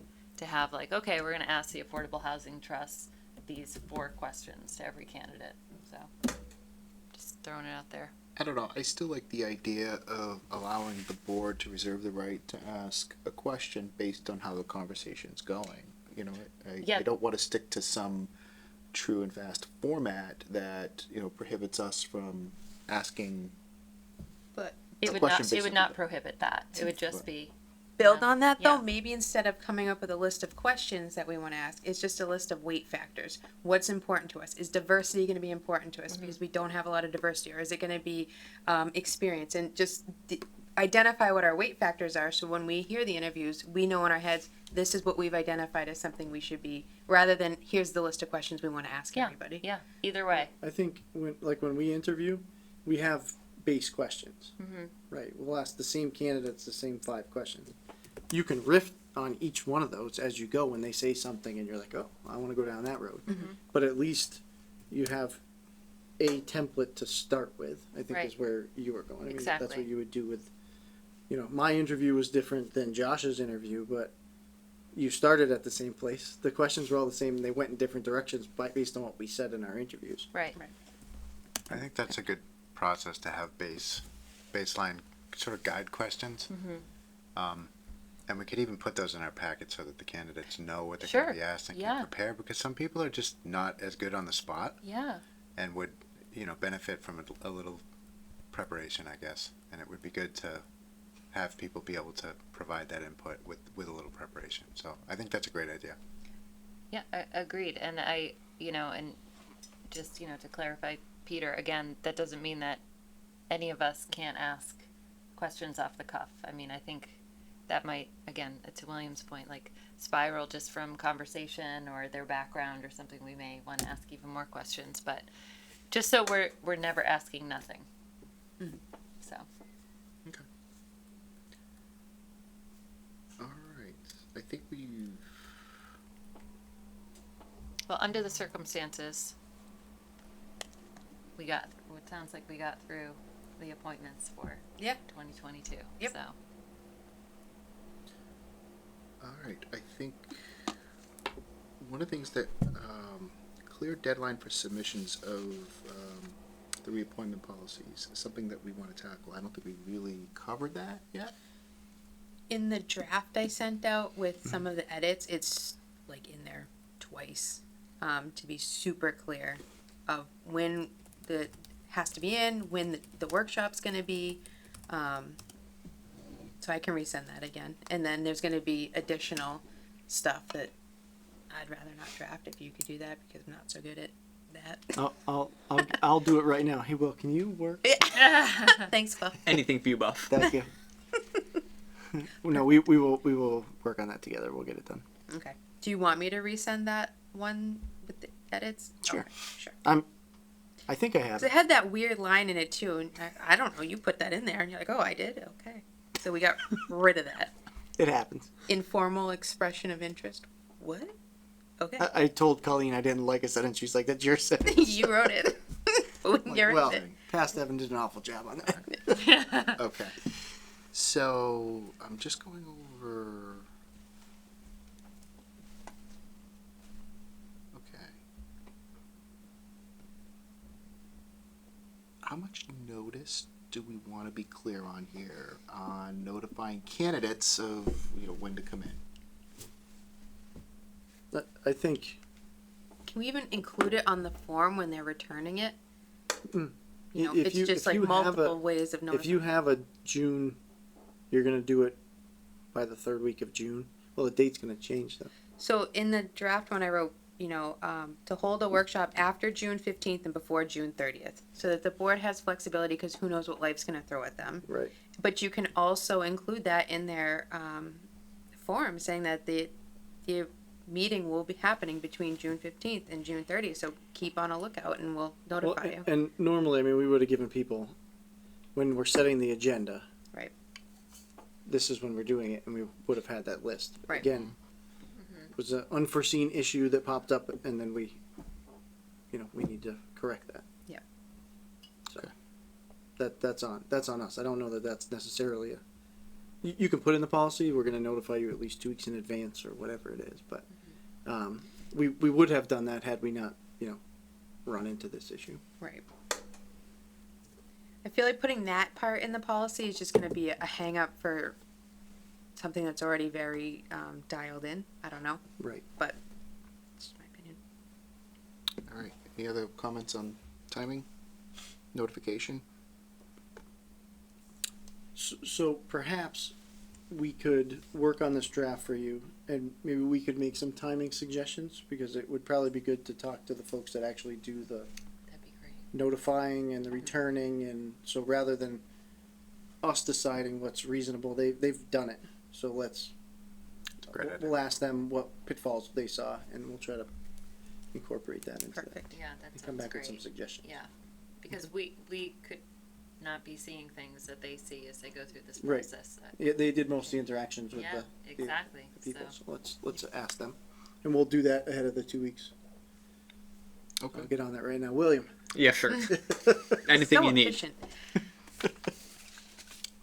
have like, okay, we're going to ask the Affordable Housing Trust these 4 questions to every candidate. So just throwing it out there. I don't know. I still like the idea of allowing the board to reserve the right to ask a question based on how the conversation's going. You know, Yeah. I don't want to stick to some true and fast format that, you know, prohibits us from asking. But It A would question not. It based would on not feedback. prohibit that. It would just be. build on that though, Yeah. maybe instead of coming up with a list of questions that we want to ask, it's just a list of weight factors. What's important to us? Is diversity going to be important to us because we don't have a lot of diversity, or is it going to be experience? And just identify what our weight factors are, so when we hear the interviews, we know in our heads this is what we've identified as something we should be, rather than here's the list of questions we want to ask Yeah. everybody. Yeah. Either way. I think when we interview, we have base questions. Right. We'll ask the same candidates the same 5 questions. You can riff on each one of those as you go when they say something and you're like, oh, I want to go down that road. But at least you have a template to start with, I think Right. is where you were going. I mean, that's Exactly. what you would do with, you know, my interview was different than Josh's interview, but you started at the same place. The questions were all the same and they went in different directions based on what we said in our interviews. Right. I think that's a good process to have baseline sort of guide questions. And we could even put those in our packet so that the candidates know what they're going Sure. to be asked and Yeah. can prepare, because some people are just not as good on the spot Yeah. and would, you know, benefit from a little preparation, I guess. And it would be good to have people be able to provide that input with a little preparation. So I think that's a great idea. Yeah, agreed. And I, and just, to clarify, Peter, again, that doesn't mean that any of us can't ask questions off the cuff. I mean, I think that might, again, to William's point, like spiral just from conversation or their background or something. We may want to ask even more questions, but just so we're never asking nothing. So. Okay. All right. I think Well, under the circumstances, it sounds like we got through the appointments for 2022. Yep. So. All right. I think one of the things that clear deadline for submissions of the reappointment policies is something that we want to tackle. I don't think we really covered that yet. In the draft I sent out with some of the edits, it's like in there twice, to be super clear of when the has to be in, when the workshop's gonna be, so I can resend that again. And then there's gonna be additional stuff that I'd rather not draft if you could do that, because I'm not so good at that. I'll do it right now. Hey, Will, can you work? Thanks, Buff. Anything for you, Buff. Thank you. No, we will work on that together. We'll get it done. Okay. Do you want me to resend that one with the edits? Sure. Okay, sure. I think I have 'Cause it. it had that weird line in it too, and I don't know. You put that in there, and you're like, "Oh, I did. Okay." So we got rid of that It happens. informal expression of interest. What? Okay. I told Colleen I didn't like a sentence. She's like, "That's your sentence." You wrote it. But when you're well, in it. Past Evan did an awful job on that. Okay. So I'm just going over. Okay. How much notice do we want to be clear on here on notifying candidates of, when to come in? I think Can we even include it on the form when they're returning it? if It's you- just if like you have multiple ways of notifying. if you have a June, you're gonna do it by the 3rd week of June. Well, the date's gonna change though. So in the draft one I wrote, to hold a workshop after June 15th and before June 30th, so that the board has flexibility, because who knows what life's going to throw at them. Right. But you can also include that in their form, saying that the meeting will be happening between June 15th and June 30th. So keep on a lookout, and we'll notify you. And normally, I mean, we would have given people when we're setting the agenda. Right. This is when we're doing it, and we would have had that list. Right. Again, it was an unforeseen issue that popped up, and then we need to correct that. Yep. So that's on us. I don't know that that's necessarily you can put in the policy, we're gonna notify you at least 2 weeks in advance or whatever it is, but, we would have done that had we not, run into this issue. Right. I feel like putting that part in the policy is just gonna be a hang up for something that's already very, dialed in. I don't know, Right. but it's just my opinion. All right, any other comments on timing, notification? So perhaps we could work on this draft for you, and maybe we could make some timing suggestions, because it would probably be good to talk to the folks that actually do the That'd be great. notifying and the returning, and so rather than us deciding what's reasonable, they've done it. So great idea. we'll ask them what pitfalls they saw, and we'll try to incorporate that into that. Perfect. Yeah, that And sounds come back great. with some suggestions. Yeah, because we could not be seeing things that they see as they go through this Right. process. Yeah, they did most of the interactions with Yeah, the exactly. people, So, so let's ask them, and we'll do that ahead of the 2 weeks. Okay. I'll get on that right now. William. Yeah, sure. Anything So you need. efficient.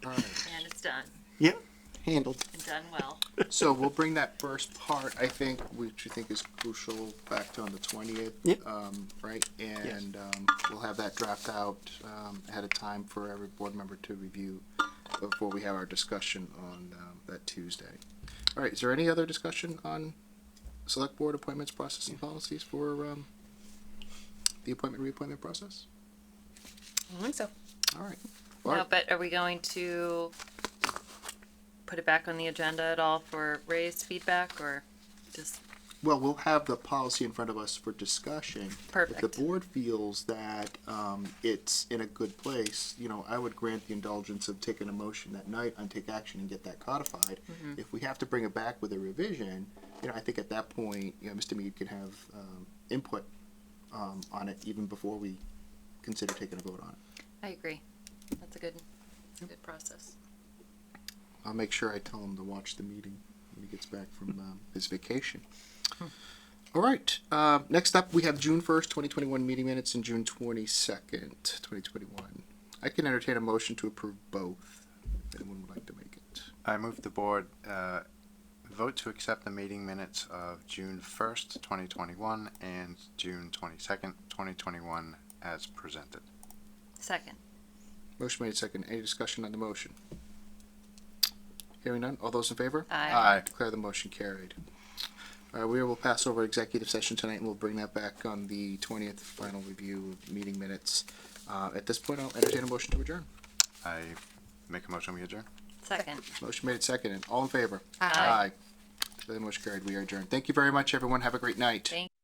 All right, and it's done, Yep. Handled. and done well. so we'll bring that first part, I think, which you think is crucial, back to on the 20th. Yep. Right, and, we'll have that draft out, ahead of time for every board member to review before we have our discussion on, that Tuesday. All right, is there any other discussion on select board appointments, process and policies for, the appointment, reappointment process? I don't think so. All right. No, but are we going to put it back on the agenda at all for Ray's feedback, or just, Well, we'll have the policy in front of us for discussion. If Perfect. the board feels that, it's in a good place, I would grant the indulgence of taking a motion that night and take action and get that codified. If we have to bring it back with a revision, I think at that point, Mr. Mead can have, input, on it even before we consider taking a vote on it. I agree. That's a good process. I'll make sure I tell him to watch the meeting when he gets back from, his vacation. All right, next up, we have June 1st, 2021 meeting minutes and June 22nd, 2021. I can entertain a motion to approve both, if anyone would like to make it. I move the board vote to accept the meeting minutes of June 1st, 2021 and June 22nd, 2021 as presented. Second. Motion made second. Any discussion on the motion? Hearing none. All those in favor? Aye. Declare the motion carried. We will pass over executive session tonight, and we'll bring that back on the 20th final review of meeting minutes. At this point, I'll entertain a motion to adjourn. I make a motion, we adjourn. Second. Motion made second. And all in favor? Aye. Declare the motion carried. We are adjourned. Thank you very much, everyone. Have a great night. Thank